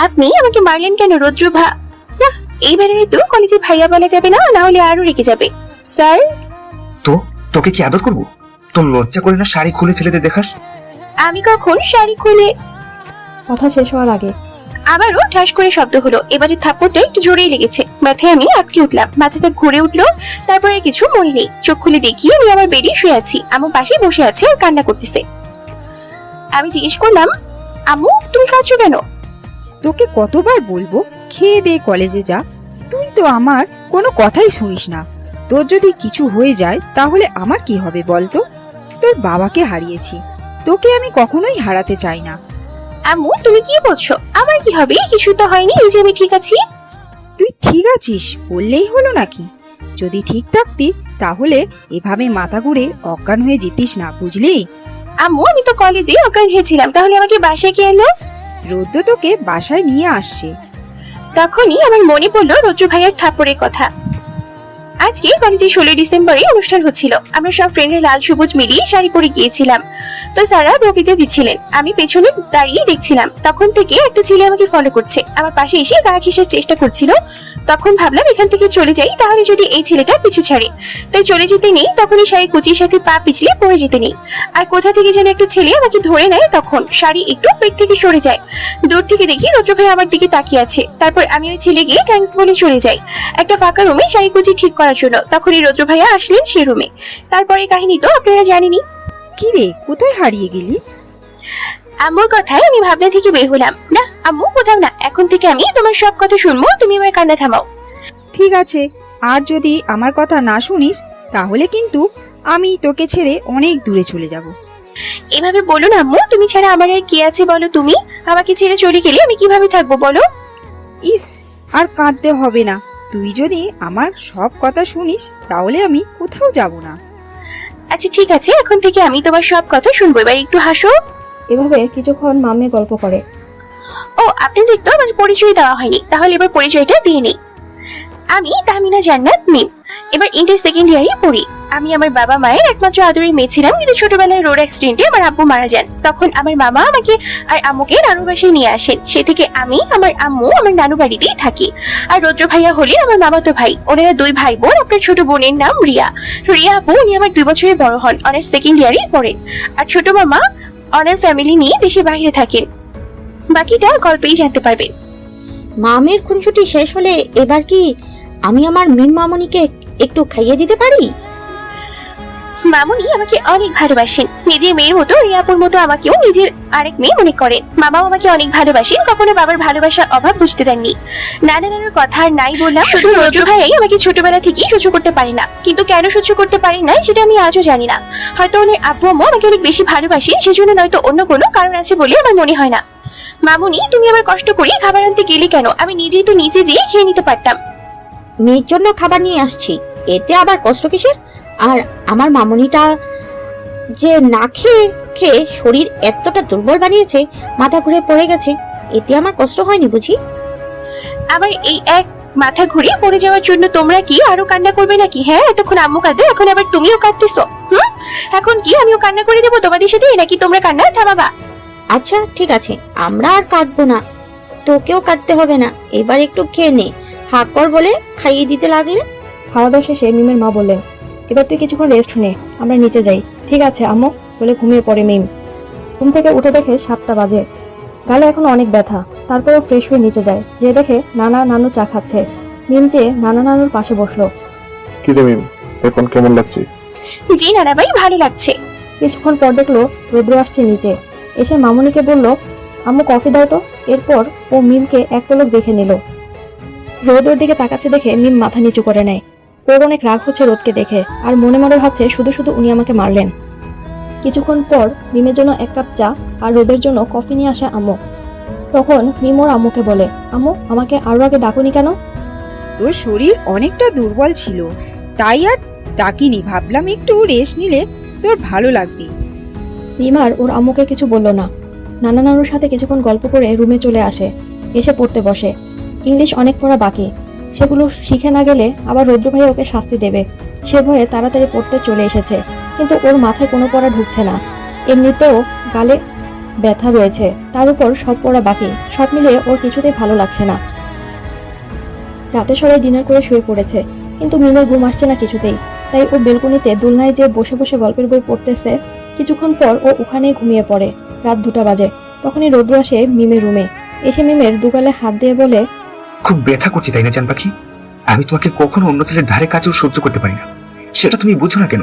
আপনি আমাকে মারলেন কেন রৌদ্র না, এইবারে তো কলেজে ভাইয়া বলা যাবে না, না হলে আরো রেগে যাবে। স্যার তো তোকে কি আদর করবো? তোর লজ্জা করে না শাড়ি খুলে ছেলেদের দেখাস? আমি কখন শাড়ি খুলে? কথা শেষ হওয়ার আগে আবারও ঠাস করে শব্দ হলো। এবারে থাপ্পড়টা একটু জোরেই লেগেছে। মাথায় আমি আটকে উঠলাম, মাথাটা ঘুরে উঠলো। তারপরে কিছু মনে নেই। চোখ খুলে দেখি আমি আমার বেডে শুয়ে আছি, আমার পাশে বসে আছে আর কান্না করতেছে। আমি জিজ্ঞেস করলাম, আম্মু তুমি কাঁদছো কেন? তোকে কতবার বলবো খেয়ে দে কলেজে যা, তুই তো আমার কোনো কথাই শুনিস না। তোর যদি কিছু হয়ে যায় তাহলে আমার কি হবে বলতো? তোর বাবাকে হারিয়েছি, তোকে আমি কখনোই হারাতে চাই না। আম্মু তুমি কি বলছো? আমার কি হবে? কিছু তো হয়নি, এই যে আমি ঠিক আছি। তুই ঠিক আছিস বললেই হলো নাকি? যদি ঠিক থাকতি তাহলে এভাবে মাথা ঘুরে অজ্ঞান হয়ে যেতিস না, বুঝলি? আম্মু আমি তো কলেজে অজ্ঞান হয়েছিলাম, তাহলে আমাকে বাসায় কে এলো? রোদ্দ তোকে বাসায় নিয়ে আসছে। তখনই আমার মনে পড়লো রৌদ্র ভাইয়ের থাপ্পড়ের কথা। আজকে কলেজে 16 ডিসেম্বরে অনুষ্ঠান হচ্ছিল। আমরা সব ফ্রেন্ডরা লাল সবুজ মিলিয়ে শাড়ি পরে গিয়েছিলাম। তো স্যারা বক্তৃতা দিচ্ছিলেন, আমি পেছনে দাঁড়িয়ে দেখছিলাম। তখন থেকে একটা ছেলে আমাকে ফলো করছে, আমার পাশে এসে গা ঘেঁষার চেষ্টা করছিল। তখন ভাবলাম এখান থেকে চলে যাই, তাহলে যদি এই ছেলেটা পিছু ছাড়ে। তাই চলে যেতে নেই, তখনই শাড়ি কুচির সাথে পা পিছলে পড়ে যেতে নেই। আর কোথা থেকে যেন একটা ছেলে আমাকে ধরে নেয়, তখন শাড়ি একটু পেট থেকে সরে যায়। দূর থেকে দেখি রৌদ্র ভাই আমার দিকে তাকিয়ে আছে। তারপর আমি ওই ছেলেকে থ্যাঙ্কস বলে চলে যাই একটা ফাঁকা রুমে শাড়ি কুচি ঠিক করার জন্য। তখনই রৌদ্র ভাইয়া আসলেন সে রুমে। তারপরে কাহিনী তো আপনারা জানেনই। কি রে, কোথায় হারিয়ে গেলি? আম্মুর কথায় আমি ভাবনা থেকে বের হলাম। না আম্মু, কোথাও না, এখন থেকে আমি তোমার সব কথা শুনবো, তুমি আমার কান্না থামাও। ঠিক আছে, আর যদি আমার কথা না শুনিস তাহলে কিন্তু আমি তোকে ছেড়ে অনেক দূরে চলে যাব। এভাবে বলো না আম্মু, তুমি ছাড়া আমার আর কি আছে বলো? তুমি আমাকে ছেড়ে চলে গেলে আমি কিভাবে থাকবো বলো? ইস, আর কাঁদতে হবে না। তুই যদি আমার সব কথা শুনিস তাহলে আমি কোথাও যাব না। আচ্ছা ঠিক আছে, এখন থেকে আমি তোমার সব কথা শুনবো, এবার একটু হাসো। এভাবে কিছুক্ষণ মামে গল্প করে। ও আপনাদের তো আমার পরিচয় দেওয়া হয়নি, তাহলে এবার পরিচয়টা দিয়ে নেই। আমি তাহমিনা জান্নাত মিম, এবার ইন্টার সেকেন্ড ইয়ারে পড়ি। আমি আমার বাবা মায়ের একমাত্র আদরের মেয়ে ছিলাম, কিন্তু ছোটবেলায় রোড অ্যাক্সিডেন্টে আমার আব্বু মারা যান। তখন আমার মামা আমাকে আর আম্মুকে নানুর বাসায় নিয়ে আসেন। সে থেকে আমি, আমার আম্মু আমার নানু বাড়িতেই থাকি। আর রৌদ্র ভাইয়া হলেন আমার মামাতো ভাই। ওনারা দুই ভাই বোন। আপনার ছোট বোনের নাম রিয়া। রিয়া আপু উনি আমার 2 বছরের বড় হন, অনার্স সেকেন্ড ইয়ারে পড়েন। আর ছোট মামা অনার ফ্যামিলি নিয়ে দেশের বাইরে থাকেন। বাকিটা গল্পেই জানতে পারবেন। মামের খুনসুটি শেষ হলে এবার কি আমি আমার মিম মামনিকে একটু খাইয়ে দিতে পারি? মামুনি আমাকে অনেক ভালোবাসেন, নিজের মেয়ের মতো রিয়াপুর মতো আমাকেও নিজের আরেক মেয়ে মনে করেন। মামাও আমাকে অনেক ভালোবাসেন, কখনো বাবার ভালোবাসার অভাব বুঝতে দেননি। নানা নানুর কথা আর নাই বললাম, শুধু রৌদ্র ভাইয়াই আমাকে ছোটবেলা থেকেই সহ্য করতে পারে না। কিন্তু কেন সহ্য করতে পারি না সেটা আমি আজও জানি না। হয়তো ওনার আব্বু আম্মু আমাকে অনেক বেশি ভালোবাসেন, সেজন্য নয়তো অন্য কোনো কারণ আছে বলে আমার মনে হয় না। মামুনি তুমি আবার কষ্ট করে খাবার আনতে গেলে কেন? আমি নিজেই তো নিজে যেয়ে খেয়ে নিতে পারতাম। মেয়ের জন্য খাবার নিয়ে আসছি, এতে আবার কষ্ট কিসের? আর আমার মামনিটা যে না খেয়ে খেয়ে শরীর এতটা দুর্বল বানিয়েছে, মাথা ঘুরে পড়ে গেছে, এতে আমার কষ্ট হয়নি বুঝি? আবার এই এক মাথা ঘুরে পড়ে যাওয়ার জন্য তোমরা কি আরো কান্না করবে নাকি? হ্যাঁ, এতক্ষণ আম্মু কাঁদে, এখন আবার তুমিও কাঁদতেছো। এখন কি আমিও কান্না করে দেবো তোমাদের সাথে, নাকি তোমরা কান্না থামাবা? আচ্ছা ঠিক আছে, আমরা আর কাঁদবো না, তোকেও কাঁদতে হবে না। এবার একটু খেয়ে নে, হাঁক কর বলে খাইয়ে দিতে লাগলে। খাওয়া দাওয়া শেষে মিমের মা বললেন, এবার তুই কিছুক্ষণ রেস্ট নে, আমরা নিচে যাই। ঠিক আছে আম্মু বলে ঘুমিয়ে পড়ে মিম। ঘুম থেকে উঠে দেখে 7টা বাজে। গালে এখন অনেক ব্যথা, তারপরেও ফ্রেশ হয়ে নিচে যায়। যে দেখে নানা নানু চা খাচ্ছে। মিম যে নানা নানুর পাশে বসলো। কি রে মিম, এখন কেমন লাগছে? জি নানা ভাই, ভালো লাগছে। কিছুক্ষণ পর দেখলো রৌদ্র আসছে নিচে, এসে মামুনিকে বলল, আম্মু কফি দাও তো। এরপর ও মিমকে এক পলক দেখে নিল। রৌদ্রের দিকে তাকাচ্ছে দেখে মিম মাথা নিচু করে নেয়। ওর অনেক রাগ হচ্ছে রোদকে দেখে, আর মনে মনে ভাবছে শুধু শুধু উনি আমাকে মারলেন। কিছুক্ষণ পর মিমের জন্য 1 কাপ চা আর রোদের জন্য কফি নিয়ে আসে আম্মু। তখন মিম ওর আম্মুকে বলে, আম্মু আমাকে আরো আগে ডাকুনি কেন? তোর শরীর অনেকটা দুর্বল ছিল, তাই আর ডাকিনি, ভাবলাম একটু রেস্ট নিলে তোর ভালো লাগবে। মিম আর ওর আম্মুকে কিছু বলল না। নানা নানুর সাথে কিছুক্ষণ গল্প করে রুমে চলে আসে, এসে পড়তে বসে। ইংলিশ অনেক পড়া বাকি, সেগুলো শিখে না গেলে আবার রৌদ্র ভাই ওকে শাস্তি দেবে। সে ভয়ে তাড়াতাড়ি পড়তে চলে এসেছে, কিন্তু ওর মাথায় কোনো পড়া ঢুকছে না। এমনিতেও গালে ব্যথা রয়েছে, তার উপর সব পড়া বাকি, সব মিলিয়ে ওর কিছুতেই ভালো লাগছে না। রাতে সবাই ডিনার করে শুয়ে পড়েছে, কিন্তু মিমের ঘুম আসছে না কিছুতেই। তাই ও বেলকনিতে দোলনায় যে বসে বসে গল্পের বই পড়তেছে। কিছুক্ষণ পর ও ওখানেই ঘুমিয়ে পড়ে। রাত 2টা বাজে। তখনই রৌদ্র আসে মিমের রুমে। এসে মিমের দুগালে হাত দিয়ে বলে, খুব ব্যথা করছে তাই না জান পাখি? আমি তোমাকে কখনো অন্য ছেলের ধারে কাছেও সহ্য করতে পারি না, সেটা তুমি বুঝো না কেন?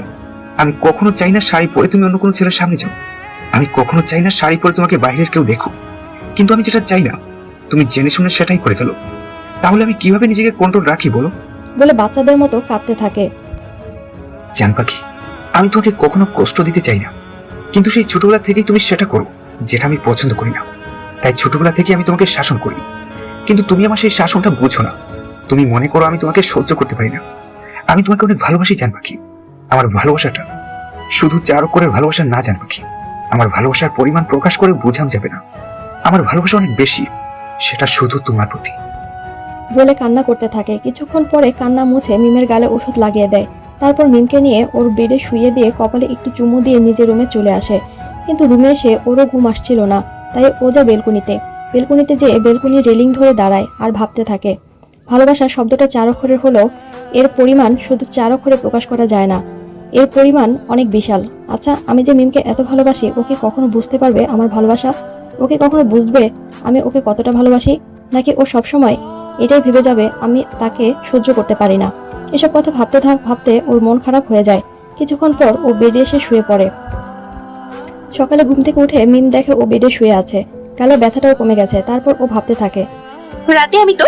আমি কখনো চাই না শাড়ি পরে তুমি অন্য কোনো ছেলের সামনে যাও। আমি কখনো চাই না শাড়ি পরে তোমাকে বাইরের কেউ দেখো। কিন্তু আমি যেটা চাই না তুমি জেনে শুনে সেটাই করে ফেলো। তাহলে আমি কিভাবে নিজেকে কন্ট্রোল রাখি বলো? বলে বাচ্চাদের মতো কাঁদতে থাকে। জান পাখি, আমি তোমাকে কখনো কষ্ট দিতে চাই না, কিন্তু সেই ছোটবেলা থেকেই তুমি সেটা করো যেটা আমি পছন্দ করি না। তাই ছোটবেলা থেকে আমি তোমাকে শাসন করি, কিন্তু তুমি আমার সেই শাসনটা বুঝো না। তুমি মনে করো আমি তোমাকে সহ্য করতে পারি না। আমি তোমাকে অনেক ভালোবাসি জান পাখি। আমার ভালোবাসাটা শুধু 4 অক্ষরের ভালোবাসা না জান পাখি। আমার ভালোবাসার পরিমাণ প্রকাশ করে বোঝানো যাবে না। আমার ভালোবাসা অনেক বেশি, সেটা শুধু তোমার প্রতি। বলে কান্না করতে থাকে। কিছুক্ষণ পরে কান্না মুছে মিমের গালে ওষুধ লাগিয়ে দেয়। তারপর মিমকে নিয়ে ওর বেডে শুইয়ে দিয়ে কপালে একটু চুমু দিয়ে নিজের রুমে চলে আসে। কিন্তু রুমে এসে ওরও ঘুম আসছিল না, তাই ও যা বেলকনিতে যেয়ে বেলকনির রেলিং ধরে দাঁড়ায় আর ভাবতে থাকে। ভালোবাসা শব্দটা 4 অক্ষরের হলেও এর পরিমাণ শুধু 4 অক্ষরে প্রকাশ করা যায় না, এর পরিমাণ অনেক বিশাল। আচ্ছা, আমি যে মিমকে এত ভালোবাসি, ওকে কখনো বুঝতে পারবে আমার ভালোবাসা? ওকে কখনো বুঝবে আমি ওকে কতটা ভালোবাসি? নাকি ও সবসময় এটাই ভেবে যাবে আমি তাকে সহ্য করতে পারি না? এসব কথা ভাবতে ভাবতে ওর মন খারাপ হয়ে যায়। কিছুক্ষণ পর ও বেডে এসে শুয়ে পড়ে। সকালে ঘুম থেকে উঠে মিম দেখে ও বেডে শুয়ে আছে। গালের ব্যথাটাও কমে গেছে। তারপর ও ভাবতে থাকে, রাতে আমি তো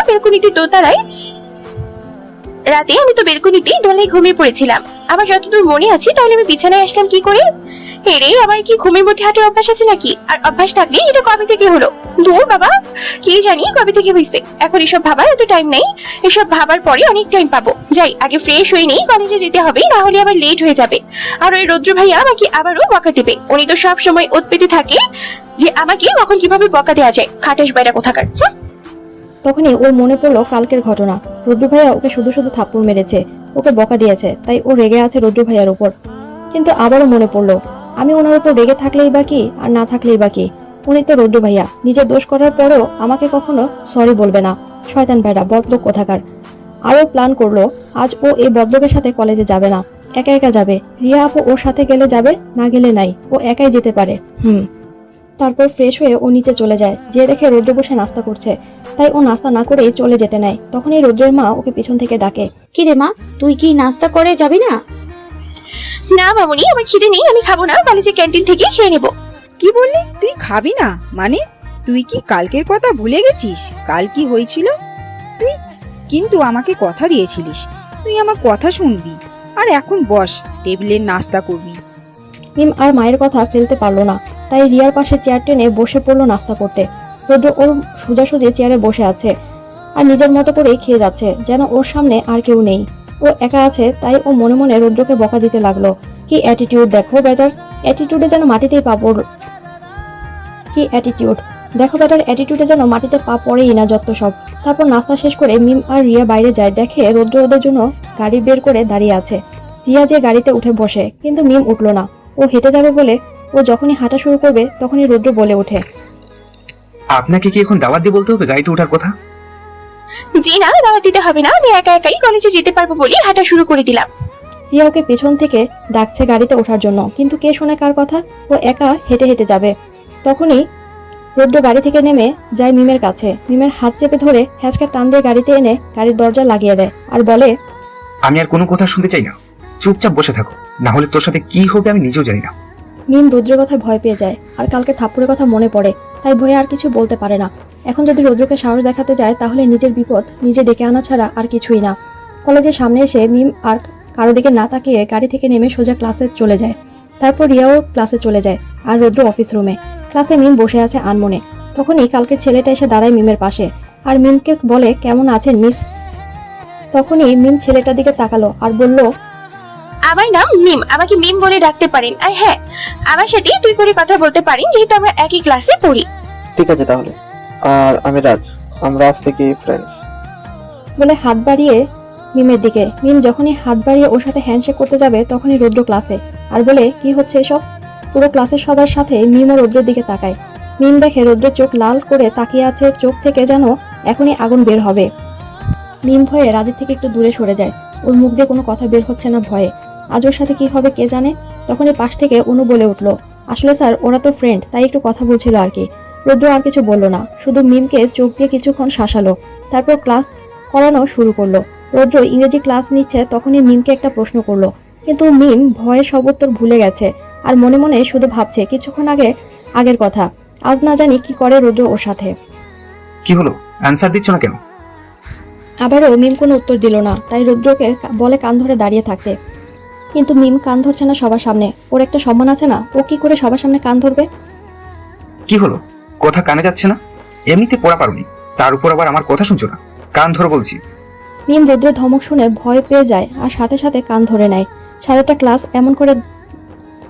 বেলকনিতে দোলনায় ঘুমিয়ে পড়েছিলাম। আমার যতদূর মনে আছে, তাহলে আমি বিছানায় আসলাম কি করে? হেরে, আমার কি ঘুমের মধ্যে হাঁটার অভ্যাস আছে নাকি? আর অভ্যাস থাকলে এটা কবে থেকে হলো? দূর বাবা, কি জানি কবে থেকে হয়েছে। এখন এসব ভাবার এত টাইম নেই। এসব ভাবার পরে অনেক টাইম পাবো। যাই, আগে ফ্রেশ হয়ে নেই, কলেজে যেতে হবে, না হলে আবার লেট হয়ে যাবে। আর ওই রৌদ্র ভাইয়া আমাকে আবারও বকা দেবে। উনি তো সব সময় ওত পেতে থাকে যে আমাকে কখন কিভাবে বকা দেওয়া যায়। খাটাস বাইরা কোথাকার। তখনই ওর মনে পড়লো কালকের ঘটনা। রুদ্র ভাইয়া ওকে শুধু শুধু থাপ্পড় মেরেছে, ওকে বকা দিয়েছে, তাই ও রেগে আছে রুদ্র ভাইয়ার উপর। কিন্তু আবারও মনে পড়লো, আমি ওনার উপর রেগে থাকলেই বা কি, আর না থাকলেই বা কি? উনি তো রুদ্র ভাইয়া, নিজের দোষ করার পরেও আমাকে কখনো সরি বলবে না। শয়তান ভাইরা, বদলোক কোথাকার। আরও প্ল্যান করলো, আজ ও এই বদলোকের সাথে কলেজে যাবে না, একা একা যাবে। রিয়া আপু ওর সাথে গেলে যাবে, না গেলে নাই, ও একাই যেতে পারে। তারপর ফ্রেশ হয়ে ও নিচে চলে যায়। যে দেখে রৌদ্র বসে নাস্তা করছে, তাই ও নাস্তা না করেই চলে যেতে নেয়। তখনই রৌদ্রের মা ওকে পিছন থেকে ডাকে, কি রে মা, তুই কি নাস্তা করে যাবি না? না মামুনি, আমার খিদে নেই, আমি খাবো না, কলেজের ক্যান্টিন থেকে খেয়ে নেবো। কি বললি? তুই খাবি না মানে? তুই কি কালকের কথা ভুলে গেছিস? কাল কি হয়েছিল? তুই কিন্তু আমাকে কথা দিয়েছিলিস তুই আমার কথা শুনবি, আর এখন বস, টেবিলের নাস্তা করবি। মিম আর মায়ের কথা ফেলতে পারলো না, তাই রিয়ার পাশে চেয়ার টেনে বসে পড়লো নাস্তা করতে। রৌদ্র ওর সোজাসুজি চেয়ারে বসে আছে আর নিজের মতো করেই খেয়ে যাচ্ছে, যেন ওর সামনে আর কেউ নেই, ও একা আছে। তাই ও মনে মনে রৌদ্রকে বকা দিতে লাগলো, কি অ্যাটিটিউড দেখো বেটার, অ্যাটিটিউডে যেন মাটিতেই পা পড়, কি অ্যাটিটিউড দেখো বেটার, অ্যাটিটিউডে যেন মাটিতে পা পড়েই না যত সব। তারপর নাস্তা শেষ করে মিম আর রিয়া বাইরে যায়, দেখে রৌদ্র ওদের জন্য গাড়ি বের করে দাঁড়িয়ে আছে। রিয়া যে গাড়িতে উঠে বসে, কিন্তু মিম উঠলো না। ও হেঁটে যাবে বলে ও যখনই হাঁটা শুরু করবে, তখনই রৌদ্র বলে ওঠে, আপনাকে কি এখন দাওয়াত দিয়ে বলতে হবে গাড়িতে ওঠার কথা? জি না, দাওয়াত দিতে হবে না, আমি একা একাই কলেজে যেতে পারবো বলে হাঁটা শুরু করে দিলাম। রিয়া ওকে পেছন থেকে ডাকছে গাড়িতে ওঠার জন্য, কিন্তু কে শোনে কার কথা? ও একা হেঁটে হেঁটে যাবে। তখনই রৌদ্র গাড়ি থেকে নেমে যায় মিমের কাছে, মিমের হাত চেপে ধরে হ্যাচকা টান দিয়ে গাড়িতে এনে গাড়ির দরজা লাগিয়ে দেয় আর বলে, আমি আর কোনো কথা শুনতে চাই না, চুপচাপ বসে থাকো, না হলে তোর সাথে কি হবে আমি নিজেও জানি না। মিম রৌদ্রের কথায় ভয় পেয়ে যায় আর কালকের থাপ্পড়ের কথা মনে পড়ে, তাই ভয়ে আর কিছু বলতে পারে না। এখন যদি রৌদ্রকে সাহস দেখাতে যায়, তাহলে নিজের বিপদ নিজে ডেকে আনা ছাড়া আর কিছুই না। কলেজের সামনে এসে মিম আর কারো দিকে না তাকিয়ে গাড়ি থেকে নেমে সোজা ক্লাসে চলে যায়। তারপর রিয়াও ক্লাসে চলে যায় আর রৌদ্র অফিস রুমে। ক্লাসে মিম বসে আছে আনমনে। তখনই কালকের ছেলেটা এসে দাঁড়ায় মিমের পাশে আর মিমকে বলে, কেমন আছেন মিস? তখনই মিম ছেলেটার দিকে তাকালো আর বলল, আমার নাম মিম, আমাকে মিম বলে ডাকতে পারেন। আর হ্যাঁ, আমার সাথে তুই করে কথা বলতে পারেন, যেহেতু আমরা একই ক্লাসে পড়ি। ঠিক আছে তাহলে। আর আমি রাজ, আমরা আজ থেকে ফ্রেন্ডস। বলে হাত বাড়িয়ে মিমের দিকে। মিম যখনই হাত বাড়িয়ে ওর সাথে হ্যান্ডশেক করতে যাবে, তখনই রৌদ্র ক্লাসে আর বলে, কি হচ্ছে এসব? পুরো ক্লাসের সবার সাথে মিম ও রৌদ্রের দিকে তাকায় মিম দেখে রৌদ্রের চোখ লাল করে তাকিয়ে আছে, চোখ থেকে যেন এখনই আগুন বের হবে। মিম ভয়ে রাজের থেকে একটু দূরে সরে যায়। ওর মুখ দিয়ে কোনো কথা বের হচ্ছে না ভয়ে। আজ ওর সাথে কি হবে কে জানে। তখনই পাশ থেকে অনু বলে উঠলো, আসলে স্যার ওরা তো ফ্রেন্ড, তাই একটু কথা বলছিল আর কি। রৌদ্র আর কিছু বলল না, শুধু মিমকে চোখ দিয়ে কিছুক্ষণ শাসালো, তারপর ক্লাস করানো শুরু করলো। রৌদ্র ইংরেজি ক্লাস নিচ্ছে, তখনই মিমকে একটা প্রশ্ন করলো, কিন্তু মিম ভয়ে সব উত্তর ভুলে গেছে আর মনে মনে শুধু ভাবছে কিছুক্ষণ আগের কথা। আজ না জানি কি করে রৌদ্র ওর সাথে। কি হলো, অ্যান্সার দিচ্ছ না কেন? আবারও মিম কোনো উত্তর দিল না, তাই রৌদ্রকে বলে কান ধরে দাঁড়িয়ে থাকতে। কিন্তু মিম কান ধরছে না সবার সামনে। ওর একটা সম্মান আছে না, ও কি করে সবার সামনে কান ধরবে? কি হলো, কথা কানে যাচ্ছে না? এমনিতে পড়া পারোনি, তার উপর আবার আমার কথা শুনছো না? কান ধরো বলছি। মিম রৌদ্রের ধমক শুনে ভয় পেয়ে যায় আর সাথে সাথে কান ধরে নেয়। সারাটা ক্লাস এমন করে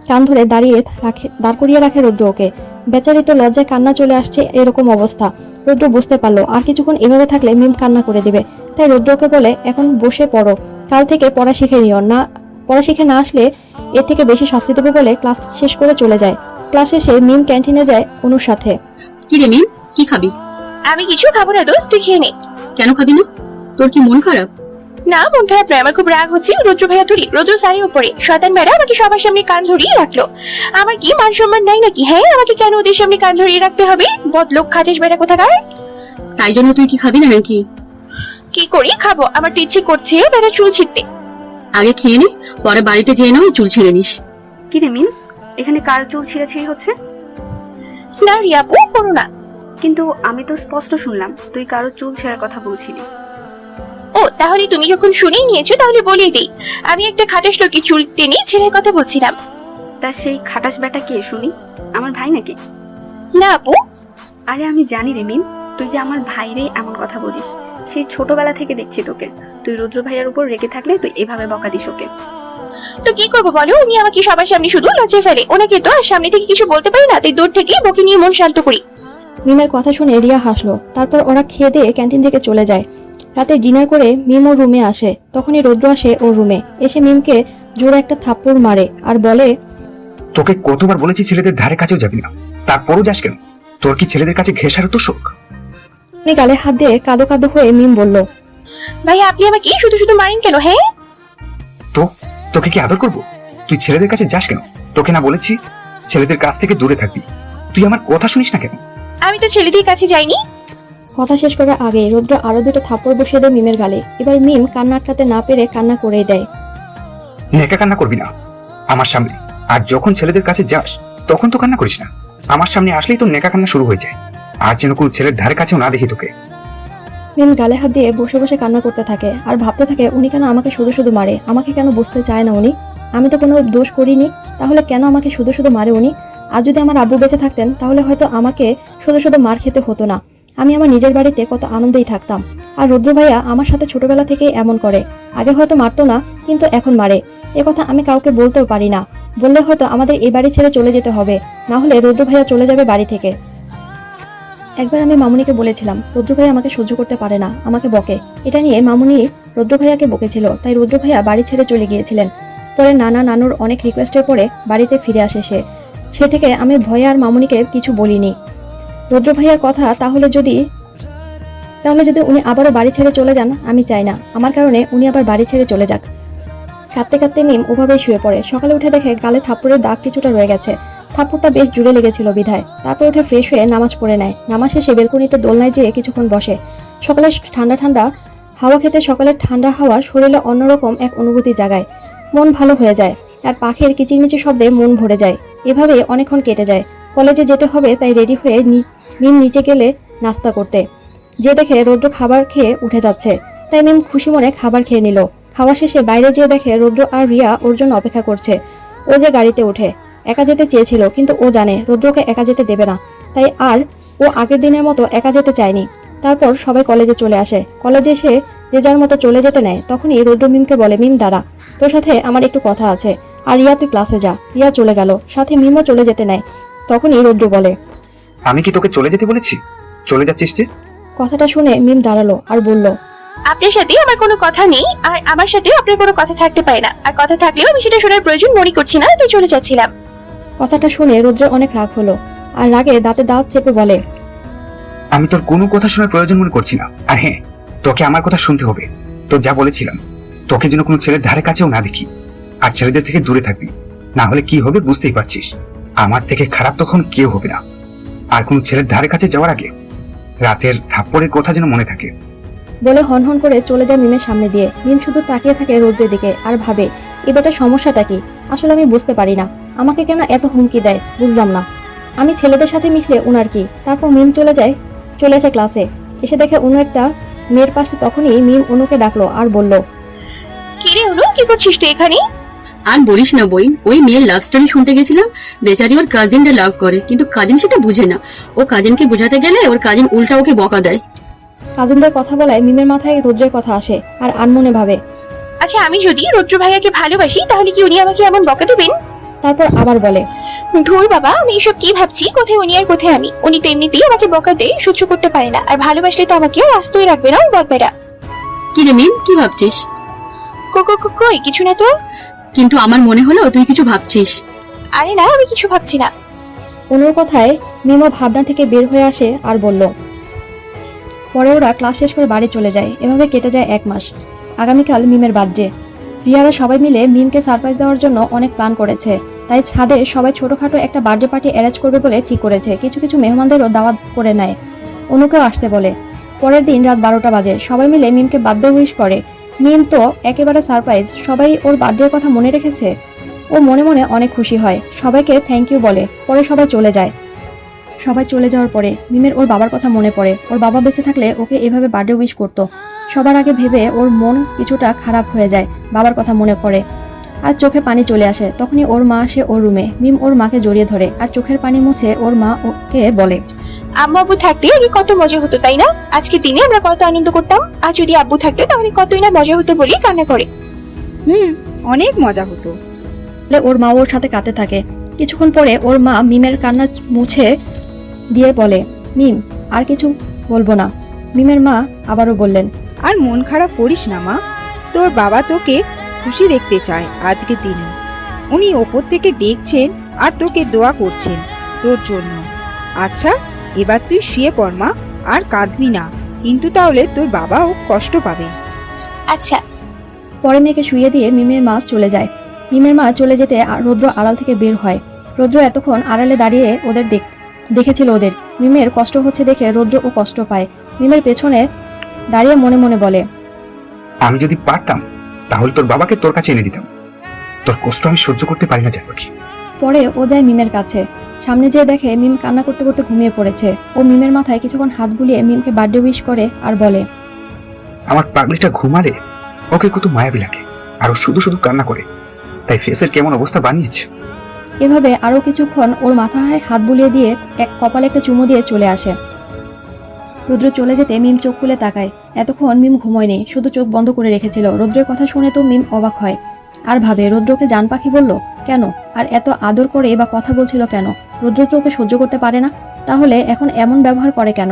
কান ধরে দাঁড় করিয়ে রাখে রৌদ্র ওকে। বেচারি তো লজ্জায় কান্না চলে আসছে, এরকম অবস্থা। রৌদ্র বুঝতে পারলো আর কিছুক্ষণ এভাবে থাকলে মিম কান্না করে দিবে, তাই রৌদ্রকে বলে এখন বসে পড়ো, কাল থেকে পড়া শিখে নিও না, পড়া শিখে না আসলে এর থেকে বেশি শাস্তি দেবে বলে ক্লাস শেষ করে চলে যায়। ক্লাস শেষে মিম ক্যান্টিনে যায় অনুর সাথে। কি রে মিম, কি খাবি? আমি কিছু খাবো না দোস্ত, তুই খেয়ে নে। কেন খাবি না? তোর কি মন খারাপ? না, মন খারাপ নয়, আমার খুব রাগ হচ্ছে রৌদ্র ভাইয়া তুলি রৌদ্র স্যারের উপরে। শয়তান ম্যাডাম আমাকে সবার সামনে কান ধরিয়ে রাখলো। আমার কি মান সম্মান নাই নাকি? হ্যাঁ, আমাকে কেন ওদের সামনে কান ধরিয়ে রাখতে হবে? বদলোক খাটিস বেটা কোথাকার। তাই জন্য তুই কি খাবি না নাকি? কি করি খাবো, আমার তো ইচ্ছে করছে বেটা চুল ছিঁড়তে। আগে খেয়ে নে, পরে বাড়িতে যেয়ে নাও চুল ছিঁড়ে নিস। কি রে মিম, এখানে কার চুল ছিঁড়াছিঁড়ি হচ্ছে? না রিয়াপু, করো না। কিন্তু আমি তো স্পষ্ট শুনলাম তুই কারো চুল ছেঁড়ার কথা বলছিলি। ও, তাহলে তুমি যখন শুনেই নিয়েছো তাহলে বলেই দেই, আমি একটা খাটাস লোকে চুল টেনে ছেঁড়ার কথা বলছিলাম। তা সেই খাটাস বেটা কে শুনি? আমার ভাই নাকি? না আপু। আরে আমি জানি রে মিম, তুই যে আমার ভাইরে এমন কথা বলিস। সেই ছোটবেলা থেকে দেখছি তোকে, তুই রুদ্র ভাইয়ার উপর রেগে থাকলে তুই এভাবে বকা দিস ওকে। তো কি করবো বলো, উনি আমাকে সবার সামনে শুধু লজ্জায় ফেলে, ওনাকে তো আর সামনে থেকে কিছু বলতে পারি না, তাই দূর থেকে বকে নিয়ে মন শান্ত করি। মিমের কথা শুনে রিয়া হাসলো। তারপর ওরা খেয়ে দিয়ে ক্যান্টিন থেকে চলে যায়। রাতে ডিনার করে মিম ওর রুমে আসে, তখনই রৌদ্র আসে ওর রুমে। এসে মিমকে জোরে একটা থাপ্পড় মারে আর বলে, তোকে কতবার বলেছি ছেলেদের ধারে কাছেও যাবি না, তারপরও যাস কেন? তোর কি ছেলেদের কাছে ঘেঁষারও তো শোক? উনি গালে হাত দিয়ে কাঁদো কাঁদো হয়ে মিম বলল, ভাই আপনি আমাকে শুধু শুধু মারেন কেন? হ্যাঁ, তো তোকে কি আদর করবো? তুই ছেলেদের কাছে যাস কেন? তোকে না বলেছি ছেলেদের কাছ থেকে দূরে থাকবি? তুই আমার কথা শুনিস না কেন? আমি তো ছেলেদের কাছে যাইনি। কথা শেষ করার আগে রৌদ্র আরো দুটো থাপ্পড় বসিয়ে দেয় মিমের গালে। এবার মিম কান্না আটকাতে না পেরে কান্না করেই দেয়। নেকা কান্না করবি না আমার সামনে, আর যখন ছেলেদের কাছে যাস তখন তো কান্না করিস না। আমার সামনে আসলেই তো নেকা কান্না শুরু হয়ে যায়। আর যেন কোন ছেলের ধারে কাছেও না দেখি তোকে। মিম গালে হাত দিয়ে বসে বসে কান্না করতে থাকে আর ভাবতে থাকে, উনি কেন আমাকে শুধু শুধু মারে? আমাকে কেন বুঝতে চায় না উনি? আমি তো কোনো দোষ করিনি, তাহলে কেন আমাকে শুধু শুধু মারে উনি? আর যদি আমার আব্বু বেঁচে থাকতেন তাহলে হয়তো আমাকে শুধু শুধু মার খেতে হতো না। আমি আমার নিজের বাড়িতে কত আনন্দেই থাকতাম। আর রৌদ্র ভাইয়া আমার সাথে ছোটবেলা থেকেই এমন করে। আগে হয়তো মারতো না, কিন্তু এখন মারে। কথা আমি কাউকে বলতেও পারি না, বললে হয়তো আমাদের এই বাড়ি ছেড়ে চলে যেতে হবে, না হলে রৌদ্র ভাইয়া চলে যাবে বাড়ি থেকে। একবার আমি মামুনিকে বলেছিলাম রৌদ্র ভাইয়া আমাকে সহ্য করতে পারে না, আমাকে বকে। এটা নিয়ে মামুনি রৌদ্র ভাইয়াকে বকেছিল, তাই রৌদ্র ভাইয়া বাড়ি ছেড়ে চলে গিয়েছিলেন। পরে নানা নানুর অনেক রিকোয়েস্টের পরে বাড়িতে ফিরে আসে সে থেকে আমি ভয়ে আর মামুনিকে কিছু বলিনি। রৌদ্র ভাইয়ার কথা তাহলে যদি উনি আবারও বাড়ি ছেড়ে চলে যান, আমি চাই না আমার কারণে উনি আবার বাড়ি ছেড়ে চলে যাক। কাঁদতে কাঁদতে মিম ওভাবেই শুয়ে পড়ে। সকালে উঠে দেখে গালে থাপ্পড়ের দাগ কিছুটা রয়ে গেছে। থাপ্পড়টা বেশ জুড়ে লেগেছিল বিধায়। তারপর উঠে ফ্রেশ হয়ে নামাজ পড়ে নেয়। নামাজ শেষে বেলকনিতে দোলনায় যেয়ে কিছুক্ষণ বসে। সকালে ঠান্ডা ঠান্ডা হাওয়া খেতে সকালের ঠান্ডা হাওয়া শরীরে অন্যরকম এক অনুভূতি জাগায়। মন ভালো হয়ে যায় আর পাখির কিচিরমিচির শব্দে মন ভরে যায়। এভাবে অনেকক্ষণ কেটে যায়। কলেজে যেতে হবে তাই রেডি হয়ে মিম নিচে গেলে নাস্তা করতে, যে দেখে রৌদ্র খাবার খেয়ে উঠে যাচ্ছে, তাই মিম খুশি মনে খাবার খেয়ে নিল। খাওয়া শেষে বাইরে যেয়ে দেখে রৌদ্র আর রিয়া ওর জন্য অপেক্ষা করছে। ও যে গাড়িতে ওঠে, একা যেতে চেয়েছিল, কিন্তু ও জানে রৌদ্রকে একা যেতে দেবে না, তাই আর ও আগের দিনের মতো একা যেতে চায়নি। তারপর সবাই কলেজে চলে আসে। কলেজে এসে যে যার মতো চলে যেতে নেয়, তখনই রৌদ্র মিমকে বলে, মিম দাঁড়া, তোর সাথে আমার একটু কথা আছে। আর রিয়া তুই ক্লাসে যা। রিয়া চলে গেল, সাথে মিমও চলে যেতে নেয়। তখনই রৌদ্র বলে, আমি কি তোকে চলে যেতে বলেছি? চলে যাচ্ছিস যে? কথাটা শুনে মিম দাঁড়ালো আর বলল, আপনার সাথে আমার কোনো কথা নেই, আর আমার সাথেও আপনার কোনো কথা থাকতে পারে না, আর কথা থাকলেও আমি সেটা শোনার প্রয়োজন মনে করছি না, তাই চলে যাচ্ছিলাম। কথাটা শুনে রৌদ্রের অনেক রাগ হলো। আর রাগে দাঁতে দাঁত চেপে বলে, আমি তোর কোনো কথা শোনার প্রয়োজন মনে করছি না। আর হ্যাঁ, তোকে আমার কথা শুনতে হবে। তো যা বলেছিলাম, তোকে যেন কোনো ছেলের ধারে কাছেও না দেখি, আর ছেলেদের থেকে দূরে থাকবি, না হলে কি হবে বুঝতেই পারছিস। আমার থেকে খারাপ তখন কেউ হবে না। আর কোন ছেলের ধারে কাছে যাওয়ার আগে রাতের থাপ্পড়ের কথা যেন মনে থাকে। বলে হনহন করে চলে যায় মিমের সামনে দিয়ে। মিম শুধু তাকিয়ে থাকে রৌদ্রের দিকে আর ভাবে, এবারটা সমস্যাটা কি? আসলে আমি বুঝতে পারি না, আমাকে কেন এত হুমকি দেয়, বুঝলাম না। আমি ছেলেদের সাথে মিশলে ওনার কি? তারপর মিম চলে আসে ক্লাসে। এসে দেখে অনু একটা মেয়ের পাশে। তখনই মিম অনুকে ডাকলো আর বলল, কি রে অনু, কি করছিস তুই এখানে? আর বলিস না বই, ওই মেয়ের লাভ স্টোরি শুনতে গেছিলাম। বেচারি ওর কাজিনটা লাভ করে, কিন্তু কাজিন সেটা বুঝে না। ও কাজিনকে বোঝাতে গেলে ওর কাজিন উল্টা ওকে বকা দেয়। কাজিনদের কথা বলায় মিমের মাথায় রৌদ্রের কথা আসে আর আনমনে ভাবে, আচ্ছা, আমি যদি রৌদ্র ভাইয়াকে ভালোবাসি তাহলে কি উনি আমাকে এমন বকা দিবেন? তারপর আবার বলে, ধুর বাবা, আমি এসব কি ভাবছি, কোথায় উনি আর কোথায় আমি। উনি তো এমনিতেই আমাকে বকা দেয়, সহ্য করতে পারে না, আর ভালোবাসলে তো আমাকে আস্তই রাখবে না ওই বকবেরা। কি রে মিম, কি ভাবছিস? কই কিছু না তো। কিন্তু আমার মনে হলো তুই কিছু ভাবছিস। আরে না, আমি কিছু ভাবছি না। অনুর কথায় মিমও ভাবনা থেকে বের হয়ে আসে আর বলল। পরে ওরা ক্লাস শেষ করে বাড়ি চলে যায়। এভাবে কেটে যায় 1 মাস। আগামীকাল মিমের বার্থডে। রিয়ারা সবাই মিলে মিমকে সারপ্রাইজ দেওয়ার জন্য অনেক প্ল্যান করেছে। তাই ছাদে সবাই ছোটখাটো একটা বার্থডে পার্টি অ্যারেঞ্জ করবে বলে ঠিক করেছে। কিছু কিছু মেহমানদেরও দাওয়াত করে নেয়, অনুকেও আসতে বলে। পরের দিন রাত 12টা বাজে। সবাই মিলে মিমকে বার্থডে উইশ করে। মিম তো একেবারে সারপ্রাইজ, সবাই ওর বার্থডের কথা মনে রেখেছে। ও মনে মনে অনেক খুশি হয়, সবাইকে থ্যাংক ইউ বলে। পরে সবাই চলে যায়। সবাই চলে যাওয়ার পরে মিমের ওর বাবার কথা মনে পড়ে। ওর বাবা বেঁচে থাকলে ওকে এভাবে বার্থডে উইশ করতো। সবার আগে ভেবে ওর মন কিছুটা খারাপ হয়ে যায়, বাবার কথা মনে পড়ে। আর চোখে পানি চলে আসে। তখনই ওর মা আসে ওর রুমে। মিম ওর মাকে জড়িয়ে ধরে আর চোখের পানি মুছে ওর মা ওকে বলে, আম্মু আব্বু থাকতে আগে কত মজা হতো, তাই না? আজকে দিনে আমরা কত আনন্দ করতাম, আর যদি আব্বু থাকতো তাহলে কতই না মজা হতো বলি কান্না করে। অনেক মজা হতো। বলে ওর মা ওর সাথে কাঁদতে থাকে। কিছুক্ষণ পরে ওর মা মিমের কান্না মুছে দিয়ে বলে, মিম আর কিছু বলবো না। মিমের মা আবারও বললেন, আর মন খারাপ করিস না মা, তোর বাবা তোকে খুশি দেখতে চায় আজকের দিনে। উনি ওপর থেকে দেখছেন আর তোকে দোয়া করছেন তোর জন্য। আচ্ছা, এবার তুই শুয়ে পড় মা, আর কাঁদবি না, কিন্তু তাহলে তোর বাবাও কষ্ট পাবে। আচ্ছা। পরে মেয়েকে শুয়ে দিয়ে মিমের মা চলে যায়। মিমের মা চলে যেতে রৌদ্র আড়াল থেকে বের হয়। রৌদ্র এতক্ষণ আড়ালে দাঁড়িয়ে ওদের দেখেছিল ওদের। মিমের কষ্ট হচ্ছে দেখে রৌদ্র ও কষ্ট পায়। মিমের পেছনে দাঁড়িয়ে মনে মনে বলে, আমি যদি পারতাম তাহলে তোর বাবাকে তোর কাছে এনে দিতাম। তোর কষ্ট আমি সহ্য করতে পারি না জানপাখি। পরে ও যায় মিমের কাছে। সামনে যেয়ে দেখে মিম কান্না করতে করতে ঘুমিয়ে পড়েছে। ও মিমের মাথায় কিছুক্ষণ হাত বুলিয়ে মিমকে বার্থডে উইশ করে আর বলে, আমার পাগলিটা ঘুমালে ওকে কত মায়াবী লাগে, আর ও শুধু শুধু কান্না করে, তাই ফেসের কেমন অবস্থা বানিয়েছে। এভাবে আরো কিছুক্ষণ ওর মাথায় হাত বুলিয়ে দিয়ে কপালে একটা চুমু দিয়ে চলে আসে। রুদ্র চলে যেতে মিম চোখ খুলে তাকায়। এতক্ষণ মিম ঘুমোয়নি, শুধু চোখ বন্ধ করে রেখেছিল। রুদ্রের কথা শুনে তো মিম অবাক হয় আর ভাবে, রুদ্রকে জান পাখি বলল কেন? আর এত আদর করে বা কথা বলছিল কেন? রুদ্র তো ওকে সহ্য করতে পারে না, তাহলে এখন এমন ব্যবহার করে কেন?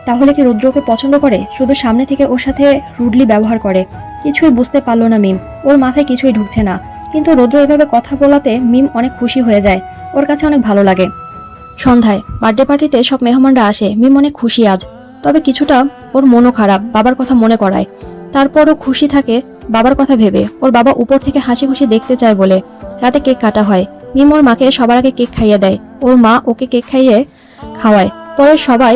তাহলে কি রুদ্র ওকে পছন্দ করে? শুধু সামনে থেকে ওর সাথে রুডলি ব্যবহার করে। কিছুই বুঝতে পারলো না মিম, ওর মাথায় কিছুই ঢুকছে না। কিন্তু রুদ্র এভাবে কথা বলাতে মিম অনেক খুশি হয়ে যায়, ওর কাছে অনেক ভালো লাগে। সন্ধ্যায় বার্থডে পার্টিতে সব মেহমানরা আসে। মিম অনেক খুশি আজ, তবে কিছুটা ওর মনও খারাপ, বাবার কথা মনে করায়। তারপরও খুশি থাকে বাবার কথা ভেবে। ওর বাবা উপর থেকে হাসি খুশি দেখতে চায় বলে রাতে কেক কাটা হয়। মিম ওর মাকে সবার আগে কেক খাইয়ে দেয়। ওর মা ওকে কেক খাওয়ায়। পরে সবাই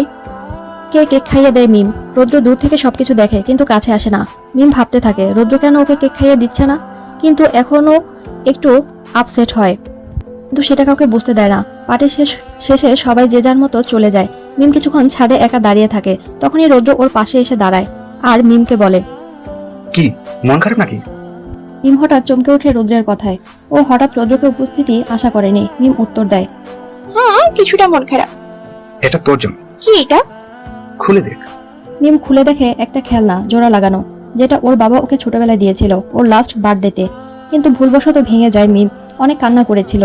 কেক খাইয়ে দেয় মিম। রৌদ্র দূর থেকে সবকিছু দেখে, কিন্তু কাছে আসে না। মিম ভাবতে থাকে রৌদ্র কেন ওকে কেক খাইয়ে দিচ্ছে না, কিন্তু এখনো একটু আপসেট হয়, কিন্তু সেটা কাউকে বুঝতে দেয় না। পার্টি শেষে সবাই যে যার মতো চলে যায়। মিম কিছুক্ষণ ছাদে একা দাঁড়িয়ে থাকে। তখনই রৌদ্র ওর পাশে এসে দাঁড়ায় আর মিমকে বলে, কি মন খারাপ নাকি? মিম হঠাৎ চমকে ওঠে রৌদ্রের কথায়। ও হঠাৎ রৌদ্রকে উপস্থিতি আশা করেনি। মিম উত্তর দেয়, কিছুটা মন খারাপ। এটা তোর জন্য। কি এটা? খুলে দেখ। মিম খুলে দেখে একটা খেলনা জোড়া লাগানো, যেটা ওর বাবা ওকে ছোটবেলায় দিয়েছিল ওর লাস্ট বার্থডেতে। কিন্তু ভুলবশত ভেঙে যায়। মিম অনেক কান্না করেছিল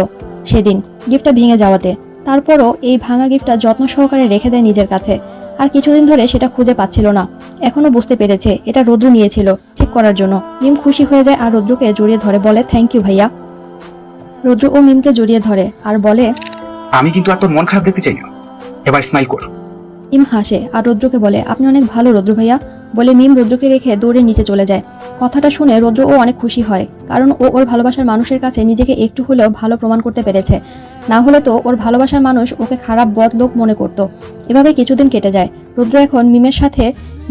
সেদিন গিফটটা ভেঙে যাওয়াতে। তারপরও এই ভাঙা গিফটটা যত্ন সহকারে রেখে দেয় নিজের কাছে। আর কিছুদিন ধরে সেটা খুঁজে পাচ্ছিল না। এখনো বুঝতে পেরেছে এটা রৌদ্র নিয়েছিল ঠিক করার জন্য। মিম খুশি হয়ে যায় আর রৌদ্রকে জড়িয়ে ধরে বলে, থ্যাংক ইউ ভাইয়া। রৌদ্র ও মিমকে জড়িয়ে ধরে আর বলে, আমি কিন্তু আর তোর মন খারাপ দেখতে চাই না। এবার স্মাইল কর। মিম হাসে আর রৌদ্রকে বলে, আপনি অনেক ভালো রৌদ্র ভাইয়া। বলে মিম রৌদ্রকে রেখে দৌড়ে নিচে চলে যায়। কথাটা শুনে রৌদ্র ও অনেক খুশি হয়, কারণ ও ওর ভালোবাসার মানুষের কাছে নিজেকে একটু হলেও ভালো প্রমাণ করতে পেরেছে। না হলে তো ওর ভালোবাসার মানুষ ওকে খারাপ বদ লোক মনে করত। এভাবে কিছুদিন কেটে যায়। রৌদ্র এখন মিমের সাথে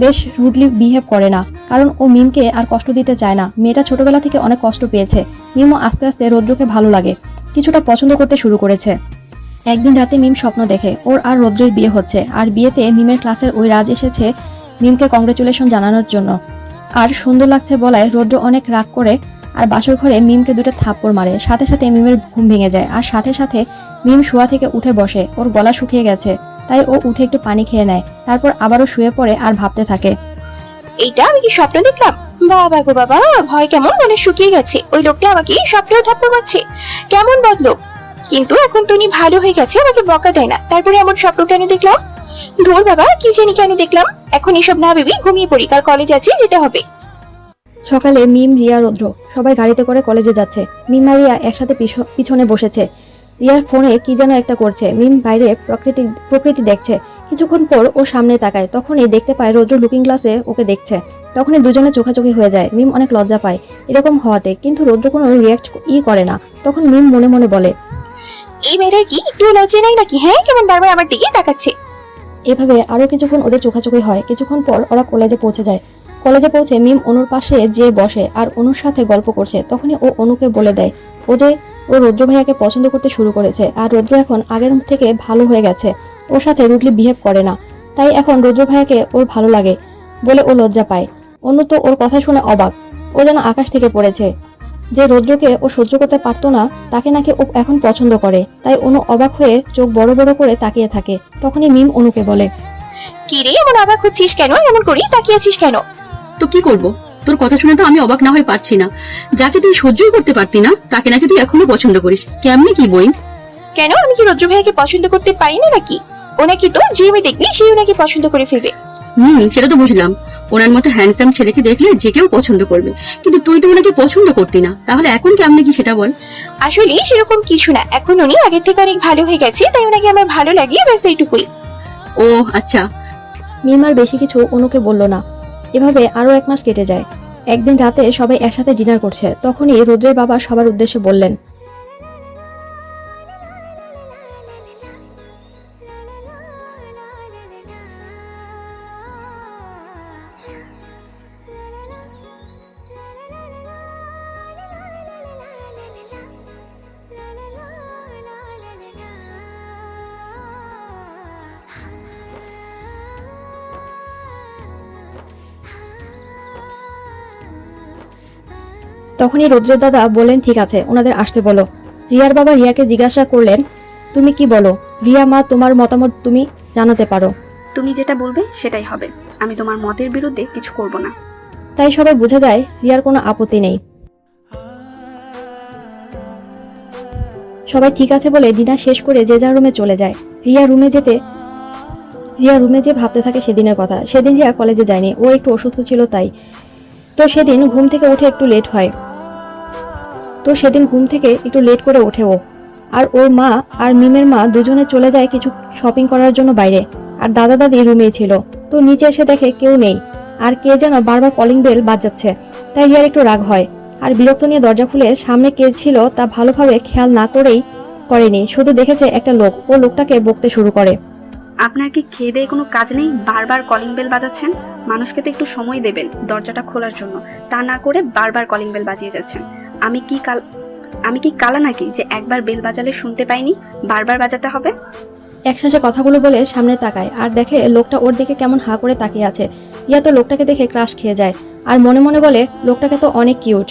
বেশ রুডলি বিহেভ করে না, কারণ ও মিমকে আর কষ্ট দিতে চায় না। মেয়েটা ছোটবেলা থেকে অনেক কষ্ট পেয়েছে। মিমও আস্তে আস্তে রৌদ্রকে ভালো লাগে, কিছুটা পছন্দ করতে শুরু করেছে। একদিন রাতে মিম স্বপ্ন দেখে ওর আর রৌদ্রের বিয়ে হচ্ছে, আর বিয়েতে মিমের ক্লাসের ওই রাজ এসেছে মিমকে কংগ্রেচুলেশন জানানোর জন্য। আর সুন্দর লাগছে বলায় রৌদ্র অনেক রাগ করে আর বাসর ঘরে মিমকে দুটো থাপ্পড় মারে। সাথে সাথে মিমের ঘুম ভেঙে যায়, আর সাথে সাথে মিম শোয়া থেকে উঠে বসে। ওর গলা শুকিয়ে গেছে, তাই ও উঠে একটু পানি খেয়ে নেয়। তারপর আবারও শুয়ে পড়ে আর ভাবতে থাকে, এইটা আমি কি স্বপ্ন দেখলাম? বাবা গো বাবা, ভয় কেমন মনে শুকিয়ে গেছে। ওই লোকটা আমাকে স্বপ্নেও থাপ্পড় মারছে, কেমন বদলোক। কিন্তু এখন তো উনি ভালো হয়ে গেছে, আমাকে বকা দেয় না। তারপরে এমন স্বপ্ন কেন দেখলাম? ধুর বাবা, কি জানি কেন দেখলাম। এখন এসব না ভেবেই ঘুমিয়ে পড়ি, কাল কলেজ আছে, যেতে হবে। সকালে মিম, রিয়া, রৌদ্র সবাই গাড়িতে করে কলেজে যাচ্ছে। মিম আর রিয়া একসাথে পিছনে বসেছে। রিয়ার ফোনে কি যেন একটা করছে। মিম বাইরে প্রকৃতি দেখছে। কিছুক্ষণ পর ও সামনে তাকায়, তখনই দেখতে পায় রৌদ্র লুকিং গ্লাসে ওকে দেখছে। তখনই দুজনে চোখাচোখি হয়ে যায়। মিম অনেক লজ্জা পায় এরকম হওয়াতে, কিন্তু রৌদ্র কোনো রিয়াক্ট করে না। তখন মিম মনে মনে বলে, এই মেয়েটার কি একটু লজ্জা নাই নাকি? হ্যাঁ, কেমন বারবার আমার দিকে তাকাচ্ছে। এভাবে আরো কিছুক্ষণ ওদের চোখাচোখি হয়। কিছুক্ষণ পর ওরা কলেজে পৌঁছে যায়। কলেজে পৌঁছে মিম অনুর পাশে যেয়ে বসে আর অনুর সাথে গল্প করছে। তখনই ও অনুকে বলে দেয় ও রৌদ্র ভাইয়াকে পছন্দ করতে শুরু করেছে, আর রৌদ্র এখন আগের থেকে ভালো হয়ে গেছে। ওর সাথে রুডলি বিহেভ করে না, তাই এখন রৌদ্র ভাইয়াকে ওর ভালো লাগে বলে ও লজ্জা পায়। অনু তো ওর কথা শুনে অবাক, ও যেন আকাশ থেকে পড়েছে। যে রৌদ্রকে ও সহ্য করতে পারতো না, তাকে নাকি ও এখন পছন্দ করে। তাই অনু অবাক হয়ে চোখ বড় বড় করে তাকিয়ে থাকে। তখনই মিম অনুকে বলে, কি রে, এমন অবাক হচ্ছিস কেন? এমন করি তাকিয়ে আছিস কেন? তো কি করব? তোর কথা শুনে তো আমি অবাক না হয়ে পারছি না। যাকে তুই সহ্যই করতে পারতি না, তাকে নাকি তুই এখনো পছন্দ করিস। কেমনে কি বই? কেন, আমি কি রৌদ্র ভাইয়াকে পছন্দ করতে পারি না নাকি? ও নাকি তো যে মেয়ে দেখবি সেও নাকি পছন্দ করে ফেলবে। সেটা তো বুঝলাম। ওনার মতো হ্যান্ডসাম ছেলেকে দেখলে যে কেউ পছন্দ করবে, কিন্তু তুই তো ওনাকে পছন্দ করতি না। তাহলে এখন কেমনে কি সেটা বল। আসলে সেরকম কিছু না, এখন উনি আগের থেকে অনেক ভালো হয়ে গেছে, তাই ওনাকে আমার ভালো লাগে, ব্যাস এইটুকুই। ও আচ্ছা। মিম আর বেশি কিছু অনুকে বলল না। এভাবে আরো 1 মাস কেটে যায়। একদিন রাতে সবাই একসাথে ডিনার করছে। তখনই রৌদ্রের বাবা সবার উদ্দেশ্যে বললেন, তখনই রৌদ্রের দাদা বললেন, ঠিক আছে, ওনাদের আসতে বলো। রিয়ার বাবা রিয়াকে জিজ্ঞাসা করলেন, তুমি কি বলো? রিয়া মা, তোমার মতামত তুমি জানাতে পারো। তুমি যেটা বলবে সেটাই হবে, আমি তোমার মতের বিরুদ্ধে কিছু করব না। তাই সবাই বোঝা যায় রিয়ার কোনো আপত্তি নেই। সবাই ঠিক আছে বলে ডিনার শেষ করে যে যার রুমে চলে যায়। রিয়া রুমে যে ভাবতে থাকে সেদিনের কথা। সেদিন রিয়া কলেজে যায়নি, ও একটু অসুস্থ ছিল তাই। তো সেদিন ঘুম থেকে একটু লেট করে ওঠে ও। আর ওর মা আর মিমের মা দুজনে চলে যায় কিছু শপিং করার জন্য বাইরে। আর দাদা দাদি রুমেই ছিল। তো নিচে এসে দেখে কেউ নেই, আর কে যেন বারবার কলিং বেল বাজাচ্ছে। তাই রিয়ার একটু রাগ হয়, আর বিরক্ত নিয়ে দরজা খুলে সামনে কে ছিল তা ভালোভাবে খেয়াল না করেনি। শুধু দেখেছে একটা লোক। ও লোকটাকে বকতে শুরু করে, আপনার কি খেয়ে দেয়ে কোনো কাজ নেই? বারবার কলিং বেল বাজাচ্ছেন। মানুষকে তো একটু সময় দেবেন দরজাটা খোলার জন্য, তা না করে বারবার কলিং বেল বাজিয়ে যাচ্ছেন। আমি কি কালা নাকি যে একবার বেল বাজালে শুনতে পাইনি, বারবার বাজাতে হবে? একসাথে কথাগুলো বলে সামনে তাকায় আর দেখে লোকটা ওর দিকে কেমন হা করে তাকিয়ে আছে। রিয়া তো লোকটাকে দেখে ক্রাশ খেয়ে যায়, আর মনে মনে বলে, লোকটাকে তো অনেক কিউট।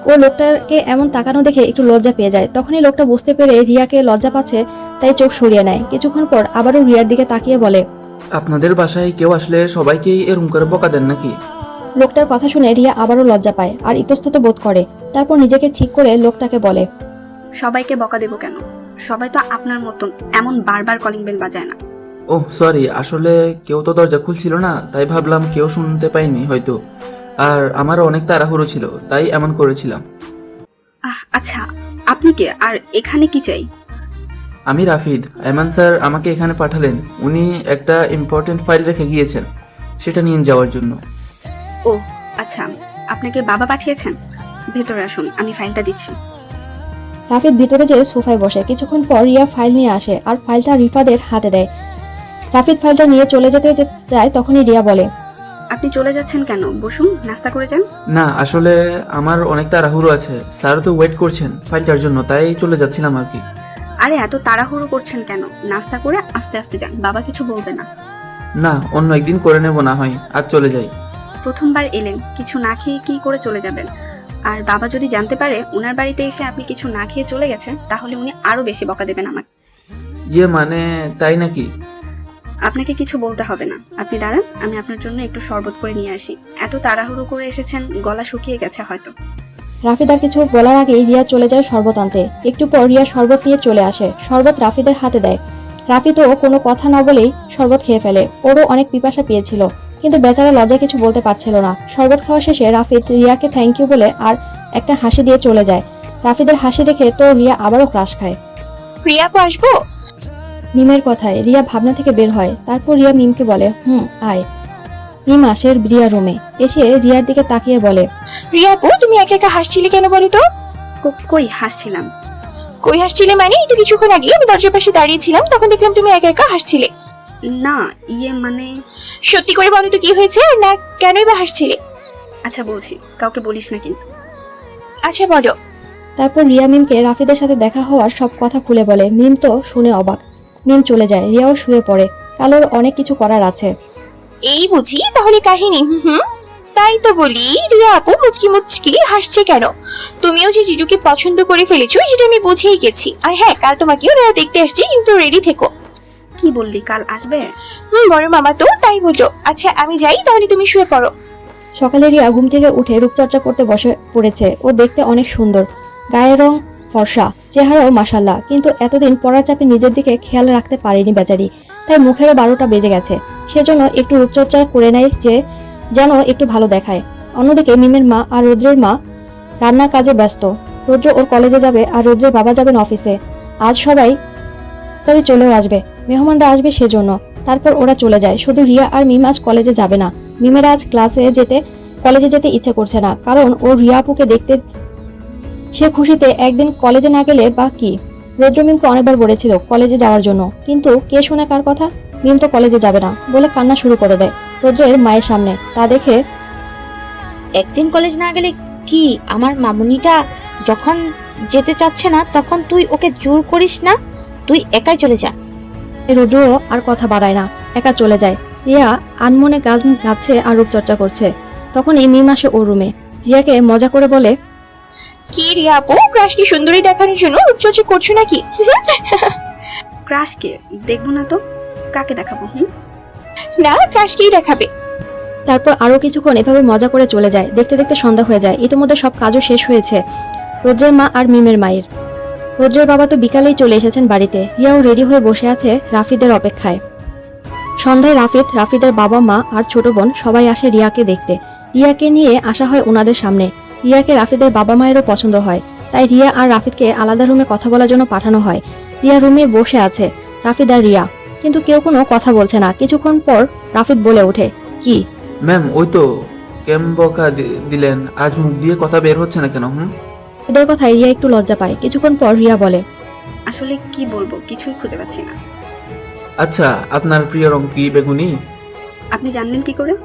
ও লোকটাকে এমন তাকানো দেখে একটু লজ্জা পেয়ে যায়। তখনই লোকটা বুঝতে পেরে রিয়াকে লজ্জা পাচ্ছে, তাই চোখ সরিয়ে নেয়। কিছুক্ষণ পর আবারও রিয়ার দিকে তাকিয়ে বলে, আপনাদের বাসায় কেউ আসলে সবাইকেই এরকম করে বকা দেন নাকি? লোকটার কথা শুনে রিয়া আবারও লজ্জা পায় আর ইতস্তত বোধ করে। তারপর নিজেকে ঠিক করে লোকটাকে বলে, সবাইকে বকা দেবো কেন? সবাই তো আপনার মতন এমন বারবার কলিং বেল বাজায় না। ওহ সরি, আসলে কেউ তো দরজা খুলছিল না, তাই ভাবলাম কেউ শুনতে পাইনি হয়তো। আর আমারও অনেক তাড়াহুড়ো ছিল, তাই এমন করেছিলাম। আচ্ছা, আপনি কে আর এখানে কি চাই? আমি রাফিদ। এমান স্যার আমাকে এখানে পাঠালেন। উনি একটা ইম্পর্টেন্ট ফাইল রেখে গিয়েছেন, সেটা নিয়ে যাওয়ার জন্য। ও আচ্ছা, আপনাকে বাবা পাঠিয়েছেন? ভেতরে আসুন, আমি ফাইলটা দিচ্ছি। রাফিদ ভিতরে যেয়ে সোফায় বসে। কিছুক্ষণ পর রিয়া ফাইল নিয়ে আসে আর ফাইলটা রিফাদের হাতে দেয়। রাফিদ ফাইলটা নিয়ে চলে যেতে যায়, তখনই রিয়া বলে, আপনি চলে যাচ্ছেন কেন? বসুন, নাস্তা করে যান। না, আসলে আমার অনেক তাড়াহুড়ো আছে। স্যার তো ওয়েট করছেন ফাইলটার জন্য, তাই চলে যাচ্ছিলাম আর কি। আরে এত তাড়াহুড়ো করছেন কেন? নাস্তা করে আস্তে আস্তে যান, বাবা কিছু বলবে না। না, অন্য একদিন করে নেব না হয়, আজ চলে যাই। প্রথমবার এলেন, কিছু না খেয়ে কি করে চলে যাবেন? আর বাবা যদি জানতে পারে ওনার বাড়িতে এসে আপনি কিছু না খেয়ে চলে গেছেন, তাহলে উনি আরো বেশি বকা দেবেন আমাকে। মানে তাই নাকি? আপনাকে কিছু বলতে হবে না, আপনি দাঁড়ান, আমি আপনার জন্য একটু শরবত করে নিয়ে আসি। এত তাড়াহুড়ো করে এসেছেন, গলা শুকিয়ে গেছে হয়তো। রাফিদ আর কিছু বলার আগেই রিয়া চলে যায় শরবত আনতে। একটু পর রিয়া শরবত নিয়ে চলে আসে, শরবত রাফিদের হাতে দেয়। রাফিদও কোনো কথা না বলেই শরবত খেয়ে ফেলে। ওরও অনেক পিপাসা পেয়েছিল, কিন্তু বেচারা লজ্জায় কিছু বলতে পারছিল না। শরবত খাওয়া শেষে রাফিদ রিয়াকে থ্যাংক ইউ বলে আর একটা হাসি দিয়ে চলে যায়। রাফিদের হাসি দেখে তো রিয়া আবারও ক্রাশ খায়। রিয়া আপু আসবো? মিমের কথায় রিয়া ভাবনা থেকে বের হয়। তারপর রিয়া মিমকে বলে, আয়। মিম আসে রিয়া রুমে, এসে রিয়ার দিকে তাকিয়ে বলে, রিয়া আপু তুমি একা একা হাসছিলে কেন বলো তো? কই হাসছিলাম? কই হাসছিলে মানে? এই তো কিছুক্ষণ আগে আমি দরজার পাশে দাঁড়িয়েছিলাম, তখন দেখলাম তুমি একা একা হাসছিলে। না মানে সত্যি করে বলো তো কি হয়েছে, আর না কেনই বা হাসছিলে? আচ্ছা বলছি, কাউকে বলিস না কিন্তু। আচ্ছা বলো। তারপর রিয়া মিমকে রাফিদের সাথে দেখা হওয়ার সব কথা খুলে বলে। মিম তো শুনে অবাক। মিম চলে যায়, রিয়াও শুয়ে পড়ে। কালোর অনেক কিছু করার আছে। এই বুঝি তাহলে কাহিনী। তাই তো বলি রিয়া আপু মুচকি মুচকি হাসছে কেন? তুমিও যে জিজুকে পছন্দ করে ফেলেছো সেটা আমি বুঝেই গেছি। আর হ্যাঁ, কাল তোমাকেও ওরা দেখতে আসছে, কিন্তু রেডি থেকো। কি বললি, কাল আসবে? বড় মামা তো তাই বললো। আচ্ছা আমি যাই তাহলে, তুমি শুয়ে পড়ো। সকালে রিয়া ঘুম থেকে উঠে রূপচর্চা করতে বসে পড়েছে। ও দেখতে অনেক সুন্দর, গায়ের রং ফর্সা, চেহারাও মাশাল্লাহ। কিন্তু এতদিন পড়ার চাপে নিজের দিকে খেয়াল রাখতে পারেনি বেচারি, তাই মুখেরও 12টা বেজে গেছে। সেজন্য একটু রূপচর্চা করে নেয় যেন একটু ভালো দেখায়। অন্যদিকে মিমের মা আর রৌদ্রের মা রান্নার কাজে ব্যস্ত। রৌদ্র ওর কলেজে যাবে আর রৌদ্রের বাবা যাবেন অফিসে। আজ সবাই তাদের চলেও আসবে, মেহমানরা আসবে সেজন্য। তারপর ওরা চলে যায়। শুধু রিয়া আর মিম আজ কলেজে যাবে না। মিমের আজ কলেজে যেতে ইচ্ছে করছে না, কারণ ও রিয়া আপুকে দেখতে সে খুশিতে একদিন কলেজে না গেলে বা কি। রৌদ্র মিমকে অনেকবার বলেছিল কলেজে যাওয়ার জন্য, কিন্তু কে শোনে কার কথা। মিম তো কলেজে যাবে না বলে কান্না শুরু করে দেয় রৌদ্রের মায়ের সামনে। তা দেখে, একদিন কলেজ না গেলে কি? আমার মামুনিটা যখন যেতে চাচ্ছে না তখন তুই ওকে জোর করিস না, তুই একাই চলে যা। রৌদ্র আর কথা বাড়ায় না, একা চলে যায়। রিয়া আনমনে গান গাচ্ছে আর রূপচর্চা করছে। তখনই মিম আসে ওর রুমে। রিয়াকে মজা করে বলে, কি রিয়া আপু, ক্রাশ কি সুন্দরী দেখানোর জন্য রূপচর্চা করছো নাকি? ক্রাশকে দেখবো না তো কাকে দেখাবো? না, ক্রাশকেই দেখাবে। তারপর আরো কিছুক্ষণ এভাবে মজা করে চলে যায়। দেখতে দেখতে সন্ধ্যা হয়ে যায়। ইতিমধ্যে সব কাজও শেষ হয়েছে রৌদ্রের মা আর মিমের মায়ের। রৌদ্রের বাবা তো বিকালেই চলে এসেছেন বাড়িতে। রিয়াও রেডি হয়ে বসে আছে রাফিদের অপেক্ষায়। সন্ধ্যায় রাফিদের বাবা মা আর ছোট বোন সবাই আসে রিয়াকে দেখতে। রিয়াকে নিয়ে আসা হয় ওনাদের সামনে। রিয়াকে রাফিদের বাবা মায়েরও পছন্দ হয়, তাই রিয়া আর রাফিদকে আলাদা রুমে কথা বলার জন্য পাঠানো হয়। রিয়া রুমে বসে আছে, রাফিদ আর রিয়া, কিন্তু কেউ কোনো কথা বলছে না। কিছুক্ষণ পর রাফিদ বলে ওঠে, কি ম্যাম, ওই তো বকা দিলেন, আজ মুখ দিয়ে কথা বের হচ্ছে না কেন? এদের কথায় রিয়া একটু লজ্জা পায়। কিছুক্ষণ পর রিয়া বলে, আসলে কি বলবো, কিছুই খুঁজে পাচ্ছি না। আচ্ছা, আপনার প্রিয় রং কি? বেগুনি? আপনি জানলেন কি করে?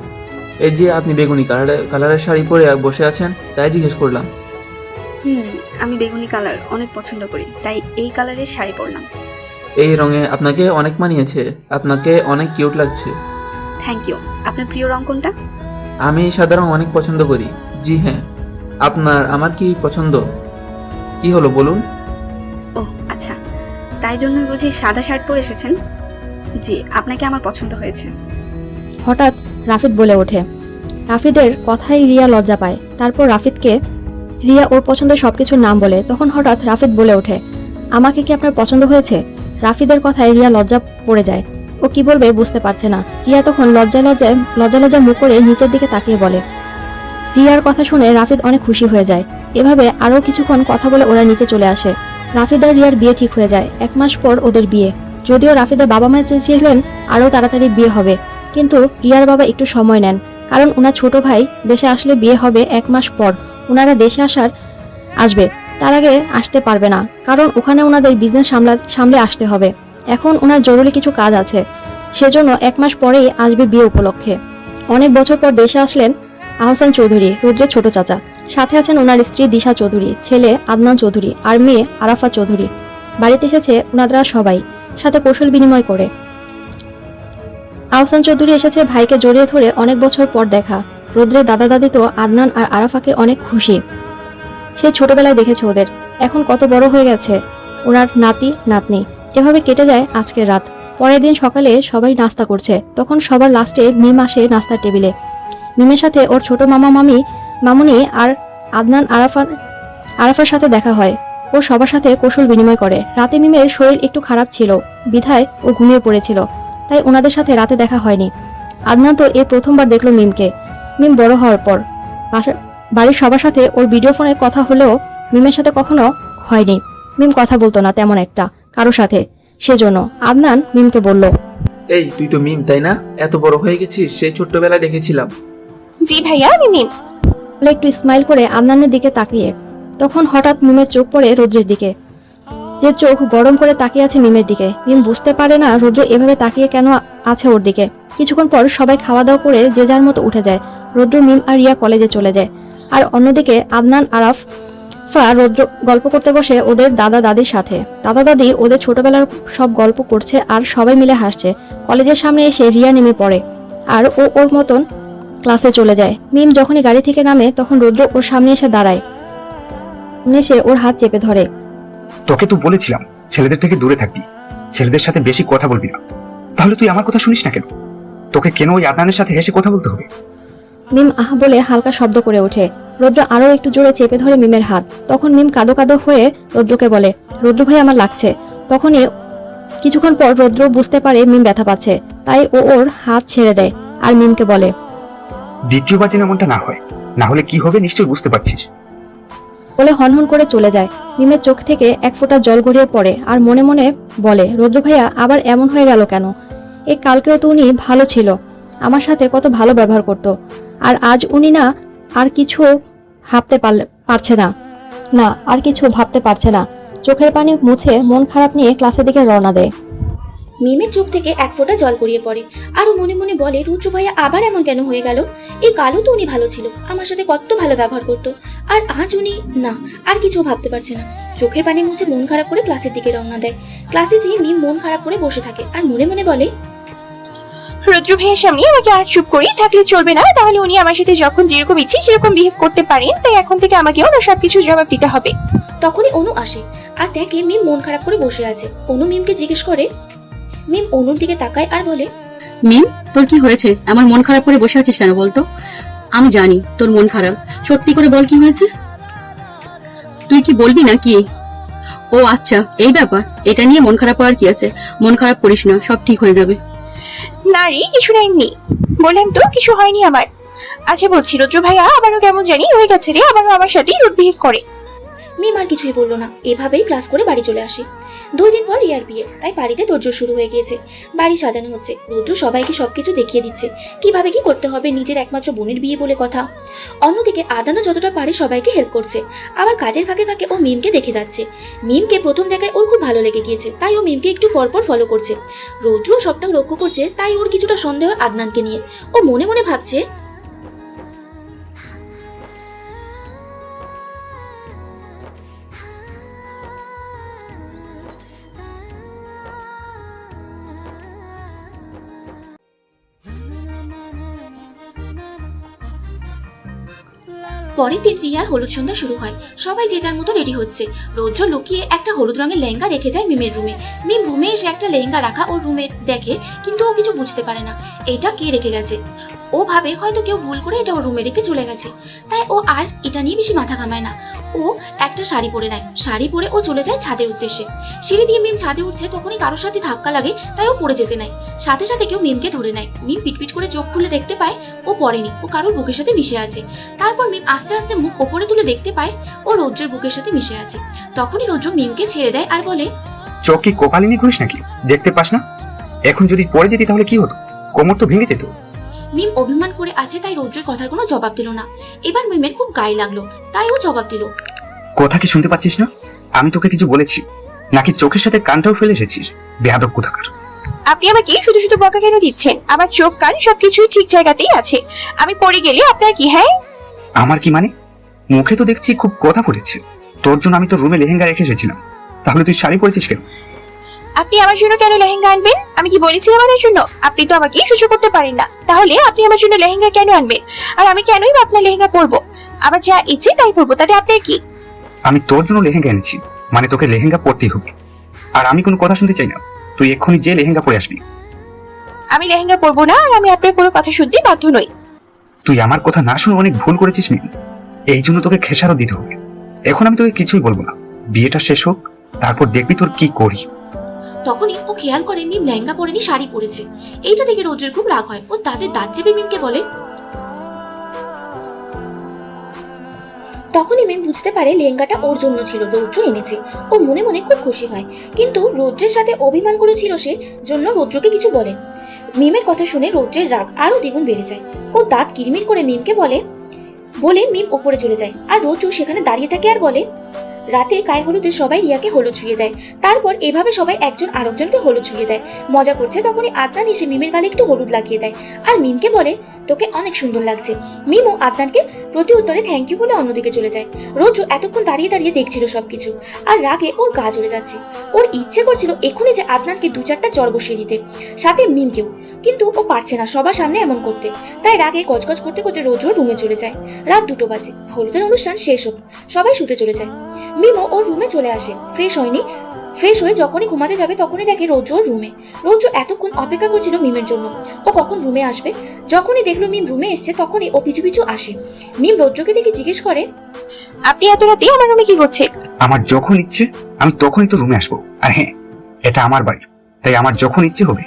এই যে আপনি বেগুনি কালারের শাড়ি পরে বসে আছেন, তাই জিজ্ঞেস করলাম। আমি বেগুনি কালার অনেক পছন্দ করি, তাই এই কালারের শাড়ি পরলাম। এই রঙে আপনাকে অনেক মানিয়েছে, আপনাকে অনেক কিউট লাগছে। Thank you. আপনার প্রিয় রং কোনটা? আমি সাদা রং অনেক পছন্দ করি। জি হ্যাঁ, আমার কি পছন্দ? কি হলো বলুন? ও আচ্ছা, তাই জন্যই বুঝি সাদা শার্ট পরে এসেছেন। জি, আপনাকে আমার পছন্দ হয়েছে। হঠাৎ রাফিদ বলে ওঠে। রাফিদের কথাই রিয়া লজ্জা পায়। তারপর রাফিদকে রিয়া ওর পছন্দের সবকিছুর নাম বলে। তখন হঠাৎ রাফিদ বলে ওঠে, আমাকে কি আপনার পছন্দ হয়েছে? রাফিদের কথায় রিয়া লজ্জা পড়ে যায়। ও কি বলবে বুঝতে পারছে না। রিয়া তখন লজ্জা মুখ করে নিচের দিকে তাকিয়ে বলে। রিয়ার কথা শুনে রাফিদ অনেক খুশি হয়ে যায়। এভাবে আরো কিছুক্ষণ কথা বলে ওরা নিচে চলে আসে। রাফিদা রিয়ার বিয়ে ঠিক হয়ে যায়। 1 মাস পর ওদের বিয়ে। যদিও রাফিদার বাবা মা চেয়েছিলেন আরও তাড়াতাড়ি বিয়ে হবে, কিন্তু রিয়ার বাবা একটু সময় নেন, কারণ ওনার ছোট ভাই দেশে আসলে বিয়ে হবে 1 মাস পর। ওনারা দেশে আসবে, তার আগে আসতে পারবে না, কারণ ওখানে ওনাদের বিজনেস সামলে আসতে হবে। এখন ওনার জরুরি কিছু কাজ আছে, সেজন্য 1 মাস পরেই আসবে বিয়ে উপলক্ষে। অনেক বছর পর দেশে আসলেন আহসান চৌধুরী, রুদ্রের ছোট চাচা। সাথে আছেন ওনার স্ত্রী দিশা চৌধুরী, ছেলে আদনান চৌধুরী আর মেয়ে আরাফা চৌধুরী। বাড়িতে এসেছে ওনারা সবাই, সাথে কৌশল বিনিময় করে। আহসান চৌধুরী এসেছে ভাইকে জড়িয়ে ধরে, অনেক বছর পর দেখা। রুদ্রের দাদা দাদি তো আদনান আর আরাফাকে অনেক খুশি, সে ছোটবেলায় দেখেছে ওদের, এখন কত বড় হয়ে গেছে ওনার নাতি নাতনি। এভাবে কেটে যায় আজকের রাত। পরের দিন সকালে সবাই নাস্তা করছে, তখন সবার লাস্টে মিম আসে নাস্তার টেবিলে। মিমের সাথে ওর ছোট মামুনি আর আদনান আরাফার সাথে দেখা হয়। ও সবার সাথে কৌশল বিনিময় করে। রাতে মিমের শরীর একটু খারাপ ছিল, বিধায় ও ঘুমিয়ে পড়েছিল, তাই ওনাদের সাথে রাতে দেখা হয়নি। আদনান তো এর প্রথমবার দেখলো মিমকে। মিম বড় হওয়ার পর বাড়ির সবার সাথে ওর ভিডিও ফোনে কথা হলেও মিমের সাথে কখনো হয়নি। মিম কথা বলতো না তেমন একটা কারো সাথে, সেজন্য আদনান মিমকে বলল, এই তুই তো মিম তাই না? এত বড় হয়ে গেছিস, সেই ছোট্টবেলায় দেখেছিলাম। জি ভাইয়া, আমি মিম। বলে একটু স্মাইল করে আদনানের দিকে তাকিয়ে, তখন হঠাৎ মিমের চোখ পড়ে রৌদ্রের দিকে, যে চোখ গরম করে তাকিয়ে আছে মিমের দিকে। মিম বুঝতে পারে না রৌদ্র এভাবে তাকিয়ে কেন আছে ওর দিকে। কিছুক্ষণ পর সবাই খাওয়া দাওয়া করে যে যার মতো উঠে যায়। রৌদ্র, মিম আর রিয়া কলেজে চলে যায়। আর অন্যদিকে আদনান আরাফা রৌদ্র গল্প করতে বসে ওদের দাদা দাদির সাথে। দাদা দাদি ওদের ছোটবেলার সব গল্প করছে আর সবাই মিলে হাসছে। কলেজের সামনে এসে রিয়া নেমে পড়ে আর ওর মতন ক্লাসে চলে যায়। মিম যখনই গাড়ি থেকে নামে তখন রৌদ্র ওর সামনে এসে দাঁড়ায়, এসে ওর হাত চেপে ধরে। তোকে তো বলেছিলাম ছেলেদের থেকে দূরে থাকবি, ছেলেদের সাথে বেশি কথা বলবি না। তাহলে তুই আমার কথা শুনিস না কেন? তোকে কেন ওই আদনানের সাথে হেসে কথা বলতে হবে? মিম আহ বলে হালকা শব্দ করে ওঠে। রৌদ্র আরো একটু জোরে চেপে ধরে মিমের হাত। তখন মিম কাঁদো কাঁদো হয়ে রৌদ্রকে বলে, রৌদ্র ভাই আমার লাগছে। তখনই কিছুক্ষণ পর রৌদ্র বুঝতে পারে মিম ব্যথা পাচ্ছে, তাই ওর হাত ছেড়ে দেয় আর মিমকে বলে, দ্বিতীয়বার যেন এমনটা না হয়, না হলে কি হবে নিশ্চয়ই বুঝতে পারছিস। বলে হনহন করে চলে যায়। মিমের চোখ থেকে 1 ফোঁটা জল গড়িয়ে পড়ে আর মনে মনে বলে, রৌদ্র ভাইয়া আবার এমন হয়ে গেল কেন? এই কালকেও তো উনি ভালো ছিল, আমার সাথে কত ভালো ব্যবহার করত, আর আজ উনি আর কিছু ভাবতে পারছে না। চোখের পানি মুছে মন খারাপ নিয়ে ক্লাসের দিকে রওনা দেয়। মিমের চোখ থেকে 1 ফোঁটা জল গড়িয়ে পড়ে আর ও মনে মনে বলে, রুদ্র ভাইয়া আবার এমন কেন হয়ে গেল? এই কালও তো উনি ভালো ছিল, আমার সাথে কত ভালো ব্যবহার করতো, আর আজ উনি না, আর কিছু ভাবতে পারছে না। চোখের পানি মুছে মন খারাপ করে ক্লাসের দিকে রওনা দেয়। ক্লাসে যেয়ে মিম মন খারাপ করে বসে থাকে আর মনে মনে বলে, রুদ্র ভাইয়ের সামনে আমাকে আর চুপ করে থাকলে চলবে না, তাহলে উনি আমার সাথে যখন যেরকম ইচ্ছে সেরকম বিহেভ করতে পারেন, তাই এখন থেকে আমাকেও ওনার সবকিছু জবাব দিতে হবে। তখনই অনু আসে আর দেখে মিম মন খারাপ করে বসে আছে। অনু মিমকে জিজ্ঞেস করে। মিম অনুর দিকে তাকায় আর বলে, মিম, তোর কি হয়েছে? আমার মন খারাপ করে বসে আছিস কেন বলতো? আমি জানি তোর মন খারাপ, সত্যি করে বল কি হয়েছে? তুই কি বলবি না কি? ও আচ্ছা, এই ব্যাপার, এটা নিয়ে মন খারাপ হওয়ার কি আছে? মন খারাপ করিস না, সব ঠিক হয়ে যাবে। না রে, কিছু নাইনি, বললাম তো কিছু হয়নি আমার। আচ্ছা বলছি, রুদ্র ভাইয়া আবারও কেমন জানি হয়ে গেছে রে, আবারও আমার সাথেই রুড বিহেভ করে। মিম আর কিছুই বললো না, এভাবেই ক্লাস করে বাড়ি চলে আসে। 2 দিন পর রিয়ার বিয়ে, তাই বাড়িতে তোড়জোড় শুরু হয়ে গিয়েছে। বাড়ি সাজানো হচ্ছে, রুদ্র সবাইকে সবকিছু দেখিয়ে দিচ্ছে কিভাবে কি করতে হবে, নিজের একমাত্র বোনের বিয়ে বলে কথা। অন্যদিকে আদানা যতটা পারে সবাইকে হেল্প করছে, আবার কাজের ফাঁকে ফাঁকে ও মিমকে দেখে যাচ্ছে। মিমকে প্রথম দেখায় ওর খুব ভালো লেগে গিয়েছে, তাই ও মিমকে একটু পরপর ফলো করছে। রুদ্র সবটা লক্ষ্য করছে, তাই ওর কিছুটা সন্দেহ আদনানকে নিয়ে। ও মনে মনে ভাবছে, পরের দিন রিয়ার হলুদ সন্ধ্যা শুরু হয়। সবাই যে যার মতো রেডি হচ্ছে। রৌদ্র লুকিয়ে একটা হলুদ রঙের লেহেঙ্গা রেখে যায় মিমের রুমে। মিম রুমে এসে একটা লেহেঙ্গা রাখা ওর রুমে দেখে, কিন্তু ও কিছু বুঝতে পারে না এটা কে রেখে গেছে। ও ভাবে হয়তো কেউ ভুল করে এটা ওর রুমে রেখে চলে গেছে, তাই ও আর এটা নিয়ে বেশি মাথা ঘামায় না। ও একটা শাড়ি পরে নেয়, শাড়ি পরে ও চলে যায় ছাদের উদ্দেশ্যে। সিঁড়ি দিয়ে মিম ছাদে উঠছে, তখনই কারোর সাথে ধাক্কা লাগে, তাই ও পড়ে যেতে নেয়। সাথে সাথে কেউ মিমকে ধরে নেয়। মিম পিটপিট করে চোখ খুলে দেখতে পায় ও পড়েনি, ও কারোর বুকের সাথে মিশে আছে। তারপর মিম আস্তে আস্তে মুখ ওপরে তুলে দেখতে পায় ও রৌদ্রের বুকের সাথে মিশে আছে। তখনই রৌদ্র মিমকে ছেড়ে দেয় আর বলে, চোখ কি কপালিনী করিস নাকি? দেখতে পাস না? এখন যদি পড়ে যেতি তাহলে কি হতো? কোমর তো ভেঙে যেত। মিম অভিমান করে আছে, তাই রৌদ্রের কথার কোনো জবাব দিল না। এবার মিমের খুব গায়ে লাগলো, তাই ও জবাব দিল, কথা কি শুনতে পাচ্ছিস না? আমি তোকে কিছু বলেছি নাকি চোখের সাথে কানটাও ফেলে এসেছিস? বেয়াদব কোথাকার। আপনি আমাকে শুধু শুধু বকা কেন দিচ্ছেন? আমার চোখ কান সবকিছুই ঠিক জায়গাতেই আছে। আমি পড়ে গেলে আপনার কি? হ্যাঁ, আমার কি মানে? মুখে তো দেখছি খুব কথা ফুটেছে। তোর জন্য আমি তো রুমে লেহেঙ্গা রেখে এসেছিলাম, তাহলে তুই শাড়ি পরেছিস কেন? আপনি আমার জন্য কেন লেহেঙ্গা আনবেন? আমি কি বলেছিলাম আমার জন্য? আপনি তো আমাকে সহ্য করতে পারেন না, তাহলে আপনি আমার জন্য লেহেঙ্গা কেন আনবেন? আর আমি কেনই বা আপনার লেহেঙ্গা পরবো? আবার যা ইচ্ছে তাই পরবো, তাতে আপনার কি? আমি তোর জন্য লেহেঙ্গা এনেছি, মানে তোকে লেহেঙ্গা পরতেই হবে। আর আমি কোনো কথা শুনতে চাই না, তুই এক্ষুনি যে লেহেঙ্গা পরে আসবি। আমি লেহেঙ্গা পরবো না, আর আমি আপনার কোনো কথা শুনতে বাধ্য নই। তুই আমার কথা না শুনে অনেক ভুল করেছিস মিম, এই জন্য তোকে খেসারত দিতে হবে। এখন আমি তোকে কিছুই বলবো না, বিয়েটা শেষ হোক, তারপর দেখবি তোর কি করি। তখনই ও খেয়াল করে মিম লেহেঙ্গা পরেনি, শাড়ি পরেছে। এইটা দেখে রৌদ্রের খুব রাগ হয়। ও তাদের দাঁত চেপে মিমকে বলে, তখনই মিম বুঝতে পারে লেহেঙ্গাটা ওর জন্য ছিল, রৌদ্র এনেছে। ও মনে মনে খুব খুশি হয়, কিন্তু রৌদ্রের সাথে অভিমান করেছিল সে জন্য রৌদ্রকে কিছু বলে। মিমের কথা শুনে রৌদ্রের রাগ আরো দ্বিগুণ বেড়ে যায়। ও দাঁত কিরমির করে মিমকে বলে মিম ওপরে চলে যায়। আর রৌদ্র সেখানে দাঁড়িয়ে থাকে আর বলে, রাতে গায়ে হলুদে সবাই রিয়াকে হলুদ ছুঁয়ে দেয়, তারপর এভাবে সবাই একজন আরেকজনকে হলুদ ছুঁয়ে দেয়। মজা করছে, তখনই আদনান এসে মিমের গালে একটু হলুদ লাগিয়ে দেয় আর মিমকে বলে, তোকে অনেক সুন্দর লাগছে। মিম ও আদনানকে প্রতি উত্তরে থ্যাংক ইউ বলে অন্যদিকে চলে যায়। রৌদ্র এতক্ষণ দাঁড়িয়ে দাঁড়িয়ে দেখছিল সবকিছু, আর রাগে ওর গা জ্বলে যাচ্ছে। ওর ইচ্ছে করছিল এক্ষুনি যে আদনানকে 2-4টা চড় বসিয়ে দিতে, সাথে মিমকেও, কিন্তু ও পারছে না সবার সামনে এমন করতে। তাই রাগে গজগজ করতে করতে রৌদ্র রুমে চলে যায়। রাত 2টো বাজে, হলুদের অনুষ্ঠান শেষ হোক, সবাই শুতে চলে যায়। মিমও ওর রুমে চলে আসে। ফ্রেশ হয়ে যখনই ঘুমাতে যাবে তখনই দেখে রৌদ্র রুমে। রৌদ্র এতক্ষণ অপেক্ষা করছিল মিমের জন্য, ও কখন রুমে আসবে। যখনই দেখলো মিম রুমে এসছে তখনই ও পিছু পিছু আসে। মিম রৌদ্রকে দেখে জিজ্ঞেস করে, আপনি এত রাতে আমার রুমে কি করছেন? আমার যখন ইচ্ছে আমি তখনই তো রুমে আসবো। আর হ্যাঁ, এটা আমার বাড়ি, তাই আমার যখন ইচ্ছে হবে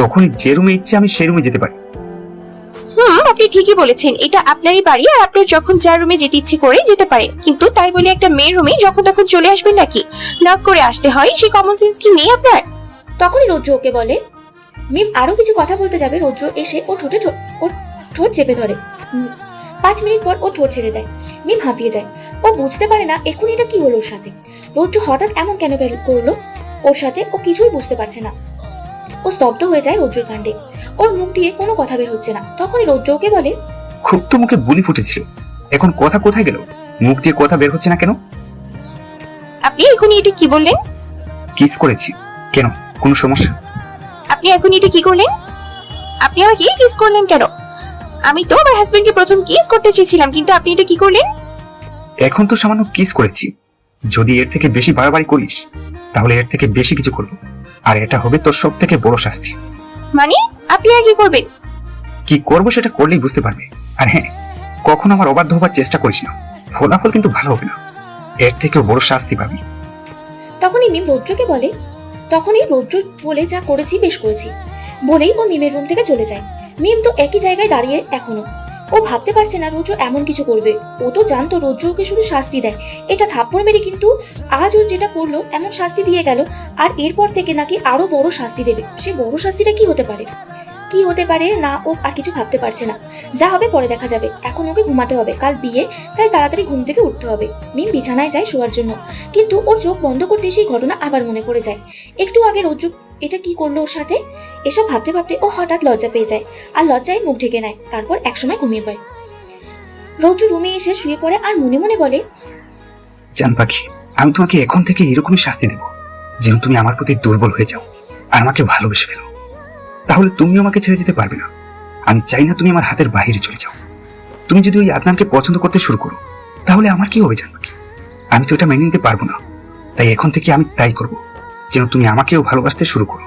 তখনই যে রুমে ইচ্ছে আমি সেই রুমে যেতে পারি। আপনি ঠিকই বলেছেন, এটা আপনারই বাড়ি, আর আপনার যখন যার রুমে যেতে ইচ্ছে করে যেতে পারে। কিন্তু তাই বলে একটা মেয়ের রুমে যখন তখন চলে আসবেন নাকি? নক করে আসতে হয়, সে কমন সেন্স কি নেই আপনার? তখনই রৌদ্র ওকে বলে। মিম আরো কিছু কথা বলতে যাবে, রৌদ্র এসে ওর ঠোঁট চেপে ধরে। 5 মিনিট পর ও ঠোঁট ছেড়ে দেয়। মিম হাঁপিয়ে যায়। ও বুঝতে পারে না এক্ষুনি এটা কি হলো ওর সাথে। রৌদ্র হঠাৎ এমন কেন করলো ওর সাথে, ও কিছুই বুঝতে পারছে না। ও স্তব্ধ হয়ে যায় রৌদ্রের কাণ্ডে। ওর মুখ দিয়ে কোনো কথা বের হচ্ছে না। তখনই রৌদ্র ওকে বলে, খুব তো মুখে বুলি ফুটেছিল, এখন কথা কোথায় গেল? মুখ দিয়ে কথা বের হচ্ছে না কেন? আপনি এখনই এটা কি বললেন? কিস করেছি। কেন, কোনো সমস্যা? আপনি এখনই এটা কি করলেন? আপনি আমাকে কিস করলেন কেন? আমি তো আমার হাজবেন্ডকে প্রথম কিস করতে চেয়েছিলাম, কিন্তু আপনি এটা কি করলেন? এখন তো সামান্য কিস করেছি, যদি এর থেকে বেশি বাড়াবাড়ি করিস তাহলে এর থেকে বেশি কিছু করবো, আর এটা হবে তোর সব থেকে বড় শাস্তি। মানে আপনি আর কি করবেন? কি করবো সেটা করলেই বুঝতে পারবে। আর হ্যাঁ, কখনো আমার অবাধ্য হবার চেষ্টা করিস না, ফলাফল কিন্তু ভালো হবে না, এর থেকেও বড় শাস্তি পাবি। তখনই মিম রৌদ্রকে বলে, যা করেছি বেশ করেছি বলেই ও মিমের রুম থেকে চলে যায়। মিম তো একই জায়গায় দাঁড়িয়ে এখনো। ও ভাবতে পারছে না রৌদ্র এমন কিছু করবে। ও তো জানতো রৌদ্র ওকে শুধু শাস্তি দেয়, এটা থাপ্পড় মেরে, কিন্তু আজ ও যেটা করলো এমন শাস্তি দিয়ে গেল, আর এরপর থেকে নাকি আরো বড় শাস্তি দেবে। সে বড় শাস্তিটা কি হতে পারে না ও আর কিছু ভাবতে পারছে না। যা হবে পরে দেখা যাবে, এখন ওকে ঘুমাতে হবে, কাল বিয়ে, তাই তাড়াতাড়ি ঘুম থেকে উঠতে হবে। মিম বিছানায় যায় শোয়ার জন্য, কিন্তু ওর চোখ বন্ধ করতে সেই ঘটনা আবার মনে পড়ে যায়। একটু আগে রৌদ্র এটা কি করলো ওর সাথে, এসব ভাবতে ভাবতে ও হঠাৎ লজ্জা পেয়ে যায়, আর লজ্জায় মুখ ঢেকে নেয়। তারপর একসময় ঘুমিয়ে পড়ে। রৌদ্র রুমে এসে শুয়ে পড়ে আর মনে মনে বলে, জান পাখি, আমি তোমাকে এখন থেকে এরকমই শাস্তি দেব যেন তুমি আমার প্রতি দুর্বল হয়ে যাও আর আমাকে ভালোবেসে ফেলো। তাহলে তুমিও আমাকে ছেড়ে যেতে পারবে না। আমি চাই না তুমি আমার হাতের বাইরে চলে যাও। তুমি যদি ওই আদনানকে পছন্দ করতে শুরু করো তাহলে আমার কি হবে জান পাখি? আমি তো এটা মেনে নিতে পারবো না। তাই এখন থেকে আমি তাই করব যেন তুমি আমাকেও ভালোবাসতে শুরু করো।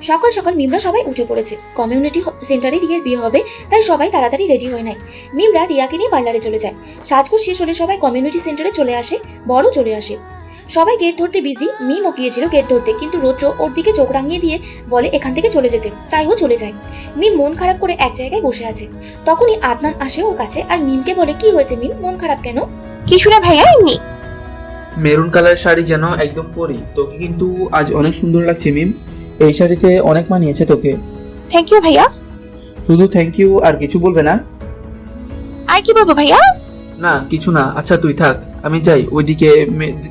সকাল সকাল মিমরা সবাই উঠে পড়েছে। কমিউনিটি সেন্টারে রিয়ার বিয়ে হবে, তাই সবাই তাড়াতাড়ি রেডি হয়ে নেয়। মিমরা রিয়াকে নিয়ে পার্লারে চলে যায়। সাজগোজ শেষ হলে সবাই কমিউনিটি সেন্টারে চলে আসে, বড় চলে আসে। সবাই গেট ধরতে বিজি। মিমও গিয়েছিল গেট ধরতে, কিন্তু রৌদ্র ওর দিকে চোখ রাঙিয়ে দিয়ে বলে এখান থেকে চলে যেতে, তাই ও চলে যায়। মিম মন খারাপ করে এক জায়গায় বসে আছে। তখনই আদনান আসে ওর কাছে আর মিমকে বলে কি হয়েছে মিম, মন খারাপ কেন? কিছু না ভাইয়া, এমনি। মেরুন কালার শাড়ি যেন একদম পরি, তোকে কিন্তু আজ অনেক সুন্দর লাগছে মিম, এই শাড়িতে অনেক মানিয়েছে তোকে। থ্যাংক ইউ ভাইয়া। শুধু থ্যাংক ইউ, আর কিছু বলবে না? আর কি বলবো ভাইয়া? না কিছু না, আচ্ছা তুই থাক, আমি যাই ওইদিকে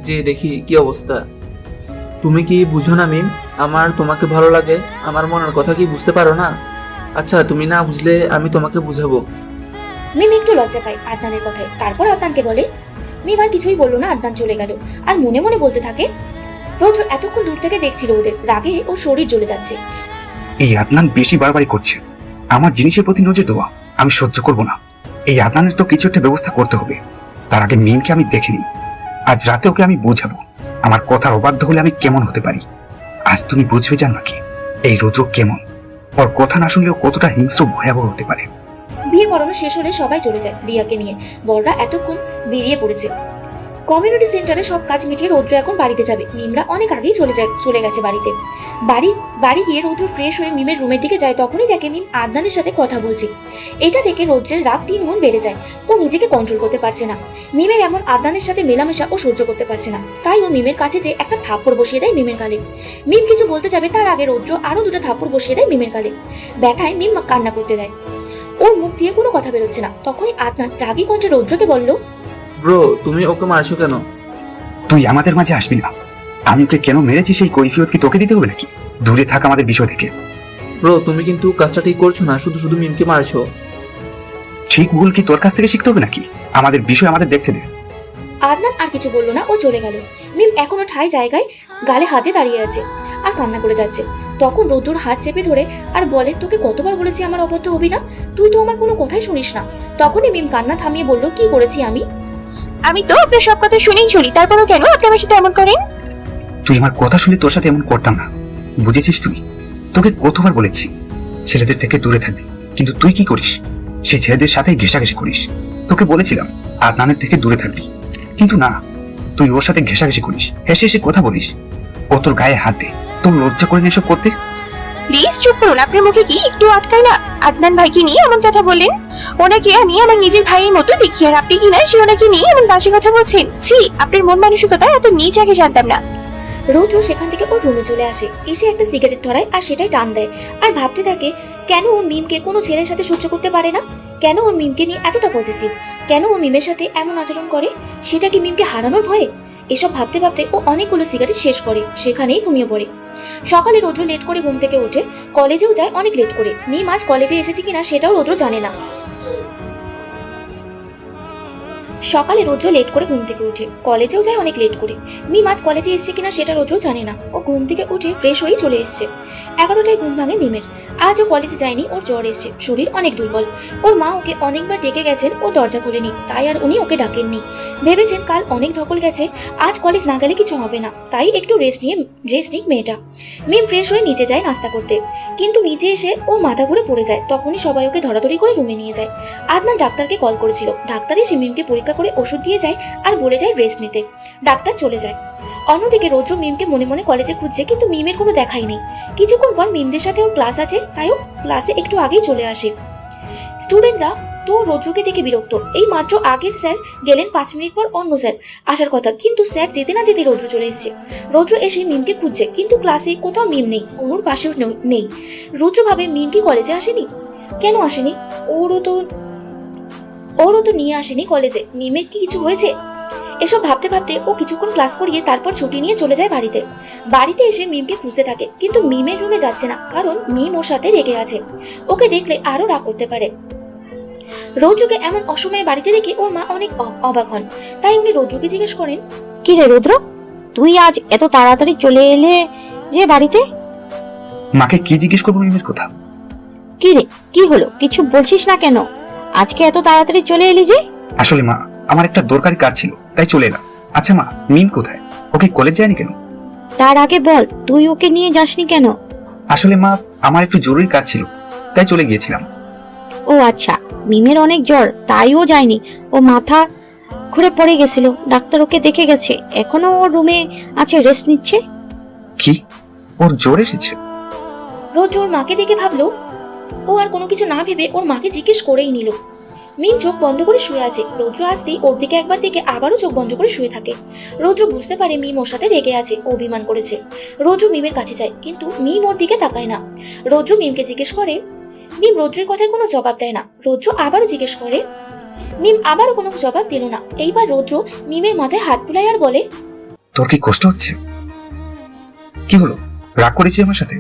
যে দেখি কি অবস্থা। তুমি কি বুঝো না মিম, আমার তোমাকে ভালো লাগে, আমার মনের কথা কি বুঝতে পারো না? আচ্ছা তুমি না বুঝলে আমি তোমাকে বুঝাবো। মিম একটু লজ্জা পায় আদনানের কথায়, তারপর আদনানকে বলে। মিম আর কিছুই বললো না, আদনান চলে গেল। আর মনে মনে বলতে থাকে, রৌদ্র এতক্ষণ দূর থেকে দেখছিল ওদের, রাগে ওর শরীর জ্বলে যাচ্ছে। এই আদনান বেশি বাড়াবাড়ি করছে। আমার জিনিসের প্রতি নজর দেওয়া আমি সহ্য করব না। এই আদনানের তো কিছু একটা ব্যবস্থা করতে হবে। তার আগে মিমকে আমি দেখে নিই। আজ রাতে ওকে আমি বুঝাবো আমার কথার অবাধ্য হলে আমি কেমন হতে পারি। আজ তুমি বুঝবে জান নাকি এই রৌদ্র কেমন, ওর কথা না শুনলেও কতটা হিংস্র ভয়াবহ হতে পারে। বিয়ে পড়ানো শেষ হলে সবাই চলে যায় রিয়াকে নিয়ে। বড়রা এতক্ষণ বেরিয়ে পড়েছে। কমিউনিটি সেন্টারে সব কাজ মিটিয়ে রৌদ্র এখন বাড়িতে যাবে। মিমরা অনেক আগেই চলে গেছে বাড়িতে। বাড়ি গিয়ে রৌদ্র ফ্রেশ হয়ে মিমের রুমের দিকে যায়। তখনই দেখে মিম আদনানের সাথে কথা বলছে। এটা দেখে রৌদ্রের রাগ 3 গুণ বেড়ে যায়। ও নিজেকে কন্ট্রোল করতে পারছে না। মিমের এমন আদনানের সাথে মেলামেশা ও সহ্য করতে পারছে না। তাই ও মিমের কাছে যে একটা থাপ্পড় বসিয়ে দেয় মিমের গালে। মিম কিছু বলতে যাবে, তার আগে রৌদ্র আরো 2টা থাপ্পড় বসিয়ে দেয় মিমের গালে। ব্যথায় মিম কান্না করতে দেয়। ওর মুখ দিয়ে কোনো কথা বেরোচ্ছে না। তখনই আদনান রাগী কণ্ঠে রৌদ্রকে বলল, ব্রো তুমি ওকে মারছো কেন? তুই আমাদের মাঝে আসবি না। আমি ওকে কেন মেরেছি সেই কৈফিয়ত কি তোকে দিতে হবে নাকি? দূরে থাক আমাদের বিষয় থেকে। ব্রো তুমি কিন্তু কাজটা ঠিক করছো না, শুধু শুধু মিমকে মারছো। ঠিক ভুল কি তোর কাছ থেকে শিখতে হবে নাকি? আমাদের বিষয় আমাদের দেখতে দে। আদনান আর কিছু বলল না, ও চলে গেল। মিম এখনো ঠাই জায়গায় গালে হাতে দাঁড়িয়ে আছে আর কান্না করে যাচ্ছে। তখন রৌদ্রর হাত চেপে ধরে আর বলে, তোকে কতবার বলেছি আমার অবদ্ধ হবি না, তুই তো আমার কোনো কথাই শুনিস না। তখনই মিম কান্না থামিয়ে বলল, কি করেছি আমি তো আপনার সব কথা শুনেই চলি, তারপরও কেন আপনি আমার সাথে এমন করেন? তুই আমার কথা শুনে তোর সাথে এমন করতাম না, বুঝেছিস? তুই তোকে কতবার বলেছি ছেলেদের থেকে দূরে থাকবি, কিন্তু তুই কি করিস? সেই ছেলেদের সাথেই ঘেঁষাঘেঁষি করিস। তোকে বলেছিলাম আদনানের থেকে দূরে থাকবি, কিন্তু না, তুই ওর সাথে ঘেঁষাঘেঁষি করিস, হেসে হেসে কথা বলিস। ও তোর গায়ে হাত দে, তোর লজ্জা করে না এসব করতে? প্লিজ চুপ করুন, আপনার মুখে কি একটু আটকায় না? আদনান ভাইকে নিয়ে এমন কথা বললেন। ওনাকে আমি আমার নিজের ভাইয়ের মতো দেখি, আর আপনি কি না সে ওনাকে নিয়ে এমন বাজে কথা বলছেন? ছি, আপনার মন মানসিকতা এত নিচ আগে জানতাম না। রৌদ্র সেখান থেকে ওর রুমে চলে আসে। এসে একটা সিগারেট ধরায় আর সেটাই টান দেয়। আর ভাবতে থাকে, কেন ও মিমকে কোনো ছেলের সাথে সহ্য করতে পারে না? কেন ও মিমকে নিয়ে এতটা পজিটিভ? কেন ও মিমের সাথে এমন আচরণ করে? সেটা কি মিমকে হারানোর ভয়ে? এসব ভাবতে ভাবতে ও অনেকগুলো সিগারেট শেষ করে সেখানেই ঘুমিয়ে পড়ে। সকালে রৌদ্র লেট করে ঘুম থেকে উঠে কলেজেও যায় অনেক লেট করে। মিম আজ কলেজে এসেছে কিনা সেটাও রৌদ্র জানে না। সকালে রৌদ্র লেট করে ঘুম থেকে উঠে কলেজেও যায় অনেক লেট করে। মিম আজ কলেজে এসেছে কিনা সেটা রৌদ্র জানে না। ও ঘুম থেকে উঠে ফ্রেশ হয়ে চলে এসছে। 11টায় ঘুম ভাঙে মিমের। আজ ও কলেজে যায়নি, ওর জ্বর এসছে, শরীর অনেক দুর্বল। ওর মা ওকে অনেকবার ডেকে গেছেন, ও দরজা খোলেনি, তাই আর উনি ওকে ডাকেননি। ভেবেছেন কাল অনেক ধকল গেছে, আজ কলেজ না গেলে কিছু হবে না, তাই একটু রেস্ট নিক মেয়েটা। মিম ফ্রেশ হয়ে নিচে যায় নাস্তা করতে, কিন্তু নিচে এসে ওর মাথা ঘুরে পড়ে যায়। তখনই সবাই ওকে ধরাধরি করে রুমে নিয়ে যায়। আদনান ডাক্তারকে কল করেছিল। ডাক্তার এসে মিমকে পরীক্ষা করে ওষুধ দিয়ে যায় আর বলে যায় রেস্ট নিতে। ডাক্তার চলে যায়। অন্যদিকে রৌদ্র মিমকে মনে মনে কলেজে খুঁজছে, কিন্তু মিমের কোনো দেখাই নেই। কিছুক্ষণ পর মিমদের সাথে ওর ক্লাস আছে, তাই ও ক্লাসে একটু আগেই চলে আসে। স্টুডেন্টরা তো রৌদ্রকে দেখে বিরক্ত। এই মাত্র আগের স্যার গেলেন, 5 মিনিট পর অন্য স্যার আসার কথা, কিন্তু স্যার যেতে না যেতে রৌদ্র চলে এসেছে। রৌদ্র এসে মিমকে খুঁজছে, কিন্তু ক্লাসে কোথাও মিম নেই, অনুর পাশেও নেই। রৌদ্র ভাবে মিম কি কলেজে আসেনি? কেন আসেনি? ওরও তো নিয়ে আসেনি কলেজে। মিমের কি কিছু হয়েছে? এসব ভাবতে ভাবতে ও কিছুক্ষণ ক্লাস করিয়ে তারপর ছুটি নিয়ে চলে যায় বাড়িতে এসে মিমকে খুঁজতে থাকে, কিন্তু মিমের রুমে যাচ্ছে না, কারণ মিম ওর সাথে রেগে আছে। ওকে দেখলে আরো রাগ করতে পারে। রৌদ্রকে এমন অসময়ে বাড়িতে দেখে ওর মা অনেক অবাক হন, তাই উনি রৌদ্রকে জিজ্ঞেস করেন, কি রে রুদ্র, তুই আজ এত তাড়াতাড়ি চলে এলে যে বাড়িতে? মাকে কি জিজ্ঞেস করবো মিমের কথা? কি রে, কি হলো, কিছু বলছিস না কেন? আজকে এত তাড়াতাড়ি চলে এলি যে? আসলে মা, আমার একটা দরকারি কাজ ছিল, তাই চলে এলাম। আচ্ছা মা, মিম কোথায়? ওকে কলেজ যায়নি কেন? তার আগে বল, তুই ওকে নিয়ে যাসনি কেন? আসলে মা, আমার একটু জরুরি কাজ ছিল, তাই চলে গিয়েছিলাম। ও আচ্ছা, মিমের অনেক জ্বর, তাইও যায়নি। ও মাথা ঘুরে পড়ে গেছিল, ডাক্তার ওকে দেখে গেছে, এখনো ওর রুমে আছে, রেস্ট নিচ্ছে। কি, ওর জ্বর এসেছে? রৌদ্র ওর মাকে দেখে ভাবলো, ও আর কোনো কিছু না ভেবে ওর মাকে জিজ্ঞেস করেই নিল। মিম চোখ বন্ধ করে শুয়ে আছে। রৌদ্র আসতেই ওর দিকে একবার দেখে আবারও চোখ বন্ধ করে শুয়ে থাকে। রৌদ্র বুঝতে পারে মিম ওর সাথে রেগে আছে, ও অভিমান করেছে। রৌদ্র মিমের কাছে যায়, কিন্তু মিম ওর দিকে তাকায় না। রৌদ্র মিমকে জিজ্ঞেস করে, মিম রৌদ্রের কথায় কোনো জবাব দেয় না। রৌদ্র আবারও জিজ্ঞেস করে, মিম আবারও কোনো জবাব দিল না। এইবার রৌদ্র মিমের মাথায় হাত বুলায় আর বলে, তোর কি কষ্ট হচ্ছে? কি হলো, রাগ করেছি আমার সাথে?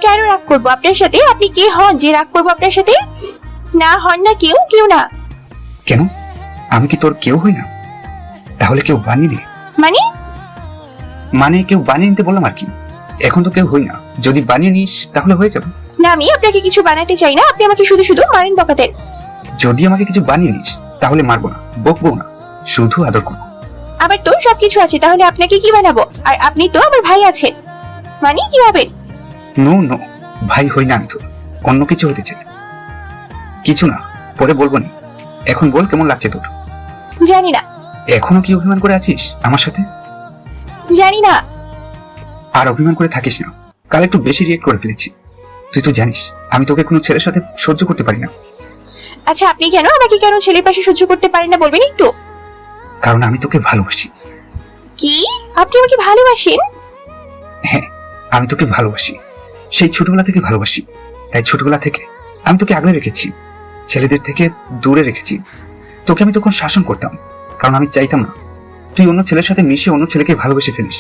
কেন রাগ করবো আপনার সাথে? আপনি কে হন যে রাগ করবো আপনার সাথে? না হন না, কেউ কেউ না। কেন, আমি কি তোর কেউ হই না? তাহলে কেউ বানিয়ে নে। মানে? মানে কেউ বানিয়ে নিতে বললাম আর কি। এখন তো কেউ হই না, যদি বানিয়ে নিস তাহলে হয়ে যাবে। না, আমি আপনাকে কিছু বানাতে চাই না, আপনি আমাকে শুধু শুধু মারেন বকাতেন। যদি আমাকে কিছু বানিয়ে নিস তাহলে মারবো না, বকবো না, শুধু আদর করবো। আবার তো সবকিছু আছে, তাহলে আপনাকে কি বানাবো? আর আপনি তো আমার ভাই আছেন, মানে কি হবেন? নো নো, ভাই হই না আমি তো, অন্য কিছু হতে চাই। কিছু না, পরে বলবো নি। এখন বল, কেমন লাগছে তোর? জানি না। এখনো কি অভিমান করে আছিস আমার সাথে? জানি না। আর অভিমান করে থাকিস না, কাল একটু বেশি রিয়েক্ট করে ফেলেছি। তুই তো জানিস আমি তোকে কোনো ছেলের সাথে সহ্য করতে পারি না। আচ্ছা, আপনি কেন আমাকে কেন ছেলের পাশে সহ্য করতে পারেন না বলবেন একটু? কারণ আমি তোকে ভালোবাসি। কি, আপনি আমাকে ভালোবাসেন? হ্যাঁ, আমি তোকে ভালোবাসি, সেই ছোটবেলা থেকে ভালোবাসি। তাই ছোটবেলা থেকে আমি তোকে আগলে রেখেছি, ছেলেদের থেকে দূরে রেখেছি। তোকে আমি তখন শাসন করতাম, কারণ আমি চাইতাম না তুই অন্য ছেলের সাথে মিশে অন্য ছেলেকে ভালোবেসে ফেলিস।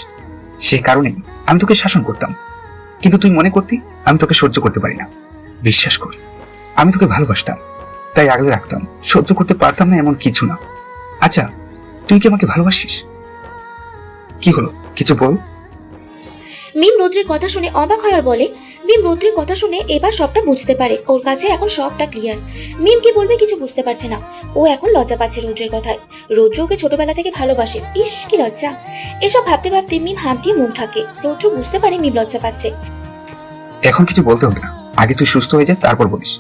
সেই কারণেই আমি তোকে শাসন করতাম, কিন্তু তুই মনে করতি আমি তোকে সহ্য করতে পারি না। বিশ্বাস কর, আমি তোকে ভালোবাসতাম, তাই আগলে রাখতাম। সহ্য করতে পারতাম না এমন কিছু না। আচ্ছা, তুই কি আমাকে ভালোবাসিস? কি হলো, কিছু বল। মিম রৌদ্রের কথা শুনে অবাক হয় আর বলে, মিম রৌদ্রের কথা শুনে এবার সবটা বুঝতে পারে, ওর কাছে এখন সবটা ক্লিয়ার। মিম কি বলবে কিছু বুঝতে পারছে না, ও এখন লজ্জা পাচ্ছে রৌদ্রের কথায়। রৌদ্র ওকে ছোটবেলা থেকে ভালোবাসে, ইস কি লজ্জা। এসব ভাবতে ভাবতে মিম হাত দিয়ে মুখ ঢাকে। রৌদ্র বুঝতে পারে মিম লজ্জা পাচ্ছে। এখন কিছু বলতে হবে না, আগে তুই সুস্থ হয়ে যা, তারপর বলিস।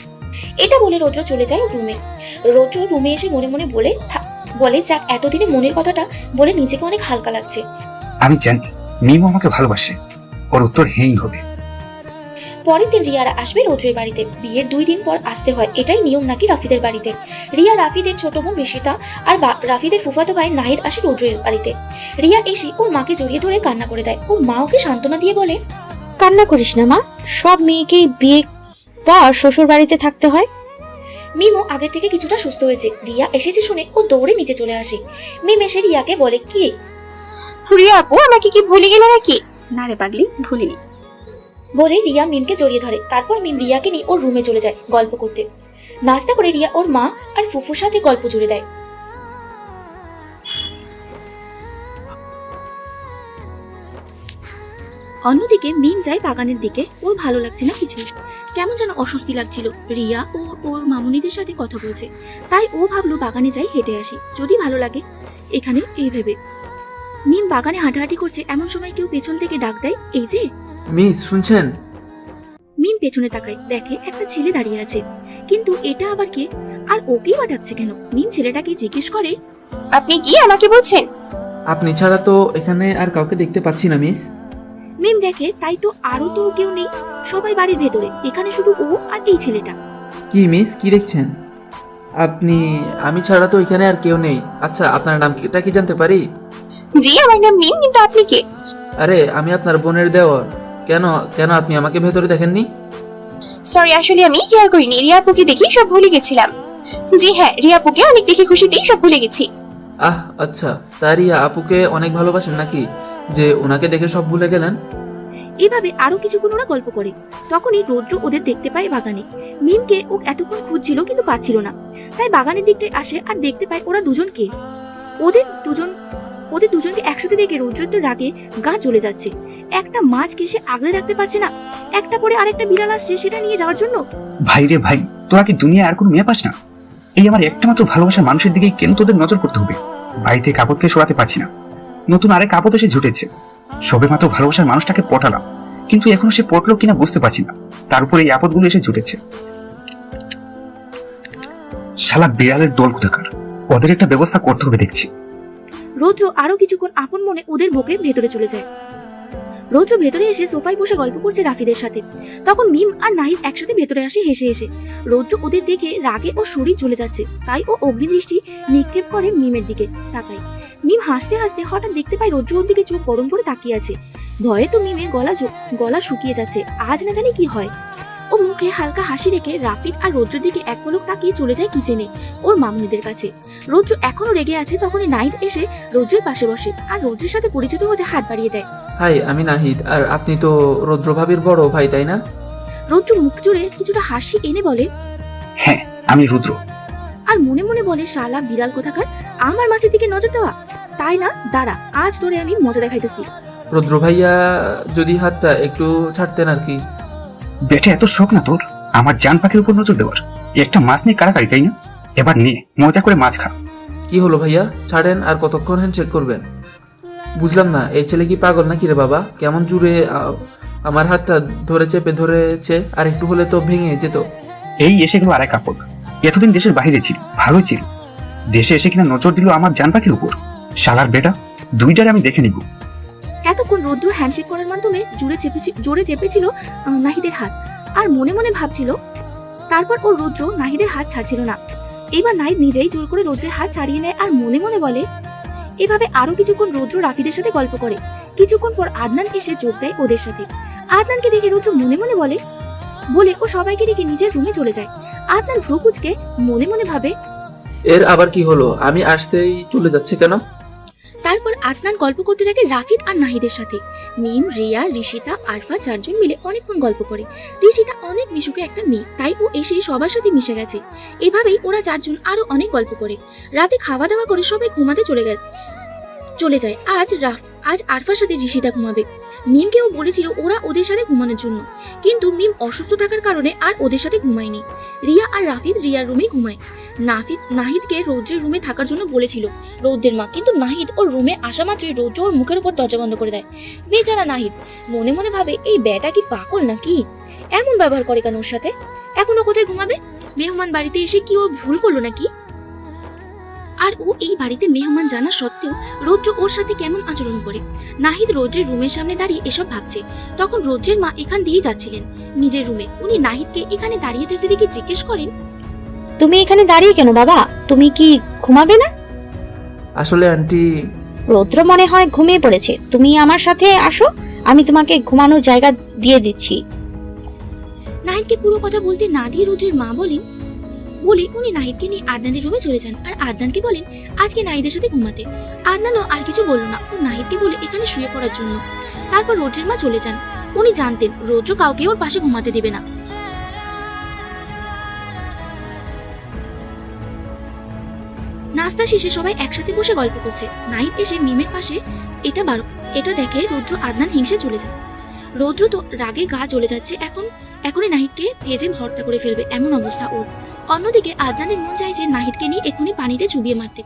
এটা বলে রৌদ্র চলে যায় রুমে। রৌদ্র রুমে এসে মনে মনে বলে যাক, এতদিনে মনের কথাটা বলে নিজেকে অনেক হালকা লাগছে। আমি জানি মিমও আমাকে ভালোবাসে, ওর উত্তর হ্যাঁই হবে। পরের দিন রিয়ারা আসবে রৌদ্রের বাড়িতে। বিয়ের 2 দিন পর আসতে হয়, এটাই নিয়ম নাকি রাফিদের বাড়িতে। রিয়া রাফিদের ছোট বোন ঋষিতা আর রাফিদের ফুফাতো ভাই নাহিদ আসে রৌদ্রের বাড়িতে। রিয়া এসে ওর মাকে জড়িয়ে ধরে কান্না করে দেয়। ওর মা ওকে সান্ত্বনা দিয়ে বলে, কান্না করিস না মা, সব মেয়েকেই বিয়ে পর শ্বশুর বাড়িতে থাকতে হয়। মিমও আগের থেকে কিছুটা সুস্থ হয়েছে। রিয়া এসেছে শুনে ও দৌড়ে নিচে চলে আসে। মিম এসে রিয়াকে বলে, কি রিয়া আপু, আমাকে কি ভুলে গেল নাকি? না রে পাগলি, ভুলিনি। বলে রিয়া মিমকে জড়িয়ে ধরে। তারপর মিম রিয়াকে নিয়ে ওর রুমে চলে যায় গল্প করতে। নাস্তা করে রিয়া ওর মা আর ফুফুর সাথে গল্প জুড়ে দেয়। অন্যদিকে মিম যায় বাগানের দিকে। ওর ভালো লাগছে না কিছু, কেমন যেন অস্বস্তি লাগছিল। রিয়া ওর মামুনিদের সাথে কথা বলছে, তাই ও ভাবলো বাগানে যাই, হেঁটে আসি, যদি ভালো লাগে এখানে, এই ভেবে মিম বাগানে হাঁটাহাঁটি করছে। এমন সময় কেউ পেছন থেকে ডাক দেয়, এই যে। মিস শুনছেন? মিম পেছনে তাকায়, দেখে একটা ছেলে দাঁড়িয়ে আছে, কিন্তু এটা আবার কে আর ওকেই বা ডাকছে কেন? মিম ছেলেটাকে জিজ্ঞেস করে, আপনি কি আমাকে বলছেন? আপনি ছাড়া তো এখানে আর কাউকে দেখতে পাচ্ছি না মিস। মিম দেখে তাই তো, আরো তো কেউ নেই, সবাই বাড়ির ভেতরে, এখানে শুধু ও আর এই ছেলেটা। কি মিস, কি দেখছেন আপনি? আমি ছাড়া তো এখানে আর কেউ নেই। আচ্ছা, আপনার নামটা কি জানতে পারি? জি, আমার নাম মিম, কিন্তু আপনি কে? আরে, আমি আপনার বোনের দেওর। কেন কেন আপনি আমাকে ভেতরে দেখেননি? সরি, আসলে আমি খেয়াল করিনি। রিয়া আপুকে দেখি সব ভুলে গেছিলাম। জি হ্যাঁ, রিয়া আপুকে অনেক দেখে খুশিতেই সব ভুলে গেছি। আচ্ছা, তা রিয়া আপুকে অনেক ভালোবাসেন নাকি যে ওনাকে দেখে সব ভুলে গেলেন? এভাবে আরো কিছুক্ষণ ওরা গল্প করে। তখনই রৌদ্র ওদের দেখতে পায় বাগানে। মিমকে ও এতক্ষণ খুঁজছিল কিন্তু পাচ্ছিল না, তাই বাগানের দিকটায় আসে আর দেখতে পায় ওরা দুজনকে। ওদের দুজনকে একসাথে দেখে রৌদ্র তো রাগে গা জ্বলে যাচ্ছে। একটা মাছকে সে আগলে রাখতে পারছে না, একটা পরে আরেকটা বিড়াল আসছে সেটা নিয়ে যাওয়ার জন্য। ভাই রে ভাই, তোরা কি দুনিয়া আর কোনো মেয়ে পাস না? এই আমার একটা মাত্র ভালোবাসার মানুষের দিকে কেন তোদের নজর করতে হবে? বাড়িতে কাপড়কে সরাতে পারছি না, নতুন আরেক কাপড় এসে ঝুটেছে। সবে মাত্র ভালোবাসার মানুষটাকে পটালাম, কিন্তু এখনো সে পড়লো কিনা বুঝতে পারছি না। তার উপরে এই আপদগুলো এসে জুটেছে। শালা বিড়ালের দল কোথাকার, ওদের একটা ব্যবস্থা করতে হবে দেখছি। রৌদ্র আরো কিছুক্ষণ আপন মনে ওদের বুকে ভেতরে চলে যায়। রৌদ্র ভেতরে এসে সোফায় বসে গল্প করছে রাফিদের সাথে। তখন মিম আর নাহিদ একসাথে ভেতরে আসে হেসে হেসে। রৌদ্র ওদের দেখে রাগে ও শরীর জ্বলে যাচ্ছে, তাই ও অগ্নিদৃষ্টি নিক্ষেপ করে মিমের দিকে তাকায়। মিম হাসতে হাসতে হঠাৎ দেখতে পায় রৌদ্র ওর দিকে চোখ গরম করে তাকিয়ে আছে। ভয়ে তো মিমের গলা শুকিয়ে যাচ্ছে, আজ না জানি কি হয়। ও মুখে হালকা হাসি রেখে রাফিদ আর রৌদ্রের দিকে এক পলক তাকিয়ে চলে যায় কিচেনে ওর মামুনিদের কাছে। রৌদ্র এখনো রেগে আছে, তখনই নাহিদ এসে রৌদ্রের পাশে বসে আর রৌদ্রের সাথে পরিচিত হতে হাত বাড়িয়ে দেয়। হাই, আমি নাহিদ, আর আপনি তো রৌদ্র ভাবির বড় ভাই, তাই না? রৌদ্র মুখ জুড়ে কিছুটা হাসি এনে বলে, হ্যাঁ আমি রুদ্র। আর মনে মনে বলে, শালা বিড়াল কোথাকার, আমার মাছের দিকে নজর দেওয়া, তাই না? দাঁড়া, আজ তোরে আমি মজা দেখাইতেছি। রৌদ্র ভাইয়া যদি হাতটা একটু ছাড়তেন আর কি। বেটে এত শখ না তোর আমার জান পাখির উপর নজর দেওয়ার? একটা মাছ নিয়ে কারাকারি, তাই না? এবার নিয়ে মজা করে মাছ খা। কি হলো ভাইয়া, ছাড়েন। আর কতক্ষণ হ্যান্ডশেক করবেন? বুঝলাম না, এই ছেলে কি পাগল নাকি রে বাবা? কেমন জুড়ে আমার হাতটা ধরে চেপে ধরেছে, আর একটু হলে তো ভেঙে যেত। এই এসে গেল আর এক আপদ। এতদিন দেশের বাইরে ছিল, ভালোই ছিল, দেশে এসে কিনা নজর দিল আমার জান পাখির উপর। শালার বেটা, দুইটারে আমি দেখে নিব। এতক্ষণ রৌদ্র হ্যান্ডশেক করার মাধ্যমে জোরে চেপেছিল নাহিদের হাত, আর মনে মনে ভাবছিল। তারপর ও রৌদ্র নাহিদের হাত ছাড়ছিল না। এবার নাহিদ নিজেই জোর করে রৌদ্রের হাত ছাড়িয়ে নেয় আর মনে মনে বলে। এভাবে আরো কিছুক্ষণ রৌদ্র রাফিদের সাথে গল্প করে। কিছুক্ষণ পর আদনান এসে যোগ দেয় ওদের সাথে। আদনানকে দেখে রৌদ্র মনে মনে বলে ও সবাইকে ডেকে নিজের রুমে চলে যায়। আদনান ভ্রু কুঁচকে মনে মনে ভাবে, এর আবার কি হলো? আমি আসতেই চলে যাচ্ছে কেন? তারপর আদনান গল্প করতে থাকে রাফিদ আর নাহিদের সাথে। মিম, রিয়া, ঋষিতা, আরফা চারজন মিলে অনেকক্ষণ গল্প করে। ঋষিতা অনেক মিশুকে একটা মেয়ে, তাই ও এসে সবার সাথে মিশে গেছে। এভাবেই ওরা চারজন আরো অনেক গল্প করে। রাতে খাওয়া দাওয়া করে সবাই ঘুমাতে চলে যায়। আজ আরফার সাথে ঋষিতা ঘুমাবে। মিমকেও বলেছিল ওরা ওদের সাথে ঘুমানোর জন্য, কিন্তু মিম অসুস্থ থাকার কারণে আর ওদের সাথে ঘুমায়নি। রিয়া আর রাফিদ রিয়ার রুমে ঘুমায়। নাহিদকে রৌদ্রের রুমে থাকার জন্য বলেছিল রৌদ্রের মা, কিন্তু নাহিদ ওর রুমে আসা মাত্রই রৌদ্র ওর মুখের উপর দরজা বন্ধ করে দেয়। বেচারা নাহিদ মনে মনে ভাবে, এই বেটা কি পাগল নাকি, এমন ব্যবহার করে কেন ওর সাথে? এখনো কোথায় ঘুমাবে? মেহমান বাড়িতে এসে কি ওর ভুল করলো নাকি? আর ও এই বাড়িতে মেহমান জানা সত্ত্বেও রৌদ্র ওর সাথে কেমন আচরণ করে। নাহিদ রৌদ্রের রুমের সামনে দাঁড়িয়ে এসব ভাবছে। তখন রৌদ্রের মা এখান দিয়ে যাচ্ছিলেন নিজের রুমে। উনি নাহিদকে এখানে দাঁড়িয়ে থাকতে দেখে জিজ্ঞেস করেন, তুমি এখানে দাঁড়িয়ে কেন বাবা? তুমি কি ঘুমাবে না? আসলে আন্টি, রৌদ্র মনে হয় ঘুমিয়ে পড়েছে, তুমি আমার সাথে আসো, আমি তোমাকে ঘুমানোর জায়গা দিয়ে দিচ্ছি। নাহিদকে পুরো কথা বলতে না দিয়ে রৌদ্রের মা বলে উনি নাহিদকে নিয়ে আদনানের রুমে চলে যান আর আদনানকে বলেন আজকে নাহিদের সাথে ঘুমাতে। আদনানও আর কিছু বলল না, ও নাহিদকে বলে এখানে শুয়ে পড়ার জন্য। তারপর রৌদ্রের মা চলে যান। উনি জানতেন রৌদ্র কাউকে ওর পাশে ঘুমাতে দেবে না। নাস্তা শেষে সবাই একসাথে বসে গল্প করছে। নাহিদ এসে মিমের পাশে এটা দেখে রৌদ্র আদনান হিংসে চলে যায়। রৌদ্র তো রাগে গা জ্বলে যাচ্ছে, এখনই নাহিদকে ভেজে ভর্তা করে ফেলবে এমন অবস্থা ওর। অন্যদিকে আদনানের মন চাইছে নাহিদকে নিয়ে এখনই পানিতে চুবিয়ে মারতে।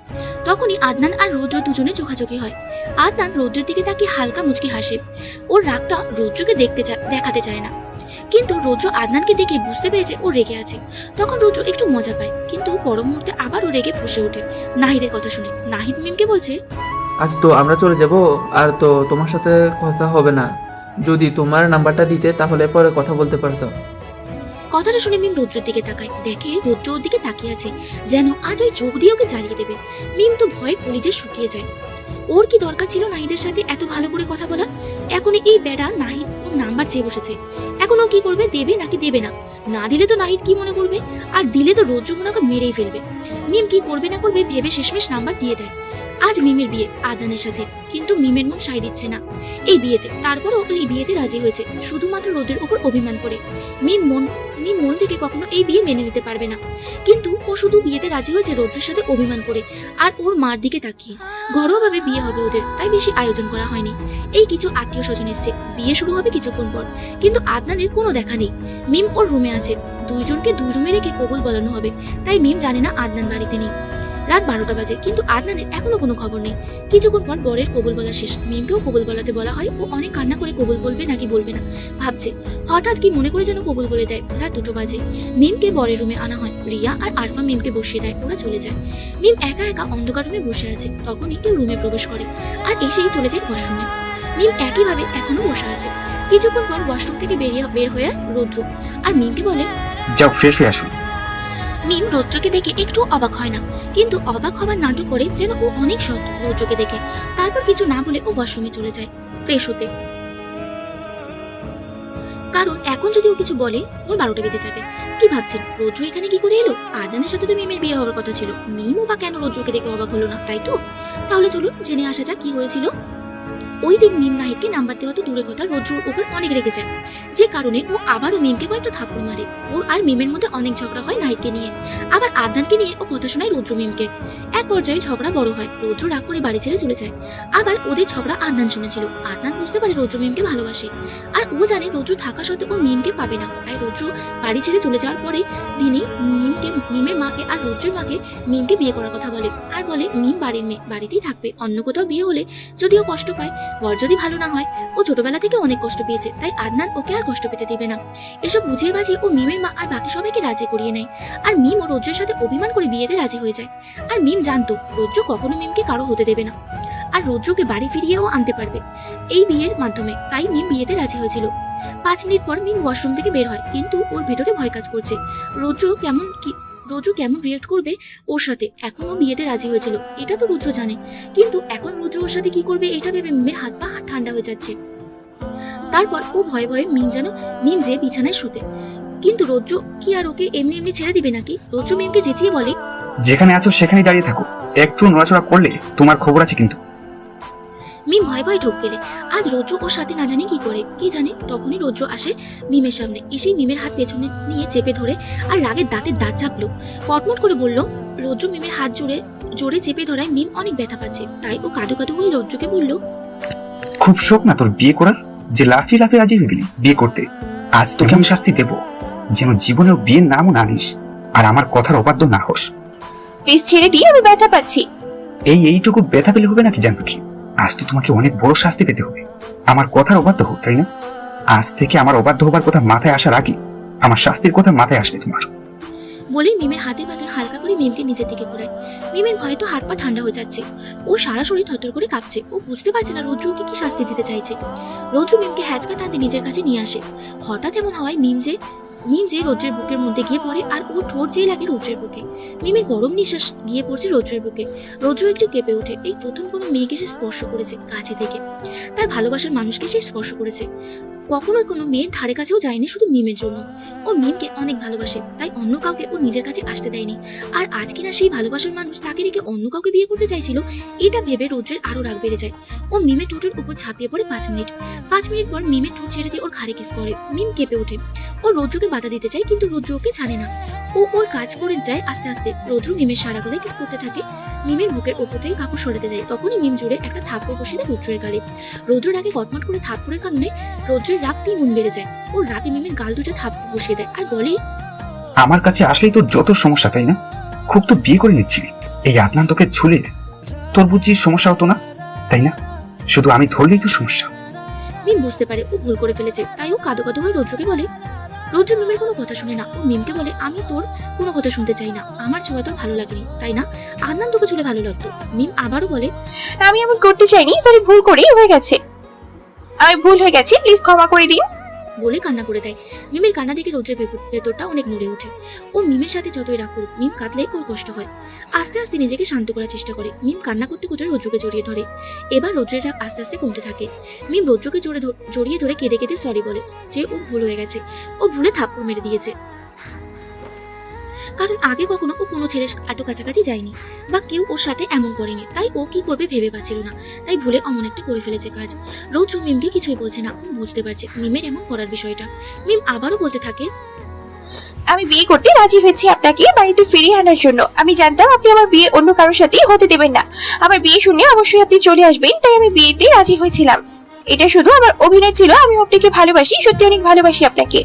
তখনই আদনান আর রৌদ্র দুজনে চোখাচোখি হয়। আদনান রৌদ্রের দিকে তাকিয়ে হালকা মুচকি হাসে। ওর রাগটা রৌদ্রকে দেখাতে চায় না, কিন্তু রৌদ্র আদনানকে দেখে বুঝতে পেরেছে ও রেগে আছে। তখন রৌদ্র একটু মজা পায়, কিন্তু পর মুহূর্তে আবার ও রেগে ফুঁসে ওঠে নাহিদের কথা শুনে। নাহিদ মিমকে বলছে, আজ তো আমরা চলে যাব, আর তো তোমার সাথে কথা হবে না। যদি তোমার নাম্বারটা দিতে তাহলে পরে কথা বলতে পারতাম। কথাটা শুনে মিম রৌদ্রের দিকে তাকায়, দেখে রৌদ্র ওর দিকে তাকিয়ে আছে, যেন আজ ওই চোখ দিয়ে ওকে জ্বালিয়ে দেবে। মিম তো ভয়ে কলিজে শুকিয়ে যায়। ওর কি দরকার ছিল নাহিদের সাথে এত ভালো করে কথা বলার? এখন এই বেড়া নাহিদ ওর নাম্বার চেয়ে বসেছে। এখন ও কি করবে, দেবে নাকি দেবে না? না দিলে তো নাহিদ কি মনে করবে, আর দিলে তো রৌদ্র মনে ওকে মেরেই ফেলবে। মিম কি করবে না করবে ভেবে শেষমেশ নাম্বার দিয়ে দেয়। আজ মিমের বিয়ে আদনানের সাথে, কিন্তু মিমের মন সায় দিচ্ছে না এই বিয়েতে। তারপরও এই বিয়েতে রাজি হয়েছে শুধুমাত্র রৌদ্রের উপর অভিমান করে। মিম মন থেকে কখনো এই বিয়ে মেনে নিতে পারবে না, কিন্তু ও শুধু বিয়েতে রাজি হয়েছে রৌদ্রের সাথে অভিমান করে আর ওর মার দিকে তাকিয়ে। ঘরোয়াভাবে বিয়ে হবে ওদের, তাই বেশি আয়োজন করা হয়নি। এই কিছু আত্মীয় স্বজন এসছে, বিয়ে শুরু হবে কিছুক্ষণ পর, কিন্তু আদনানের কোনো দেখা নেই। মিম ওর রুমে আছে, দুইজনকে দুই রুমে রেখে কবুল বলানো হবে, তাই মিম জানে না আদনান বাড়িতে নেই। রাত 12টা বাজে, কিন্তু আদনানের এখনো কোনো খবর নেই। কিছুক্ষণ পর বরের কবুল বলা শেষ। মিমকেও কবুল বলাতে বলা হয়। ও অনেক কান্না করে কবুল বলবে নাকি বলবে না ভাবছে। হঠাৎ কি মনে করে যেন কবুল বলে দেয়। রাত 2টো বাজে। মিমকে বরের রুমে আনা হয়। রিয়া আর আরফা মিমকে বসিয়ে দেয়, ওরা চলে যায়। মিম একা একা অন্ধকার রুমে বসে আছে। তখনই কেউ রুমে প্রবেশ করে আর এসেই চলে যায় ওয়াশরুমে। মিম একইভাবে এখনো বসে আছে। কিছুক্ষণ পর ওয়াশরুম থেকে বের হয়ে রৌদ্র আর মিমকে বলে, যাও ফ্রেশ হয়ে আসুন। মিম রৌদ্রকে দেখে একটু অবাক হয় না, কিন্তু অবাক হবার নাটক করে যেন ও অনেক সৎ রৌদ্রকে দেখে। তারপর কিছু না বলে ও ওয়াশরুমে চলে যায় ফ্রেশ হতে, কারণ এখন যদি ও কিছু বলে ওর 12টা বেজে যাবে। কি ভাবছেন, রৌদ্র এখানে কি করে এলো? আদনানের সাথে তো মিমের বিয়ে হওয়ার কথা ছিল। মিমও বা কেন রৌদ্রকে দেখে অবাক হলো না, তাই তো? তাহলে চলুন জেনে আসা যাক কি হয়েছিল। ওই দিন মিম নাহিদকে নাম্বার দেওয়া তো দূরের কথা, রৌদ্রর উপর অনেক রেগে যায়, যে কারণে ও আবারও মিমকে কয়েকটা থাপ্পড় মারে। ওর আর মিমের মধ্যে অনেক ঝগড়া হয় নাহিদকে নিয়ে, আবার আদনানকে নিয়ে ও কথা শোনায় রৌদ্র মিমকে। এক পর্যায়ে ঝগড়া বড় হয়, রৌদ্র রাগ করে বাড়ি ছেড়ে চলে যায়। আবার ওদের ঝগড়া আদনান শুনেছিল। আদনান বুঝতে পারে রৌদ্র মিমকে ভালোবাসে, আর ও জানে রৌদ্র থাকা সত্ত্বেও ও মিমকে পাবে না। তাই রৌদ্র বাড়ি ছেড়ে চলে যাওয়ার পরে দিনই মিমের মাকে আর রৌদ্রের মাকে মিমকে বিয়ে করার কথা বলে, আর বলে মিম বাড়ির মেয়ে, বাড়িতেই থাকবে। অন্য কোথাও বিয়ে হলে যদিও কষ্ট পায়, বর যদি ভালো না হয়। ও ছোটবেলা থেকে অনেক কষ্ট পেয়েছে, তাই আদনান ওকে আর কষ্ট পেতে দিবে না। এসব বুঝিয়ে বাজিয়ে ও মিমের মা আর বাকি সবাইকে রাজি করিয়ে নেয়। আর মিম ও রৌদ্রের সাথে অভিমান করে বিয়েতে রাজি হয়ে যায়। আর মিম জানতো রৌদ্র কখনো মিমকে কারো হতে দেবে না, আর রৌদ্রকে বাড়ি ফিরিয়েও আনতে পারবে এই বিয়ের মাধ্যমে। তাই মিম বিয়েতে রাজি হয়েছিল। 5 মিনিট পর মিম ওয়াশরুম থেকে বের হয়, কিন্তু ওর ভেতরে ভয় কাজ করছে। রৌদ্র কেমন রিয়েক্ট করবে ওর সাথে। এখন ও বিয়েতে রাজি হয়েছিল, এটা তো রৌদ্র জানে, কিন্তু এখন রৌদ্র ওর সাথে কি করবে এটা ভেবে মিমের হাত পা ঠান্ডা হয়ে যাচ্ছে। তারপর ও ভয়ে ভয়ে মিম যে বিছানায় শুতে, কিন্তু রৌদ্র কি আর ওকে এমনি এমনি ছেড়ে দিবে নাকি? রৌদ্র মিমকে চেঁচিয়ে বলে, যেখানে আছো সেখানেই দাঁড়িয়ে থাকো, একটু নড়াচড়া করলে তোমার খবর আছে কিন্তু। মিম ভয় ভয় ঢোক গেলে। আজ রৌদ্র ওর সাথে না জানি কি করে, কি জানে। তখনই রৌদ্র আসে মিমের সামনে, এসে মিমের হাত পেছনে নিয়ে চেপে ধরে আর রাগের দাঁতের দাঁত চাপলো। কটমট করে বলল। রৌদ্র মিমের হাত জোরে চেপে ধরায় মিম অনেক ব্যথা পাচ্ছে, তাই ও কাঁদো কাঁদো হয়ে রৌদ্রকে বলল, খুব শোক না তোর বিয়ে করার, যে লাফিয়ে লাফিয়ে রাজি হয়ে গেলি বিয়ে করতে। আজ তোকে আমি শাস্তি দেব, যেন জীবনেও বিয়ের নামও না নিস আর আমার কথার অবাধ্য না হোস। প্লিজ ছেড়ে দিয়ে, আমি ব্যথা পাচ্ছি। এইটুকু ব্যথা পেলে হবে নাকি জানকি? আজ তো তোমাকে অনেক বড় শাস্তি পেতে হবে। আমার কথার অবাধ্য হোক, তাই না? আজ থেকে আমার অবাধ্য হবার কথা মাথায় আসার আগে আমার শাস্তির কথা মাথায় আসবে তোমার। বলে মিমের হাতের বাঁধন হালকা করে মিমকে নিচের দিকে ঘোরায়। মিমের ভয়ে তো হাত পা ঠান্ডা হয়ে যাচ্ছে, ও সারা শরীর থরথর করে কাঁপছে। ও বুঝতে পারছে না রৌদ্র ওকে কি শাস্তি দিতে চাইছে। রৌদ্র মিমকে হ্যাচকা টানতে নিজের কাছে নিয়ে আসে। হঠাৎ এমন হয় মিম যে রৌদ্রের বুকের মধ্যে গিয়ে পড়ে, আর ও ঠোঁট যেয়ে লাগে রৌদ্রের বুকে। মিমের গরম নিঃশ্বাস গিয়ে পড়ছে রৌদ্রের বুকে। রৌদ্র একটু কেঁপে ওঠে। এই প্রথম কোনো মেয়েকে সে স্পর্শ করেছে কাছে থেকে, তার ভালোবাসার মানুষকে সে স্পর্শ করেছে। কখনো কোনো মেয়ের ধারে কাছেও যায়নি শুধু মিমের জন্য। ও মিমকে অনেক ভালোবাসে, তাই অন্য কাউকে ও নিজের কাছে আসতে দেয়নি। আর আজ কিনা সেই ভালোবাসার মানুষ তাকে রেখে অন্য কাউকে বিয়ে করতে চাইছিল, এটা ভেবে রৌদ্রের আরো রাগ বেড়ে যায়। ও মিমের ঠোঁটের উপর ঝাঁপিয়ে পড়ে 5 মিনিট। 5 মিনিট পর মিমের ঠোঁট ছেড়ে দিয়ে ওর ঘাড়ে কিস করে। মিম কেঁপে ওঠে। ও রৌদ্রকে বাধা দিতে চায়, কিন্তু রৌদ্র ওকে ছাড়ে না। ও ওর কাজ করে যায় আস্তে আস্তে। রৌদ্র মিমের সারা গলায় কিস করতে থাকে। মিমের বুকের ওপর থেকে কাপড় সরাতে যায়, তখনই মিম জুড়ে একটা থাপ্পড় বসিয়ে দেয় রৌদ্রের গালে। রৌদ্রের আগে কটমট করে থাপ্পড়ের কারণে রৌদ্রের রাগ 3 গুণ বেড়ে যায়। ও রাগে মিমের গাল দুটো থাপ্পড় বসিয়ে দেয় আর বলে, আমার কাছে আসলেই তোর যত সমস্যা, তাই না? খুব তো বিয়ে করে নিচ্ছিলি, এই আদনান তোকে ছুলে তোর বুঝি সমস্যা হতো না, তাই না? শুধু আমি ধরলেই তো সমস্যা। মিম বুঝতে পারে ও ভুল করে ফেলেছে, তাই ও কাঁদো কাঁদো হয়ে রৌদ্রকে বলে। রৌদ্র মিমের কোনো কথা শুনে না। ও মিমকে বলে, আমি তোর কোনো কথা শুনতে চাই না, আমার ছোঁয়া তোর ভালো লাগেনি, তাই না? আদনান তোকে চুলে ভালো লাগতো। মিম আবারও বলে, আমি এমন করতে চাইনি, সরি, ভুল করেই হয়ে গেছে। আমি ভুল হয়ে গেছি, প্লিজ ক্ষমা করে দিন। বলে কান্না করে দেয়। মিমের কান্না দেখে রৌদ্রের ভেতরটা অনেক নড়ে ওঠে। ও মিমের সাথে যতই রাগ করুক, মিম কাঁদলে ওর কষ্ট হয়। আস্তে আস্তে নিজেকে শান্ত করার চেষ্টা করে। মিম কান্না করতে করতে রৌদ্রকে জড়িয়ে ধরে। এবার রৌদ্রের রাগ আস্তে আস্তে কমতে থাকে। মিম রৌদ্রকে জড়িয়ে ধরে কেঁদে কেঁদে সরি বলে যে ও ভুল হয়ে গেছে, ও ভুলে থাপ্পড় মেরে দিয়েছে। কারণ আগে কখনো ও কোনো ছেলের এত কাছাকাছি যায়নি, বা কেউ ওর সাথে এমন করেনি, তাই ও কি করবে ভেবে পাচ্ছিল না। তাই ভুলে অমন একটা করে ফেলেছে কাজ। রৌদ্র মিমকে কিছুই বলছে না, ও বুঝতে পারছে মিমের এমন করার বিষয়টা। মিম আবারও বলতে থাকে, আমি বিয়ে করতে রাজি হয়েছি আপনাকে বাড়িতে ফিরিয়ে আনার জন্য। আমি জানতাম আপনি আমার বিয়ে অন্য কারোর সাথে হতে দেবেন না। আমার বিয়ে শুনে অবশ্যই আপনি চলে আসবেন, তাই আমি বিয়েতে রাজি হয়েছিলাম। এটা শুধু আমার অভিনয় ছিল, আমি আপনাকে ভালোবাসি, সত্যি অনেক ভালোবাসি আপনাকে।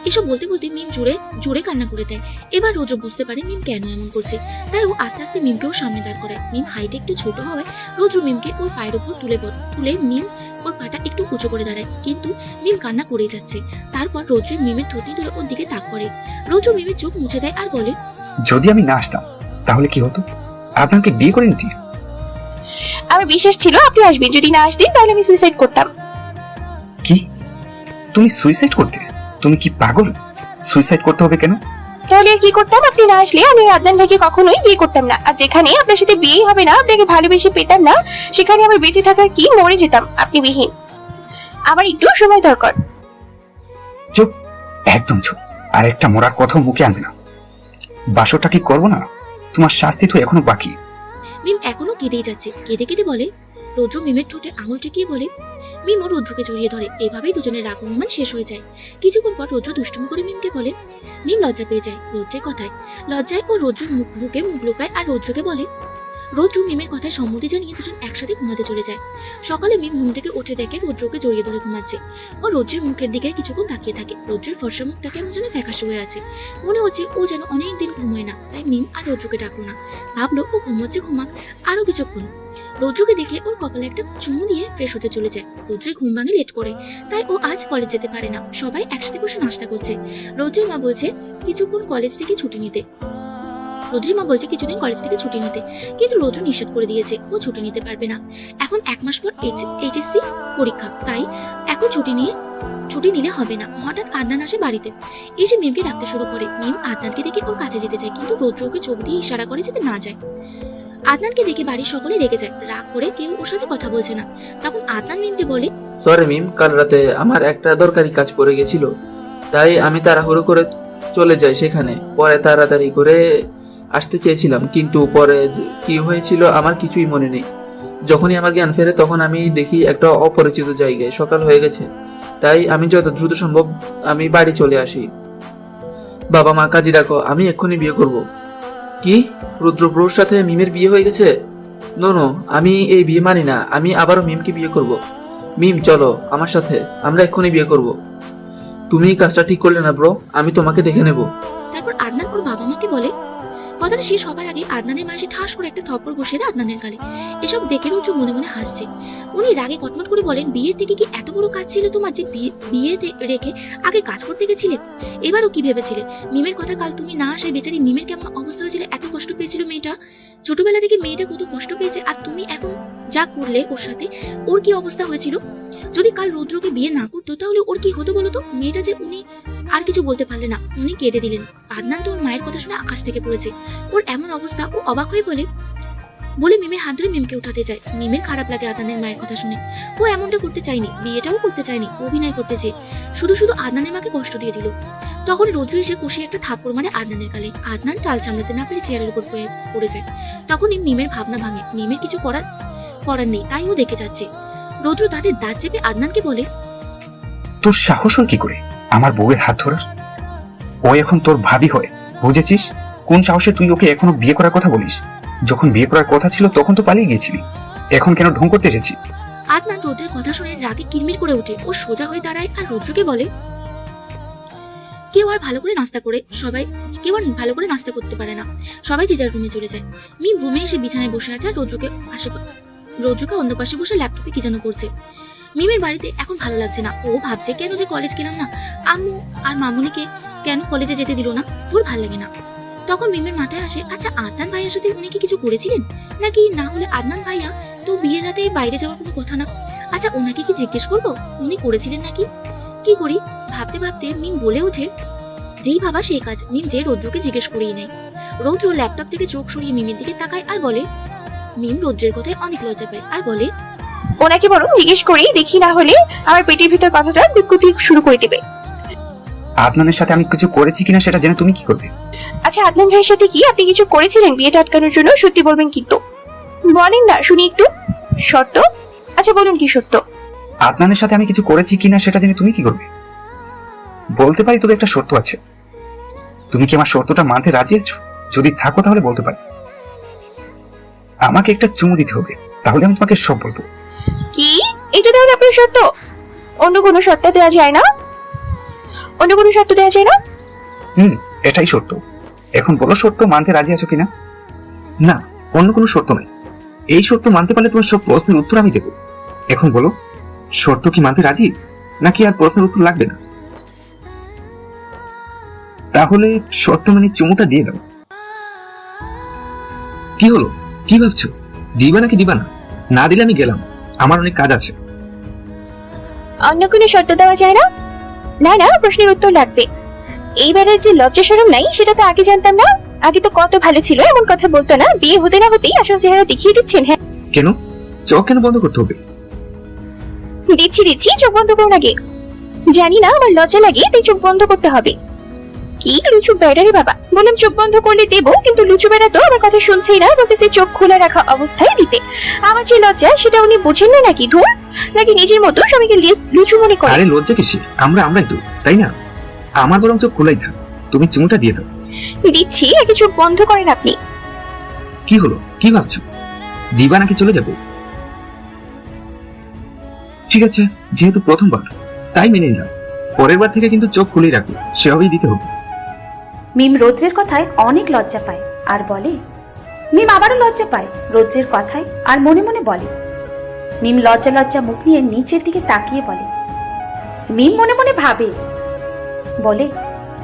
এসব বলতে বলতে মিম জোরে জোরে কান্না করে দেয়। এবার রৌদ্র বুঝতে পারে মিম কেন এমন করছে, তাই ও আস্তে আস্তে মিমকেও সামনে দাঁড় করায়। মিম হাইটে একটু ছোট হওয়ায় রৌদ্র মিমকে ওর পায়ের উপর তুলে মিম ওর পাটা একটু উঁচু করে দাঁড়ায়, কিন্তু মিম কান্না করেই যাচ্ছে। তারপর রৌদ্র মিমের থুতনি ধরে ওর দিকে তাক করে। রৌদ্র মিমের চোখ মুছে দেয় আর বলে, যদি আমি না আসতাম তাহলে কি হতো? আপনাকে বিয়ে করে নিতে? আমার বিশ্বাস ছিল আপনি আসবেন, যদি না আসতেন তাহলে আমি সুইসাইড করতাম। কি? তুমি সুইসাইড করতে? তুমি কি পাগল? সুইসাইড করতে হবে কেন? তাহলে আর কি করতাম? আপনি না আসলে আমি আদনান ভাইকে কখনোই বিয়ে করতাম না। আর যেখানে আপনার সাথে বিয়েই হবে না, আপনাকে ভালোবেসে পেতাম না, সেখানে আমার বেঁচে থাকার কি, মরে যেতাম আপনি বিহীন। আমার একটু সময় দরকার। চুপ, একদম চুপ। আর একটা মরার কথাও মুখে আনবে না। বাসরটা কি করবো না? তোমার শাস্তি তো এখনো বাকি। মিম এখনো কেঁদেই যাচ্ছে। কেঁদে কেঁদে বলে, রৌদ্র মিমের ঠোঁটে আঙুল ঠেকিয়ে বলে। মিম ও রৌদ্রকে জড়িয়ে ধরে। এভাবেই দুজনের রাগ অভিমান শেষ হয়ে যায়। কিছুক্ষণ পর রৌদ্র দুষ্টুমি করে মিমকে বলে। মিম লজ্জা পেয়ে যায় রৌদ্রের কথায়। লজ্জায় ও রৌদ্রের বুকে মুখ লুকায় আর রৌদ্রকে বলে। রৌদ্র মিমের কথায় সম্মতি জানিয়ে দুজন একসাথে ঘুমাতে চলে যায়। সকালে মিম ঘুম থেকে উঠে দেখে রৌদ্রকে জড়িয়ে ধরে ঘুমাচ্ছে। ও রৌদ্রের মুখের দিকে কিছুক্ষণ তাকিয়ে থাকে। রৌদ্রের ফর্সা মুখটা কেমন যেন ফ্যাকাশে হয়ে আছে। মনে হচ্ছে ও যেন অনেকদিন ঘুমোয় না। তাই মিম আর রৌদ্রকে ডাকলো না, ভাবলো ও ঘুমোচ্ছে, ঘুমাক আরো কিছুক্ষণ। রৌদ্রকে দেখে ওর কপালে একটা চুমু দিয়ে ফ্রেশ হতে চলে যায়। রৌদ্রের ঘুম ভাঙে লেট করে, তাই ও আজ কলেজ যেতে পারে না। সবাই একসাথে বসে নাস্তা করছে। রৌদ্রের মা বলছে কিছুদিন কলেজ থেকে ছুটি নিতে, কিন্তু রৌদ্র নিষেধ করে দিয়েছে, ও ছুটি নিতে পারবে না। এখন 1 মাস পর এইচএসসি পরীক্ষা, তাই এখন ছুটি নিলে হবে না। হঠাৎ আদনান আসে বাড়িতে। এসে মিমকে ডাকতে শুরু করে। মিম আদনানকে দেখে ওর কাছে যেতে চায়, কিন্তু রৌদ্র ওকে চোখ দিয়ে ইশারা করে যেতে না যায়। আদনানকে দেখে বাড়ির সকলে রেগে যায়। রাগ করে কেউ ওর সাথে কথা বলছে না। তখন আদনান মিমকে বলে, সরি মিম, কাল রাতে আমার একটা দরকারি কাজ পড়ে গেছিল, তাই আমি তাড়াহুড়ো করে চলে যাই সেখানে। পরে তাড়াতাড়ি করে আসতে চেয়েছিলাম, কিন্তু পরে কি হয়েছিল আমার কিছুই মনে নেই। যখনই আমার জ্ঞান ফেরে তখন আমি দেখি একটা অপরিচিত জায়গায় সকাল হয়ে গেছে। তাই আমি যত দ্রুত সম্ভব আমি বাড়ি চলে আসি। বাবা মা কাজী ডাকো, আমি এক্ষুনি বিয়ে করব। কি? রুদ্রব্রোর সাথে মিমের বিয়ে হয়ে গেছে? নো, আমি এই বিয়ে মানি না। আমি আবারও মিমকে বিয়ে করব। মিম চলো আমার সাথে, আমরা এক্ষুনি বিয়ে করব। তুমি কাজটা ঠিক করলে না ব্রো, আমি তোমাকে দেখে নেব। তারপর আদনান ওর বাবা মাকে বলে। কথাটা শেষ হবার আগে আদনানের মা এসে ঠাস করে একটা থপ্পড় বসিয়ে দেয় আদনানের গালে। এসব দেখে রৌদ্র মনে মনে হাসছে। উনি রাগে কটমট করে বলেন, বিয়ের থেকে কি এত বড় কাজ ছিল তোমার যে বিয়ে রেখে আগে কাজ করতে গেছিলে? এবারও কি ভেবেছিলে? মিমের কথা কাল তুমি না আসায় বেচারি মিমের কেমন অবস্থা হয়েছিল, এত কষ্ট পেয়েছিল মেয়েটা। ছোটবেলা থেকে মেয়েটা কত কষ্ট পেয়েছে, আর তুমি এখন যা করলে ওর সাথে, ওর কি অবস্থা হয়েছিল? যদি কাল রৌদ্রকে বিয়ে না করতো তাহলে ওর কি হতো বলতো? মেয়েটা যে উনি আর কিছু বলতে পারলেন না, উনি কেঁদে দিলেন। আদনান তো ওর মায়ের কথা শুনে আকাশ থেকে পড়েছে। ওর এমন অবস্থা, ও অবাক হয়ে বলে মিমের হাত ধরে মিমকে উঠাতে যায়। মিমের খারাপ লাগে আদনানের মায়ের কথা শুনে। ও এমনটা করতে চায়নি, বিয়েটাও করতে চায়নি, অভিনয় করতে চেয়ে শুধু আদনানের মাকে কষ্ট দিয়ে দিল। তখন রৌদ্র এসে কষিয়ে একটা থাপ্পড় মারে আদনানের গালে। আদনান টাল চামড়াতে না পেরে চেয়ারের উপর পড়ে যায়। তখনই মিমের ভাবনা ভাঙে। মিমের কিছু করার নেই, তাই ও দেখে যাচ্ছে। রৌদ্র তাদের দাঁত চেপে আদনানকে বলে, তোর সাহস হয় কি করে আমার বউয়ের হাত ধরার? ও এখন তোর ভাবি হয়, বুঝেছিস? কোন সাহসে তুই ওকে এখনো বিয়ে করার কথা বলিস? যখন বিয়ে করার কথা ছিল তখন তো পালিয়ে গিয়েছিলি, এখন কেন ঢং করতে এসেছি? আদনান রৌদ্রের কথা শুনে রাগে কিরমির করে ওঠে। ও সোজা হয়ে দাঁড়ায় আর রৌদ্রকে বলে, কেউ আর ভালো করে নাস্তা করতে পারে না, সবাই যে যার রুমে চলে যায়। মিম রুমে এসে বিছানায় বসে আছে আর রৌদ্রকে অন্য পাশে বসে ল্যাপটপে কি যেন করছে। মিমের বাড়িতে এখন ভালো লাগছে না। ও ভাবছে কেন যে কলেজ গেলাম না, আম্মু আর মামুনিকে কেন কলেজে যেতে দিল না, তোর ভাল লাগে না। তখন মিমের মাথায় আসে, আচ্ছা আদনান ভাইয়ার সাথে উনি কি কিছু করেছিলেন নাকি? না হলে আদনান ভাইয়া তো বিয়ের রাতে বাইরে যাওয়ার কোনো কথা না। আচ্ছা ওনাকে কি জিজ্ঞেস করবো উনি করেছিলেন নাকি? কি করি ভাবতে ভাবতে মিম বলে ওঠে, যেই ভাবা সেই কাজ। মিম যে রৌদ্রকে জিজ্ঞেস করেই নেয়। রৌদ্র ল্যাপটপ থেকে চোখ সরিয়ে মিমের দিকে তাকায় আর বলে, মিম রৌদ্রের কথায় অনেক লজ্জা পায় আর বলে, ওনাকে বরং জিজ্ঞেস করি দেখি, না হলে আমার পেটের ভিতর কথাটা গুটগুটি শুরু করে দিবে। আদনানের সাথে আমি কিছু করেছি কিনা সেটা জেনে তুমি কি করবে? আচ্ছা আদনান ভাইয়ের সাথে কি আপনি কিছু করেছিলেন বিয়েটা আটকানোর জন্য? সত্যি বলবেন কিন্তু, বলেন না শুনি একটু। সত্য? আচ্ছা বলুন কি সত্য? আদনানের সাথে আমি কিছু করেছি কিনা সেটা জেনে তুমি কি করবে? বলতে পারি তোর একটা শর্ত আছে। তুমি কি আমার শর্তটা মানতে রাজি আছো? যদি থাকো তাহলে বলতে পারি। আমাকে একটা চুমু দিতে হবে, তাহলে আমি তোমাকে সব বলবো। কি? এটা তাহলে আপনার শর্ত? অন্য কোনো শর্ত দেওয়া যায় না? অন্য কোনো শর্ত দেওয়া যায় না? এটাই সত্য। এখন বলো শর্ত মানতে রাজি আছো কিনা? না, অন্য কোনো শর্ত নাই। এই শর্ত মানতে পারলে তোমার সব প্রশ্নের উত্তর আমি দেবো। এখন বলো শর্ত কি মানতে রাজি, নাকি আর প্রশ্নের উত্তর লাগবে না? তাহলে শর্ত মানে চুমুটা দিয়ে দাও। কি হলো, কি ভাবছো? দিবা নাকি দিবা না? না দিলে আমি গেলাম, আমার অনেক কাজ আছে। অন্য কোনো শর্ত দেওয়া যায় না? না না, প্রশ্নের উত্তর লাগবে। এইবারের যে লজ্জা শরম নাই সেটা তো আগে জানতাম না। আগে তো কত ভালো ছিল, এমন কথা বলতো না। বিয়ে হতে না হতেই আসল চেহারা দেখিয়ে দিচ্ছেন। হ্যাঁ কেন চোখ কেন বন্ধ করতে হবে? দিচ্ছি, চোখ বন্ধ করুন আগে। জানি না, আমার লজ্জা লাগে তাই চোখ বন্ধ করতে হবে। কি লুচু বেড়া রে বাবা! বললাম চোখ বন্ধ করলে দেবো, কিন্তু লুচু বেড়া তো আমার কথা শুনছেই না, বলতেছে চোখ খোলা রাখা অবস্থায় দিতে। আমার যে লজ্জা সেটা উনি বুঝেন না নাকি? ধুর, নাকি নিজের মতো সবাইকে লুচু মনে করে? আরে লজ্জা কিসে, আমরাই তো, তাই না? আমার বরং চোখ খোলাই থাক, তুমি চুমুটা দিয়ে দাও। দিচ্ছি, আগে চোখ বন্ধ করেন আপনি। কি হলো, কি ভাবছো? দিবা নাকি চলে যাবো? ঠিক আছে, যেহেতু প্রথমবার তাই মেনে নিলাম। পরের বার থেকে কিন্তু চোখ খুলেই রাখবো, সেভাবেই দিতে হবে। মিম রৌদ্রের কথায় অনেক লজ্জা পায় আর বলে। মিম আবারও লজ্জা পায় রৌদ্রের কথায় আর মনে মনে বলে। মিম লজ্জা মুখ নিয়ে নিচের দিকে তাকিয়ে বলে। মিম মনে মনে ভাবে, বলে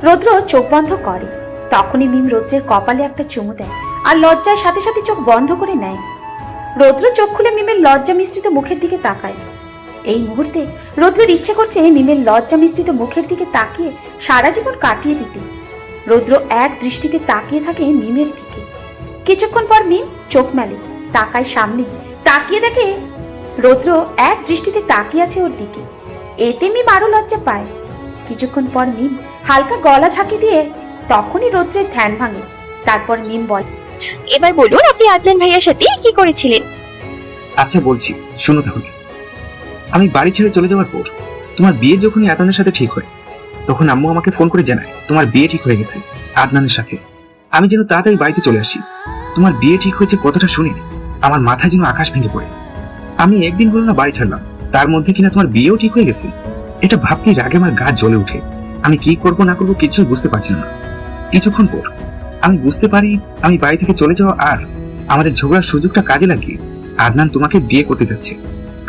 রৌদ্র চোখ বন্ধ করে। তখনই মিম রৌদ্রের কপালে একটা চুমু দেয় আর লজ্জার সাথে সাথে চোখ বন্ধ করে নেয়। রৌদ্র চোখ খুলে মিমের লজ্জা মিশ্রিত মুখের দিকে তাকায়। এই মুহূর্তে রৌদ্রের ইচ্ছে করছে মিমের লজ্জা মিশ্রিত মুখের দিকে তাকিয়ে সারা জীবন কাটিয়ে দিতে। রৌদ্র এক দৃষ্টিতে তাকিয়ে থাকে মিমের দিকে। কিছুক্ষণ পর মিম চোখ মেলে, তাকায় সামনে, তাকিয়ে দেখে রৌদ্র এক দৃষ্টিতে তাকিয়ে আছে ওর দিকে। এতে মিম আরো লজ্জা পায়। কিছুক্ষণ পর মিম হালকা গলা ঝাঁকি দিয়ে তখনই রৌদ্রের ধ্যান ভাঙে। তারপর মিম বলে, এবার বলুন আপনি আদনান ভাইয়ার সাথে কি করেছিলেন? আচ্ছা বলছি, শোনো তাহলে। আমি বাড়ি ছেড়ে চলে যাওয়ার পর তোমার বিয়ে যখনই আদনানের সাথে ঠিক হয়, তখন আম্মু আমাকে ফোন করে জানায় তোমার বিয়ে ঠিক হয়ে গেছে আদনানের সাথে। আমি যেন তাড়াতাড়ি বাড়িতে চলে আসি। তোমার বিয়ে ঠিক হয়েছে কথাটা শুনে আমার মাথায় যেন আকাশ ভেঙে পড়ে। আমি একদিন হলো না বাড়ি ছাড়লাম, তার মধ্যে কিনা তোমার বিয়েও ঠিক হয়ে গেছে। এটা ভাবতেই রাগে আমার গা জ্বলে উঠে। আমি কি করবো না করবো কিছুই বুঝতে পারছিলাম না। কিছুক্ষণ পর আমি বুঝতে পারি আমি বাড়ি থেকে চলে যাওয়া আর আমাদের ঝগড়ার সুযোগটা কাজে লাগিয়ে আদনান তোমাকে বিয়ে করতে যাচ্ছে।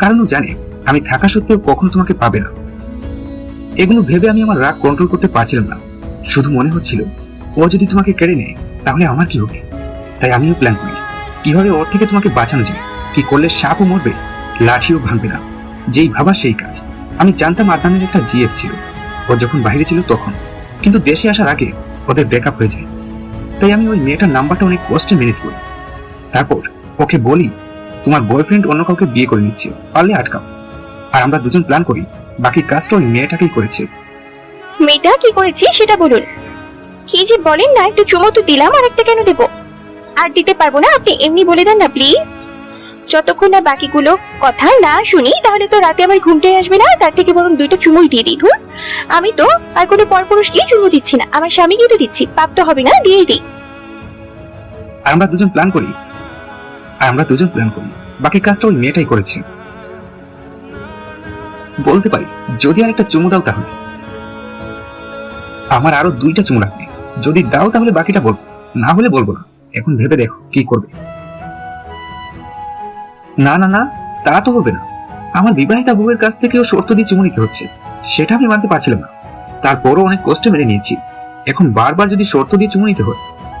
কারণ ও জানে আমি থাকা সত্ত্বেও কখনো তোমাকে পাবে না। এগুলো ভেবে আমি আমার রাগ কন্ট্রোল করতে পারছিলাম না। শুধু মনে হচ্ছিল ও যদি তোমাকে কেড়ে নেয় তাহলে আমার কি হবে। তাই আমিও প্ল্যান করি কিভাবে ওর থেকে তোমাকে বাঁচানো যায়। কি করলে সাপও মরবে, লাঠিও ভাঙবে না। যেই ভাবা সেই কাজ। আমি জানতাম আদনানের একটা জিএফ ছিল, ও যখন বাইরে ছিল তখন, কিন্তু দেশে আসার আগে ওদের ব্রেকআপ হয়ে যায়। তাই আমি ওই মেয়েটার নাম্বারটা অনেক কষ্টে ম্যানেজ করি। তারপর ওকে বলি তোমার বয়ফ্রেন্ড অন্য কাউকে বিয়ে করে নিচ্ছে, পারলে আটকাও। আর আমরা দুজন প্ল্যান করি বাকি কাজটা ওই মেয়েটাকেই করেছে। মেয়েটা কি করেছে সেটা বলুন। কি যে বলেন না, একটু চুমো তো দিলাম, আর একটা কেন দেবো? আর দিতে পারবো না, আপনি এমনি বলে দেন না প্লিজ। যতক্ষণ না বাকিগুলো কথা না শুনি তাহলে তো রাতে আমার ঘুমটাই আসবে না। তার থেকে বরং দুইটা চুমোই দিয়ে দিই। ধুর, আমি তো আর কোনো পরপুরুষকে চুমো দিচ্ছি না, আমার স্বামীকেই তো দিচ্ছি। পাপ তো হবে না, দিয়েই দিই। আর আমরা দুজন প্ল্যান করি বাকি কাজটা ওই মেয়েটাই করেছে। বলতে পারি যদি আর একটা চুমু দাও তাহলে। আমার আরো দুইটা চুমু লাগবে, যদি দাও তাহলে বাকিটা বলবো, না হলে বলবো না। এখন ভেবে দেখো কি করবে। না না না, তা তো হবে না। আমার বিবাহিতা বউয়ের কাছ থেকেও শর্ত দিয়ে চুমু নিতে হচ্ছে, সেটা আমি মানতে পারছিলাম না। তারপরও অনেক কষ্টে মেনে নিয়েছি। এখন বারবার যদি শর্ত দিয়ে চুমু নিতে হয়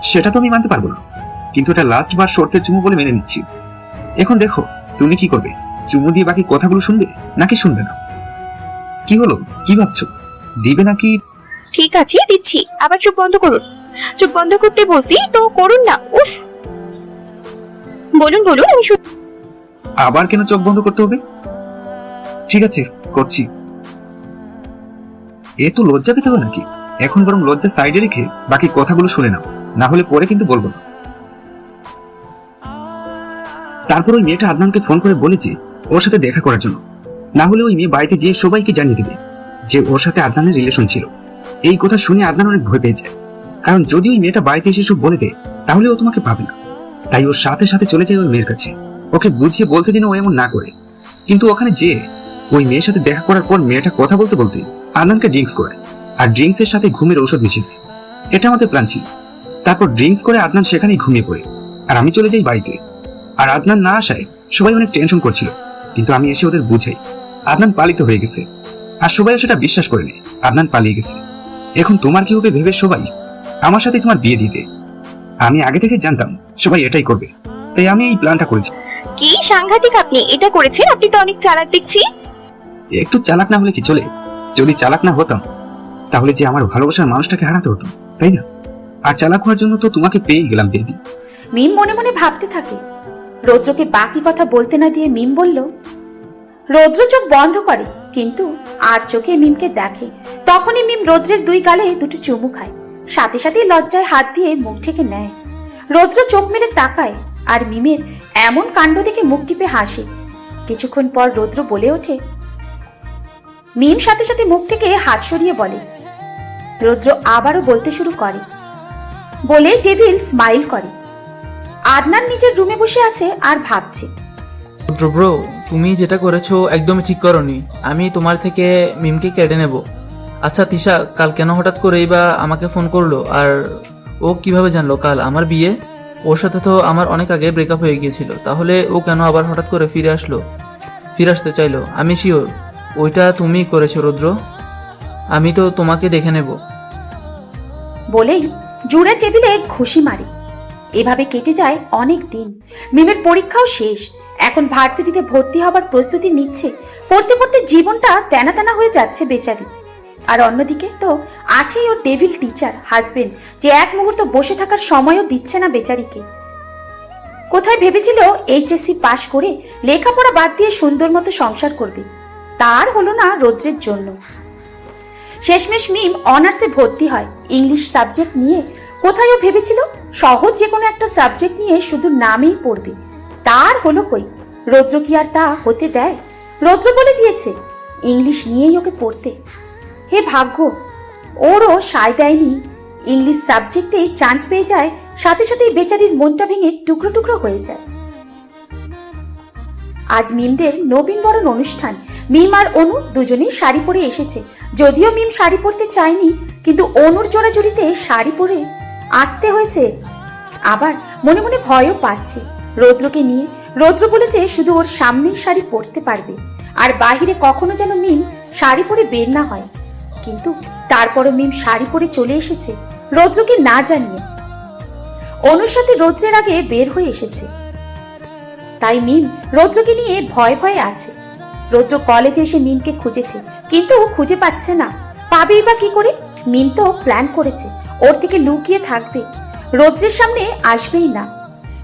সেটা তো আমি মানতে পারবো না, কিন্তু এটা লাস্ট বার শর্তের চুমু বলে মেনে নিচ্ছি। এখন দেখো তুমি কি করবে, চুমু দিয়ে বাকি কথাগুলো শুনবে নাকি শুনবে না? কি হলো, কি ভাবছো, দিবে নাকি? ঠিক আছে দিচ্ছি, আবার চোখ বন্ধ করুন। চোখ বন্ধ করতে বলছি তো করুন না। উফ, বলুন বলুন, আমি আবার কেন চোখ বন্ধ করতে হবে? ঠিক আছে করছি। এ তো লজ্জা পেতে হবে নাকি? এখন বরং লজ্জা সাইডে রেখে বাকি কথাগুলো শুনে নাও, না হলে পরে কিন্তু বলবো না। তারপর ওই মেয়েটা আদনানকে ফোন করে বলেছে ওর সাথে দেখা করার জন্য, না হলে ওই মেয়ে বাড়িতে যেয়ে সবাইকে জানিয়ে দেবে যে ওর সাথে আদনানের রিলেশন ছিল। এই কথা শুনে আদনান অনেক ভয় পেয়ে যায়, কারণ যদি ওই মেয়েটা বাড়িতে এসে সব বলে দেয় তাহলে ও তোমাকে পাবে না। তাই ওর সাথে সাথে চলে যায় ওই মেয়ের কাছে, ওকে বুঝিয়ে বলতে যেন ও এমন না করে। কিন্তু ওখানে যে ওই মেয়ের সাথে দেখা করার পর মেয়েটা কথা বলতে বলতে আদনানকে ড্রিঙ্কস করায় আর ড্রিঙ্কসের সাথে ঘুমের ঔষধ মিশিয়ে দেয়। এটা আমাদের প্ল্যান ছিল। তারপর ড্রিঙ্কস করে আদনান সেখানেই ঘুমিয়ে পড়ে, আর আমি চলে যাই বাড়িতে। আর আদনান না আসায় সবাই অনেক টেনশন করছিল, কিন্তু আমি এসে ওদের বুঝাই আদনান পালিত হয়ে গেছে। আর সবাই সেটা বিশ্বাস করে নেয়, আদনান পালিয়ে গেছে। এখন তোমার কি হবে ভেবে সবাই আমার সাথে তোমার বিয়ে দিতে। আমি আগে থেকে জানতাম সবাই এটাই করবে, তাই আমি এই প্ল্যানটা করেছি। কি সাংঘাতিক আপনি এটা করেছেন, আপনি তো অনেক চালাক দেখছি। একটু চালাক না হলে কি চলে? যদি চালাক না হতাম তাহলে যে আমার ভালোবাসার মানুষটাকে হারাতে হতো, তাই না? আর চালাক হওয়ার জন্য তো তোমাকে পেয়েই গেলাম বেবি। মিম মনে মনে ভাবতে থাকে। রৌদ্রকে বাকি কথা বলতে না দিয়ে মিম বলল। রৌদ্র চোখ বন্ধ করে, কিন্তু আর চোখে মিমকে দেখে। তখনই মিম রৌদ্রের 2 গালে দুটো চুমু খায়, সাথে সাথে লজ্জায় হাত দিয়ে মুখ ঢেকে নেয়। রৌদ্র চোখ মেলে তাকায়, আর মিমের এমন কাণ্ড দেখে মুখ টিপে হাসে। কিছুক্ষণ পর রৌদ্র বলে ওঠে। মিম সাথে সাথে মুখ থেকে হাত সরিয়ে বলে। রৌদ্র আবারও বলতে শুরু করে, বলে ডেভিল স্মাইল করে। আদনান নিজের রুমে বসে আছে আর ভাবছে। ব্রো, তুমি যেটা করেছো একদমই ঠিক করনি। আমি তোমার থেকে মিমকে কেড়ে নেব। আচ্ছা তিশা, কাল কেন হঠাৎ করেই বা আমাকে ফোন করলো? আর ও কিভাবে জানলো কাল আমার বিয়ে? ওর সাথে তো আমার অনেক আগে ব্রেকআপ হয়ে গিয়েছিল, তাহলে ও কেন আবার হঠাৎ করে ফিরে আসতে চাইলো? আমি শিওর ওইটা তুমিই করেছো রুদ্র। আমি তো তোমাকে দেখে নেব। বলেই জুড়ে টেবিলে ঘুষি মারে। এভাবে কেটে যায় অনেক দিন। মিমের পরীক্ষাও শেষ, এখন ভার্সিটিতে ভর্তি হবার প্রস্তুতি নিচ্ছে। পড়তে পড়তে জীবনটা তেনা তেনা হয়ে যাচ্ছে বেচারি। আর অন্যদিকে তো আছেই ওর ডেভিল টিচার হাজবেন্ড, যে এক মুহূর্ত বসে থাকার সময়ও দিচ্ছে না বেচারিকে। কোথায় ভেবেছিল এইচএসসি পাশ করে লেখাপড়া বাদ দিয়ে সুন্দর মতো সংসার করবে, তার হলো না রৌদ্রের জন্য। শেষমেশ মিম অনার্সে ভর্তি হয় ইংলিশ সাবজেক্ট নিয়ে। কোথায়ও ভেবেছিল সহজ যে কোনো একটা সাবজেক্ট নিয়ে শুধু নামেই পড়বে, তার হলো কই। রৌদ্র কি আর তা হতে দেয়? রৌদ্র বলে দিয়েছে ইংলিশ নিয়েই ওকে পড়তে। হে ভাগ্য, ওরও সায় দেয়নি। ইংলিশ সাবজেক্টে চান্স পেয়ে যায়, সাথে সাথেই বেচারির মনটা ভেঙে টুকরো টুকরো হয়ে যায়। আজ মিমদের নবীন বরণ অনুষ্ঠান। মিম আর অনু দুজনেই শাড়ি পরে এসেছে। যদিও মিম শাড়ি পরতে চায়নি, কিন্তু অনুর জোড়াজুড়িতে শাড়ি পরে আসতে হয়েছে। আবার মনে মনে ভয়ও পাচ্ছে রৌদ্রকে নিয়ে। রৌদ্র বলেছে শুধু ওর সামনেই শাড়ি পরতে পারবে, আর বাহিরে কখনো যেন মিম শাড়ি পরে বের না হয়। কিন্তু তারপরও মিম শাড়ি পরে চলে এসেছে রৌদ্রকে না জানিয়ে। অনুর সাথে রৌদ্রের আগে বের হয়ে এসেছে, তাই মিম রৌদ্রকে নিয়ে ভয়ে ভয়ে আছে। রৌদ্র কলেজে এসে মিমকে খুঁজেছে, কিন্তু খুঁজে পাচ্ছে না। পাবেই বা কি করে? মিম তো প্ল্যান করেছে ওর থেকে লুকিয়ে থাকবে, রৌদ্রের সামনে আসবেই না।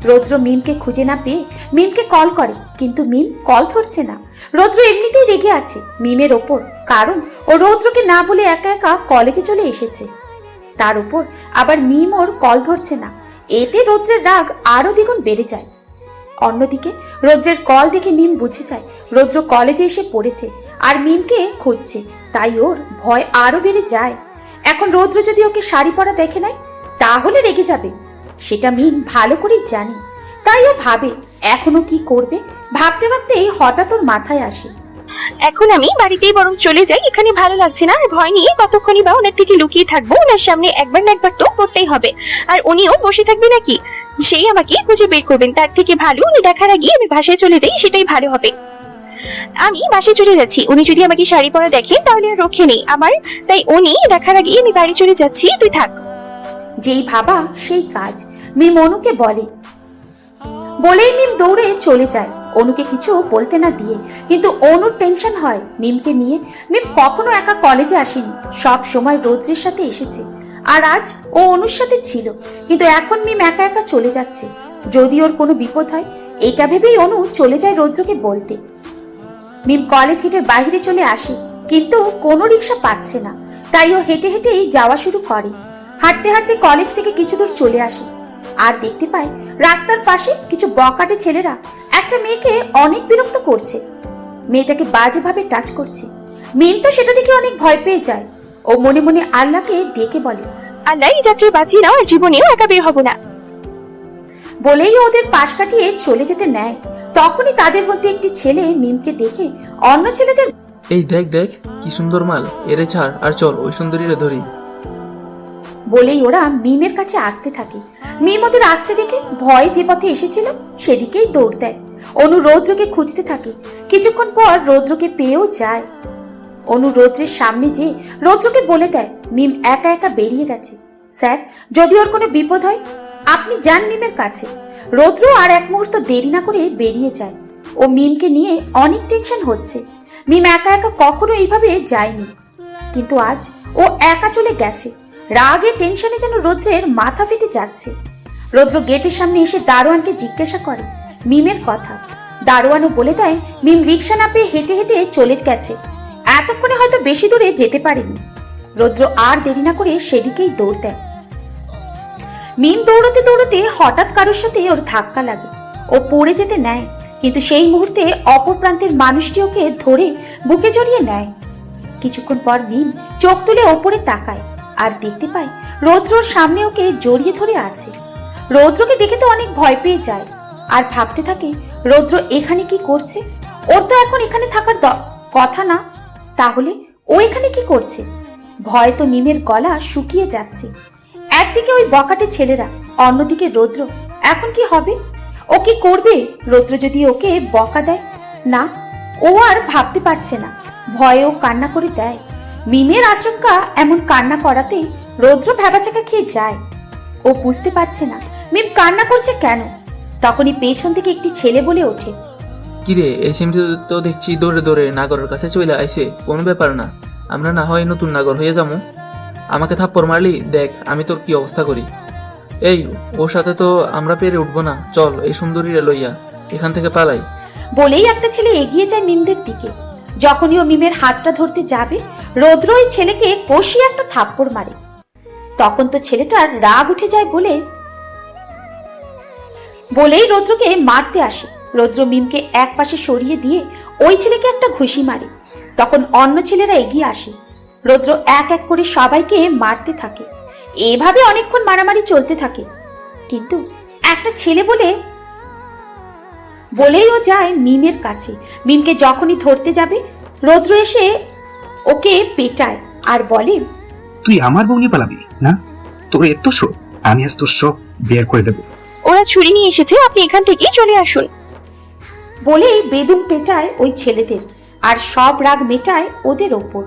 রৌদ্র মিমকে খুঁজে না পেয়ে মিমকে কল করে, কিন্তু মিম কল ধরছে না। রৌদ্র এমনিতেই রেগে আছে মিমের ওপর, কারণ ও রৌদ্রকে না বলে একা একা কলেজে চলে এসেছে। তার উপর আবার মিম ওর কল ধরছে না, এতে রৌদ্রের রাগ আরো দ্বিগুণ বেড়ে যায়। অন্যদিকে রৌদ্রের কল দেখে মিম বুঝে যায় রৌদ্র কলেজে এসে পড়েছে আর মিমকে খুঁজছে, তাই ওর ভয় আরো বেড়ে যায়। এখন রৌদ্র যদি ওকে শাড়ি পরা দেখে নেয় তাহলে রেগে যাবে, সেটা মিম ভালো করেই জানে। তাই ও ভাবে এখনো কি করবে। ভাবতে ভাবতেই হঠাৎ ওর মাথায় আসে, এখন আমি বাড়িতেই বরং চলে যাই, এখানে ভালো লাগছে না। আর ভয় নিয়ে কতক্ষণই বা ওনার থেকে লুকিয়ে থাকবো? ওনার সামনে একবার না একবার তো করতেই হবে, আর উনিও বসে থাকবে নাকি? সেই আমাকে খুঁজে বের করবেন। তার থেকে ভালো উনি দেখার আগে আমি বাসায় চলে যাই, সেটাই ভালো হবে। আমি বাসায় চলে যাচ্ছি, উনি যদি আমাকে শাড়ি পরা দেখেন তাহলে আর রক্ষে নেই আমার। তাই উনি দেখার আগে আমি বাড়ি চলে যাচ্ছি, তুই থাক। যেই ভাবা সেই কাজ। মিম অনুকে বলে, বলেই মিম দৌড়ে চলে যায় অনুকে কিছু বলতে না দিয়ে। কিন্তু অনুর টেনশন হয় মিমকে নিয়ে। মিম কখনো একা কলেজে আসেনি, সব সময় রৌদ্রের সাথে এসেছে, আর আজ ও অনুর সাথে ছিল। কিন্তু এখন মিম একা একা চলে যাচ্ছে, যদি ওর কোনো বিপদ হয় এটা ভেবেই অনু চলে যায় রৌদ্রকে বলতে। মিম কলেজ গেটের বাইরে চলে আসে, কিন্তু কোনো রিক্সা পাচ্ছে না, তাই ও হেঁটে হেঁটেই যাওয়া শুরু করে। হাঁটতে হাঁটতে কলেজ থেকে কিছু দূর চলে আসে, আর দেখতে পায় রাস্তার পাশে কিছু বকাটে ছেলেরা একটা মেয়েকে অনেক বিরক্ত করছে, মেয়েটাকে বাজেভাবে টাচ করছে। মিম তো সেটা দেখে অনেক ভয় পেয়ে যায়। ও মনে মনে আল্লাহকে ডেকে বলে, আল্লাহ এই যাত্রী বাঁচিয়ে নাও, আর জীবনেও একা বের হবো না। বলেই ওদের পাশ কাটিয়ে চলে যেতে নেয়। তখনই তাদের মধ্যে একটি ছেলে মিমকে দেখে অন্য ছেলেদের, এই দেখ দেখ কি কি সুন্দর মাল, এরে ছাড় আর চল ওই সুন্দরীরে ধরি। বলেই ওরা মিমের কাছে আসতে থাকে। মিম ওদের আসতে দেখে ভয়ে যে পথে এসেছিল সেদিকেই দৌড় দেয়। অনু রৌদ্রকে খুঁজতে থাকে। কিছুক্ষণ পর রৌদ্রকে পেয়েও যায়। অনু রৌদ্রের সামনে যেয়ে রৌদ্রকে বলে দেয় মিম একা একা বেরিয়ে গেছে। স্যার, যদি ওর কোনো বিপদ হয় আপনি যান মিমের কাছে। রৌদ্র আর এক মুহূর্ত দেরি না করে বেরিয়ে যায়। ও মিমকে নিয়ে অনেক টেনশন হচ্ছে। মিম একা একা কখনো এইভাবে যায়নি, কিন্তু আজ ও একা চলে গেছে। রাগে টেনশনে যেন রৌদ্রের মাথা ফেটে যাচ্ছে। রৌদ্র গেটের সামনে এসে দারোয়ানকে জিজ্ঞাসা করে মিমের কথা। দারোয়ানও বলে দেয় মিম রিক্সা না পেয়ে হেঁটে হেঁটে চলে গেছে, এতক্ষণে হয়তো বেশি দূরে যেতে পারেনি। রৌদ্র আর দেরি না করে সেদিকেই দৌড় দেয়। মিম দৌড়াতে দৌড়াতে হঠাৎ কারোর সাথে ওর ধাক্কা লাগে। ও পড়ে যেতে নেয়, কিন্তু সেই মুহূর্তে অপর প্রান্তের মানুষটি ওকে ধরে বুকে জড়িয়ে নেয়। কিছুক্ষণ পর মিম চোখ তুলে ওপরে তাকায় আর দেখতে পায় রৌদ্রর সামনে ওকে জড়িয়ে ধরে আছে। রৌদ্রকে দেখে তো অনেক ভয় পেয়ে যায় আর ভাবতে থাকে রৌদ্র এখানে কি করছে। ওর তো এখন এখানে থাকার কথা না, তাহলে ও এখানে কি করছে? ভয় তো মিমের গলা শুকিয়ে যাচ্ছে। একদিকে ওই বকাটে ছেলেরা, অন্যদিকে রৌদ্র। এখন কি হবে? ও কি করবে রৌদ্র যদি ওকে বকা দেয়? না, ও আর ভাবতে পারছে না। ভয়েও কান্না করে দেয়। মিমের আচমকা এমন কান্না করাতে রৌদ্র ভেবাচাকা খেয়ে যায়। ও বুঝতে পারছে না মিম কান্না করছে কেন। তখনই পেছন থেকে একটি ছেলে বলে ওঠে, কিরে, এই সিমটি তো দেখছি দৌড়ে দৌড়ে নাগরের কাছে চলে আইছে। কোনো ব্যাপার না, আমরা না হয় নতুন নাগর হয়ে যাবো। আমাকে থাপ্পড় মারলি, দেখ আমি তোর কি অবস্থা করি। এই, ওর সাথে তো আমরা পেরে উঠবো না, চল এই সুন্দরীরে লইয়া এখান থেকে পালাই। বলেই একটা ছেলে এগিয়ে যায় মিমদের দিকে। যখনই ও মিমের হাতটা ধরতে যাবে রৌদ্র ওই ছেলেকে কষিয়ে একটা থাপ্পড় মারে। তখন তো ছেলেটার রাগ উঠে যায় বলেই রৌদ্রকে মারতে আসে। রৌদ্র মিমকে এক পাশে সরিয়ে দিয়ে ওই ছেলেকে একটা ঘুষি মারে। তখন অন্য ছেলেরা এগিয়ে আসে। রৌদ্র এক এক করে সবাইকে মারতে থাকে। এভাবে অনেকক্ষণ মারামারি চলতে থাকে, কিন্তু একটা ছেলে বলেই ও যায় মিমের কাছে। মিমকে যখনই ধরতে যাবে রৌদ্র এসে ওকে পেটায় আর বলে, তুই আমার বউ নিয়ে পালাবি না? তোর এত শোক, আমি আজ তোর সব বের করে দেবো। ওরা ছুরি নিয়ে এসেছে, আপনি এখান থেকেই চলে আসুন। বলেই বেদম পেটায় ওই ছেলেদের আর সব রাগ মেটায় ওদের ওপর।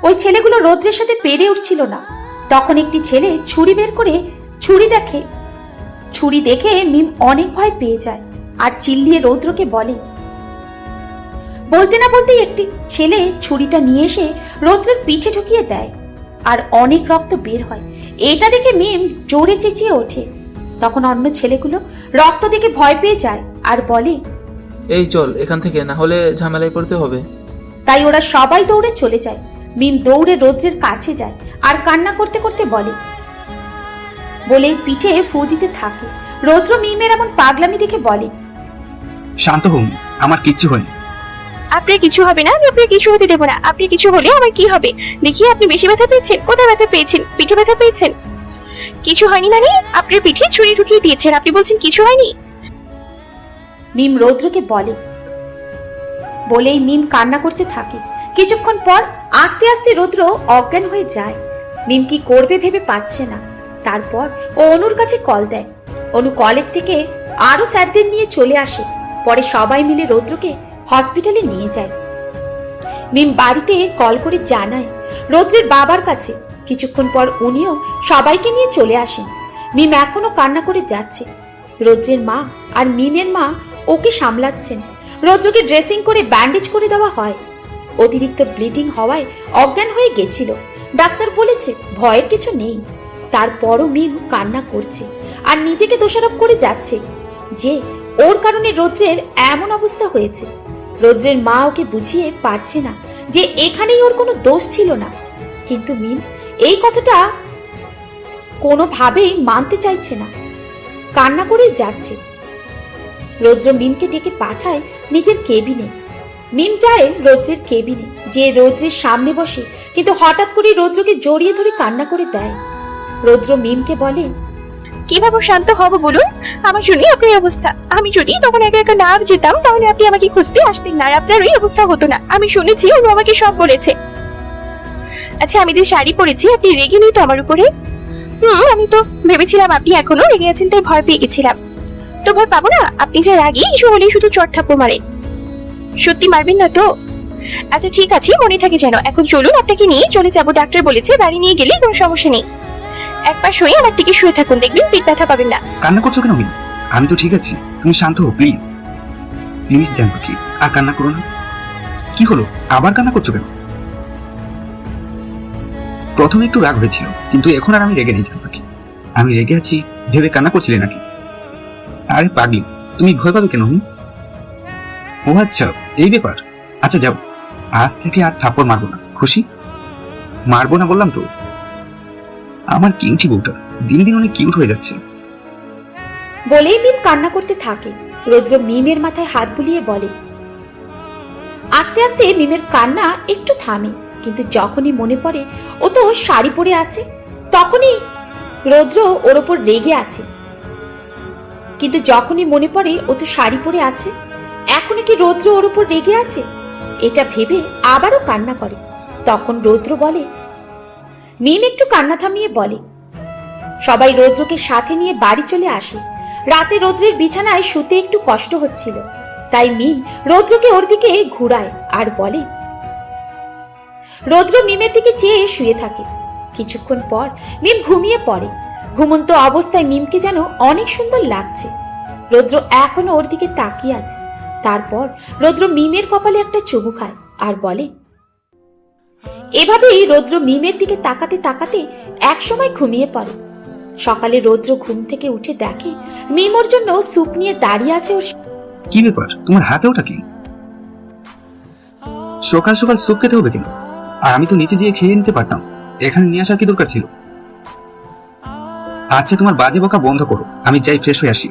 ওই ছেলেগুলো রৌদ্রের সাথে পেরে উঠছিল না। তখন একটি ছেলে ছুরি বের করে ছুরি দেখে মিম অনেক ভয় পেয়ে যায় আর চিল্লিয়ে রৌদ্রকে বলে। বলতে না বলতেই একটি ছেলে ছুরিটা নিয়ে এসে রৌদ্রের পিঠে ঢুকিয়ে দেয় আর অনেক রক্ত বের হয়। এটা দেখে মিম জোরে চেঁচিয়ে ওঠে। তখন অন্য ছেলেগুলো রক্ত দেখে ভয় পেয়ে যায় আর বলে, এই চল এখান থেকে, না হলে ঝামেলায় পড়তে হবে। তাই ওরা সবাই দৌড়ে চলে যায়। মিম দৌড়ে রৌদ্রের কাছে যায় আর কান্না করতে করতে বলে পিঠে ফু দিতে থাকে। রৌদ্র মিমের এমন পাগলামি দেখে বলে, শান্ত হন, আমার কিচ্ছু হয়নি। আপনার কিছু হবে না, আমি আপনার কিছু হতে দেবো না। আপনি কিছু হলে আমার কি হবে? দেখি আপনি বেশি ব্যথা পেয়েছেন। কোথায় ব্যথা পেয়েছেন? পিঠে ব্যথা পেয়েছেন? কিছু হয়নি মানে? আপনার পিঠে ছুরি ঢুকিয়ে দিয়েছেন, আপনি বলছেন কিছু হয়নি? মিম রৌদ্রকে বলেই মিম কান্না করতে থাকে। কিছুক্ষণ পর আস্তে আস্তে রৌদ্র অজ্ঞান হয়ে যায়। মিম কি করবে ভেবে পাচ্ছে না। তারপর ও অনুর কাছে কল দেয়। অনু কলেজ থেকে আরো স্যারদের নিয়ে চলে আসে। পরে সবাই মিলে রৌদ্রকে হসপিটালে নিয়ে যায়। মিম বাড়িতে কল করে জানায় রৌদ্রের বাবার কাছে। কিছুক্ষণ পর উনিও সবাইকে নিয়ে চলে আসেন। মিম এখনো কান্না করে যাচ্ছে। রৌদ্রের মা আর মিমের মা ওকে সামলাচ্ছেন। রৌদ্রকে ড্রেসিং করে ব্যান্ডেজ করে দেওয়া হয়। অতিরিক্ত ব্লিডিং হওয়ায় অজ্ঞান হয়ে গেছিল। ডাক্তার বলেছে ভয়ের কিছু নেই। তারপরও মিম কান্না করছে আর নিজেকে দোষারোপ করে যাচ্ছে যে ওর কারণে রৌদ্রের এমন অবস্থা হয়েছে। রৌদ্রের মা ওকে বুঝিয়ে পারছে না যে এখানেই ওর কোনো দোষ ছিল না, কিন্তু মিম এই কথাটা কোনোভাবেই মানতে চাইছে না, কান্না করেই যাচ্ছে। রৌদ্র মিমকে ডেকে পাঠায় নিজের কেবিনে। মিম যায় রৌদ্রের কেবিনে, যে রৌদ্রের সামনে বসে, কিন্তু হঠাৎ করে রৌদ্রকে জড়িয়ে ধরে কান্না করে দেয়। রৌদ্র মিমকে বলে, কিভাবে শান্ত হব বলুন? আমার জন্যই আপনার এই অবস্থা। আমি যদি তখন একা একা না যেতাম তাহলে আপনি আমাকে খুঁজতে আসতেন না, আর আপনার ওই অবস্থা হতো না। আমি শুনেছি ও আমাকে সব বলেছে। আচ্ছা, আমি যে শাড়ি পরেছি আপনি রেগে নেই তো আমার উপরে? আমি তো ভেবেছিলাম আপনি এখনো রেগে আছেন, তাই ভয় পেয়ে গেছিলাম। তো ভয় পাবো না? আপনি যে রাগী কিছু হলেই শুধু চট থাপ্পড় মারেন। সত্যি মারবেন না তো? আচ্ছা ঠিক আছে, মনে থাকে যেন। এখন চলুন, আপনাকে নিয়ে চলে যাবো। ডাক্তার বলেছে বাড়ি নিয়ে গেলে কোনো সমস্যা নেই। একবার শুয়ে আমার দিকে শুয়ে থাকুন, দেখবেন পেট ব্যথা পাবেন না। কান্না করছো কেন মিম? আমি তো ঠিক আছি, তুমি শান্ত হও প্লিজ। প্লিজ জানপাখি, আর কান্না করো না। কি হলো, আবার কান্না করছো কেন? প্রথমে একটু রাগ হয়েছিল, কিন্তু এখন আর আমি রেগে নেই জানপাখি। আমি রেগে আছি ভেবে কান্না করছিলে নাকি? আরে পাগলি, তুমি ভয় পাবে কেন? ও আচ্ছা, এই ব্যাপার। আচ্ছা যাও, আজ থেকে আর থাপ্পড় মারবো না, খুশি? মারবো না বললাম তো। আমার কিউটি বউটা দিন দিন অনেক কিউট হয়ে যাচ্ছে। বলেই মিম কান্না করতে থাকে। রৌদ্র মিমের মাথায় হাত বুলিয়ে বলে। আস্তে আস্তে মিমের কান্না একটু থামে, কিন্তু যখনই মনে পড়ে ও তো শাড়ি পরে আছে, তখনই রৌদ্র ওর ওপর রেগে আছে। কিন্তু যখনই মনে পড়ে ও তো শাড়ি পরে আছে, এখন কি রৌদ্র ওর ওপর রেগে আছে, এটা ভেবে আবারও কান্না করে। তখন রৌদ্র বলে, মিম একটু কান্না থামিয়ে বলে। সবাই রৌদ্রকে সাথে নিয়ে বাড়ি চলে আসে। রাতে রৌদ্রের বিছানায় শুতে একটু কষ্ট হচ্ছিল, তাই মিম রৌদ্রকে ওর দিকে ঘুরায় আর বলে। রৌদ্র মিমের দিকে চেয়ে শুয়ে থাকে। কিছুক্ষণ পর মিম ঘুমিয়ে পড়ে। ঘুমন্ত অবস্থায় মিমকে যেন অনেক সুন্দর লাগছে। রৌদ্র এখনো ওর দিকে তাকিয়ে আছে। তারপর রৌদ্র মিমের কপালে একটা চুমু খায় আর বলে। এভাবেই রৌদ্র মিমের দিকে তাকাতে তাকাতে একসময় ঘুমিয়ে পড়ে। সকালে রৌদ্র ঘুম থেকে উঠে দেখে মিম ওর জন্য স্যুপ নিয়ে দাঁড়িয়ে আছে। ওর কি ব্যাপার, তোমার হাতে ওটা কি? সকাল সকাল স্যুপ খেতে হবে কেন? আর আমি তো নিচে গিয়ে খেয়ে নিতে পারতাম, এখানে নিয়ে আসার কি দরকার ছিল? আচ্ছা তোমার বাজে বকা বন্ধ করো, আমি যাই ফ্রেশ হয়ে আসি।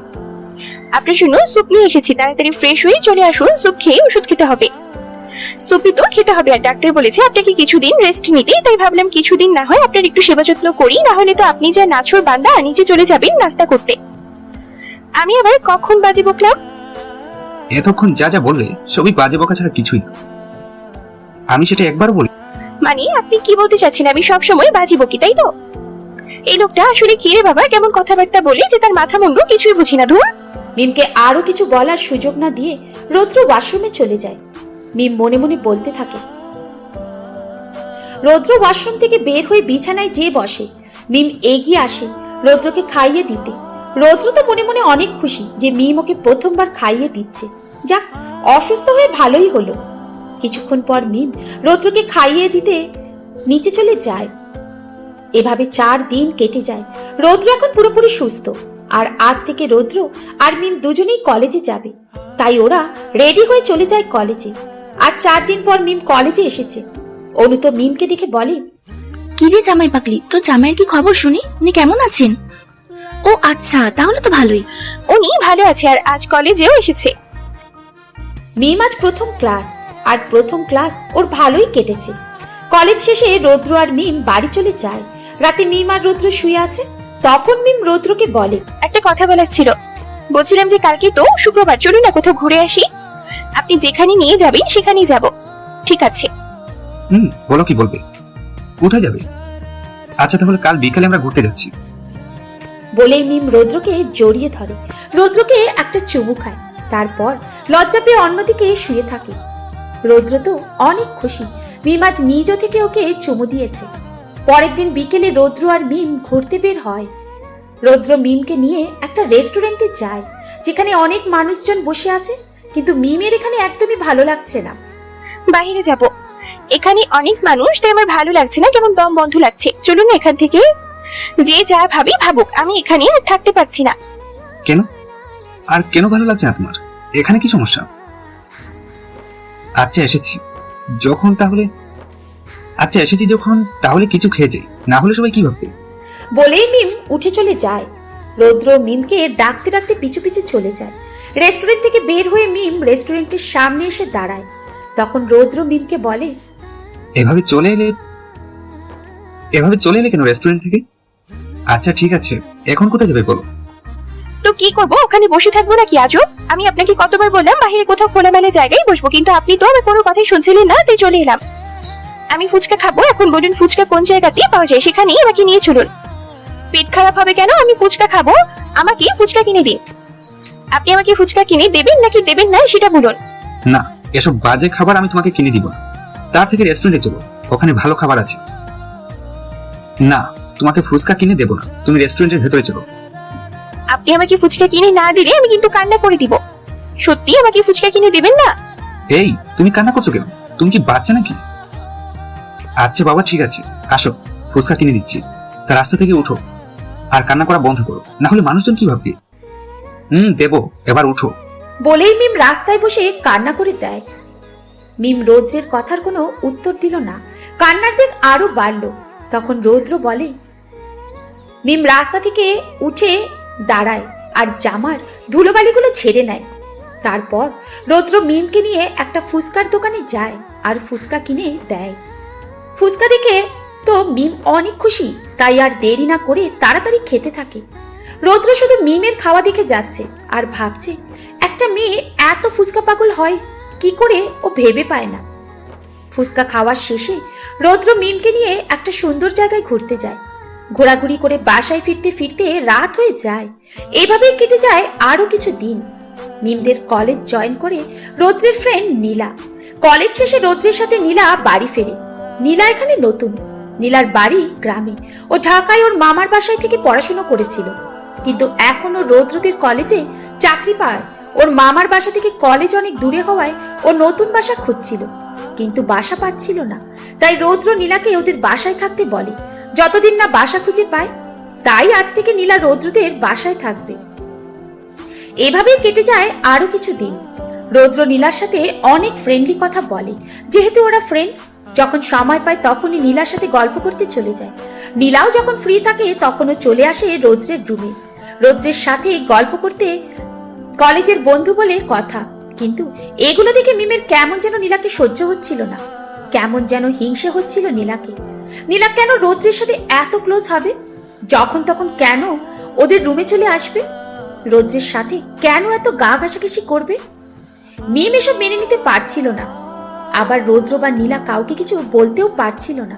আপনার জন্য স্যুপ নিয়ে এসেছি, তাড়াতাড়ি ফ্রেশ হয়ে চলে আসুন। স্যুপ খেয়ে ওষুধ খেতে হবে। স্যুপই তো খেতে হবে, আর ডাক্তার বলেছে আপনাকে কিছুদিন রেস্ট নিতে, তাই ভাবলাম কিছুদিন না হয় আপনার একটু সেবা যত্ন করি, না হলে তো আপনি যা নাছর বান্দা নিচে চলে যাবেন নাস্তা করতে। আমি আবার কখন বাজে বকলাম? এতক্ষণ যা যা বললে সবই বাজে বকা ছাড়া কিছুই না। আমি সেটা একবারও বলি। মানে আপনি কি বলতে চাচ্ছেন আমি সব সময় বাজি বকি, তাই তো? এই লোকটা আসলে কি রে বাবা, কেমন কথাবার্তা বলে যে তার মাথা মুন্ডু কিছুই বুঝি না। ধুর। মিমকে আরো কিছু বলার সুযোগ না দিয়ে রৌদ্র ওয়াশরুমে চলে যায়। মিম মনে মনে বলতে থাকে। রৌদ্র ওয়াশরুম থেকে বের হয়ে বিছানায় যেয়ে বসে। মিম এগিয়ে আসে রৌদ্রকে খাইয়ে দিতে। রৌদ্র তো মনে মনে অনেক খুশি যে মিম ওকে প্রথমবার খাইয়ে দিচ্ছে। যাক, অসুস্থ হয়ে ভালোই হলো। কিছুক্ষণ পর মিম রৌদ্রকে খাইয়ে দিতে নিচে চলে যায়। এভাবে 4 দিন কেটে যায়। রৌদ্র এখন পুরোপুরি সুস্থ, আর আজ থেকে রৌদ্র আর মিম দুজনেই কলেজে যাবে। তাই ওরা রেডি হয়ে চলে যায় কলেজে। আর 4 দিন পর মিম কলেজে এসেছে। অনু তো মিমকে দেখে বলে, কি রে জামাই পাগলি, তো জামাইয়ের কি খবর শুনি? উনি কেমন আছেন? ও আচ্ছা, তাহলে তো ভালোই। উনি ভালো আছে, আর আজ কলেজেও এসেছে। মিম আজ প্রথম ক্লাস, আর প্রথম ক্লাস ওর ভালোই কেটেছে। কলেজ শেষে রৌদ্র আর মিম বাড়ি চলে যায়। রাতে মিম আর রৌদ্র শুয়ে আছে। তখন মিম রৌদ্রকে বলে, একটা কথা বলার ছিল। বলছিলাম যে কালকে তো শুক্রবার, চলুন না কোথাও ঘুরে আসি। আপনি যেখানে নিয়ে যাবেন সেখানেই যাব। ঠিক আছে? বলো কি বলবে, কোথায় যাবে? আচ্ছা তাহলে কাল বিকালে আমরা ঘুরতে যাচ্ছি। বলেই মিম রৌদ্রকে জড়িয়ে ধরে। রৌদ্রকে একটা চুমু খায়। তারপর লজ্জা পেয়ে অন্যদিকে শুয়ে থাকে। রৌদ্র তো অনেক খুশি, মিম আজ নিজ থেকে ওকে চুমু দিয়েছে। পরের দিন বিকেলে রৌদ্র আর মিম ঘুরতে বের হয়। রৌদ্র মিমকে নিয়ে একটা রেস্টুরেন্টে যায়, যেখানে অনেক মানুষজন বসে আছে। কিন্তু মিমের এখানে একদমই ভালো লাগছে না। বাইরে যাব, এখানে অনেক মানুষ, তাই আমার ভালো লাগছে না, কেমন দম বন্ধ লাগছে। চলুন না এখান থেকে। যে যা ভাবি ভাবুক, আমি এখানে আর থাকতে পারছি না। কেন? আর কেন ভালো লাগছে না তোমার? এখানে কি সমস্যা? আচ্ছা এসেছি যখন তাহলে কিছু খেয়ে যাই, না হলে সবাই কি ভাববে? বলেই মিম উঠে চলে যায়। রৌদ্র মিমকে ডাকতে ডাকতে পিছু পিছু চলে যায়। রেস্টুরেন্ট থেকে বের হয়ে মিম রেস্টুরেন্টের সামনে এসে দাঁড়ায়। তখন রৌদ্র মিমকে বলে, এভাবে চলে এলে কেন রেস্টুরেন্ট থেকে? আচ্ছা ঠিক আছে, এখন কোথায় যাবে বলো? তো কি করবো, ওখানে বসে থাকবো নাকি আজব? আমি আপনাকে কতবার বললাম বাইরে কোথাও খোলামেলা জায়গায় বসবো, কিন্তু আপনি তো আমার কোনো কথাই শুনছিলেন না, তাই চলে এলাম। আমি ফুচকা খাবো, এখন বলুন ফুচকা কোন জায়গাতে পাওয়া যায়, সেখানেই আমাকে নিয়ে চলুন। পেট খারাপ হবে কেন? আমি ফুচকা খাবো, আমাকে ফুচকা কিনে দিন। আপনি আমাকে ফুচকা কিনে দেবেন নাকি দেবেন না সেটা বলুন। না, এসব বাজে খাবার আমি তোমাকে কিনে দিব না। তার থেকে রেস্টুরেন্টে চলো, ওখানে ভালো খাবার আছে। না, তোমাকে ফুচকা কিনে দেবো না, তুমি রেস্টুরেন্টের ভেতরে চলো। আপনি আমাকে ফুচকা কিনে না দিলে আমি কিন্তু কান্না করে দিব। সত্যি আমাকে ফুচকা কিনে দেবেন না? এই, তুমি কান্না করছো কেন? তুমি কি বাচ্চা নাকি? আচ্ছা বাবা, ঠিক আছে, আসো, ফুচকা কিনে দিচ্ছি। তার রাস্তা থেকে উঠো আর কান্না করা বন্ধ করো, না হলে মানুষজন কি ভাববে। দেবো, এবার উঠো। বলেই মিম রাস্তায় বসে কান্না করে দেয়। মিম রৌদ্রের কথার কোনো উত্তর দিল না। কান্নার বেগ আরো বাড়ল। তখন রৌদ্র বলে, মিম রাস্তা থেকে উঠে দাঁড়ায় আর জামার ধুলোবালিগুলো ছেড়ে নেয়। তারপর রৌদ্র মিমকে নিয়ে একটা ফুচকার দোকানে যায় আর ফুচকা কিনে দেয়। ফুচকা দেখে তো মিম অনেক খুশি, তাই আর দেরি না করে তাড়াতাড়ি খেতে থাকে। রৌদ্র শুধু মিমের খাওয়া দেখে যাচ্ছে আর ভাবছে, একটা মেয়ে এত ফুচকা পাগল হয় কি করে, ও ভেবে পায় না। ফুচকা খাওয়ার শেষে রৌদ্র মিমকে নিয়ে একটা সুন্দর জায়গায় ঘুরতে যায়। ঘোরাঘুরি করে বাসায় ফিরতে ফিরতে রাত হয়ে যায়। এভাবেই কেটে যায় আরো কিছু দিন। মিমদের কলেজ জয়েন করে রৌদ্রের ফ্রেন্ড নীলা। কলেজ শেষে রৌদ্রের সাথে নীলা বাড়ি ফেরে। নীলা এখানে নতুন, নীলার বাড়ি গ্রামে। ও ঢাকায় ওর মামার বাসায় থেকে পড়াশোনা করেছিল, কিন্তু এখনো রৌদ্রদের কলেজে চাকরি পায়। ওর মামার বাসা থেকে কলেজ অনেক দূরে হওয়ায় ও নতুন বাসা খুঁজছিল, কিন্তু বাসা পাচ্ছিল না। তাই রৌদ্র নীলাকে ওদের বাসায় থাকতে বলে, যতদিন না বাসা খুঁজে পায়। তাই আজ থেকে নীলা রৌদ্রদের বাসায় থাকবে। এভাবেই কেটে যায় আরো কিছু দিন। রৌদ্র নীলার সাথে অনেক ফ্রেন্ডলি কথা বলে, যেহেতু ওরা ফ্রেন্ড। যখন সময় পায় তখনই নীলার সাথে গল্প করতে চলে যায়। নীলাও যখন ফ্রি থাকে তখনও চলে আসে রৌদ্রের রুমে। রৌদ্রের সাথে গল্প করতে কলেজের বন্ধু বলে কথা, কিন্তু এগুলো দেখে মিমের কেমন যেন নীলাকে সহ্য হচ্ছিল না। কেমন যেন হিংসে হচ্ছিল নীলাকে। নীলা কেন রৌদ্রের সাথে এত ক্লোজ হবে? যখন তখন কেন ওদের রুমে চলে আসবে? রৌদ্রের সাথে কেন এত গা ঘাসাঘাসি করবে? মিম এসব মেনে নিতে পারছিল না। আবার রৌদ্র বা নীলা কাউকে কিছু বলতেও পারছিল না।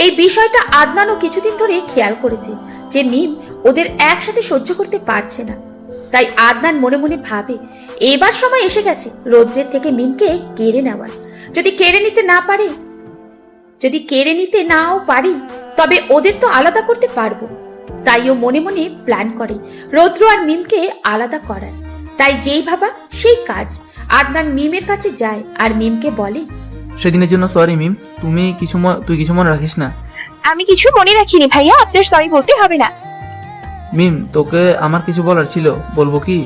এই বিষয়টা আদনানও কিছুদিন ধরে খেয়াল করেছে যে মিম ওদের একসাথে সহ্য করতে পারছে না। তাই আদনান মনে মনে ভাবে, এবার সময় এসে গেছে রৌদ্রের থেকে মিমকে কেড়ে নেওয়ার। যদি কেড়ে নিতে নাও পারি, তবে ওদের তো আলাদা করতে পারবো। তাই ও মনে মনে প্ল্যান করে রৌদ্র আর মিমকে আলাদা করার। তাই যেই ভাবা সেই কাজ। আদনান মিমের কাছে যায় আর মিমকে বলে, সেদিনের জন্য সরি মিম, তুই কিছু মনে রাখিস না। আমি কিছু মনে রাখিনি ভাইয়া, আপনার সরি বলতে হবে না। মিম, তোকে আমার কিছু বলার ছিল, বলবো কি?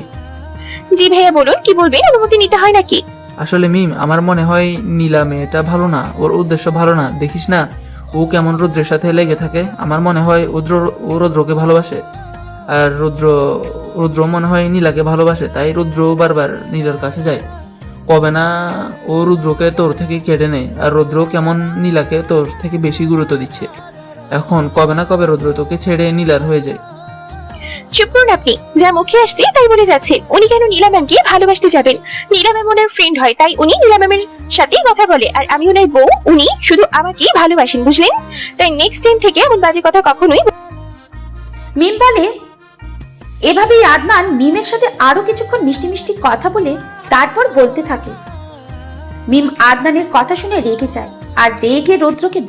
জি ভাইয়া বলুন, কি বলবেন? অনুমতি নিতে হয় নাকি? আসলে মিম, আমার মনে হয় নীলা মেয়েটা ভালো না, ওর উদ্দেশ্য ভালো না। দেখিস না ও কেমন রুদ্রের সাথে লেগে থাকে। আমার মনে হয় ও রুদ্রকে ভালোবাসে, আর রুদ্র মনে হয় নীলাকে ভালোবাসে। তাই রুদ্র বারবার নীলার কাছে যায়। কবে না ও রুদ্রকে তোর থেকে কেড়ে নেয়, আর রুদ্র কেমন নীলাকে তোর থেকে বেশি গুরুত্ব দিচ্ছে। এখন কবে না কবে রুদ্র তোকে ছেড়ে নীলার হয়ে যায়। চুপ করুন আপনি, যা মুখে আসছে তাই বলে যাচ্ছে। উনি কেন নীলা ম্যামকে ভালোবাসতে যাবেন? নীলা ম্যাম ওনার ফ্রেন্ড হয়, তাই উনি নীলা ম্যামের সাথে কথা বলে। আর আমি ওনার বউ, উনি শুধু আমাকে ভালোবাসেন, বুঝলেন? তাই নেক্সট টাইম থেকে এমন বাজে কথা কখনোই। মিম বলে, এভাবেই আদনান মিমের সাথে আরো কিছুক্ষণ মিষ্টি মিষ্টি কথা বলে তারপর বলতে থাকে। মিম আদনানের কথা শুনে রেগে যায় আর রেগে রৌদ্রকে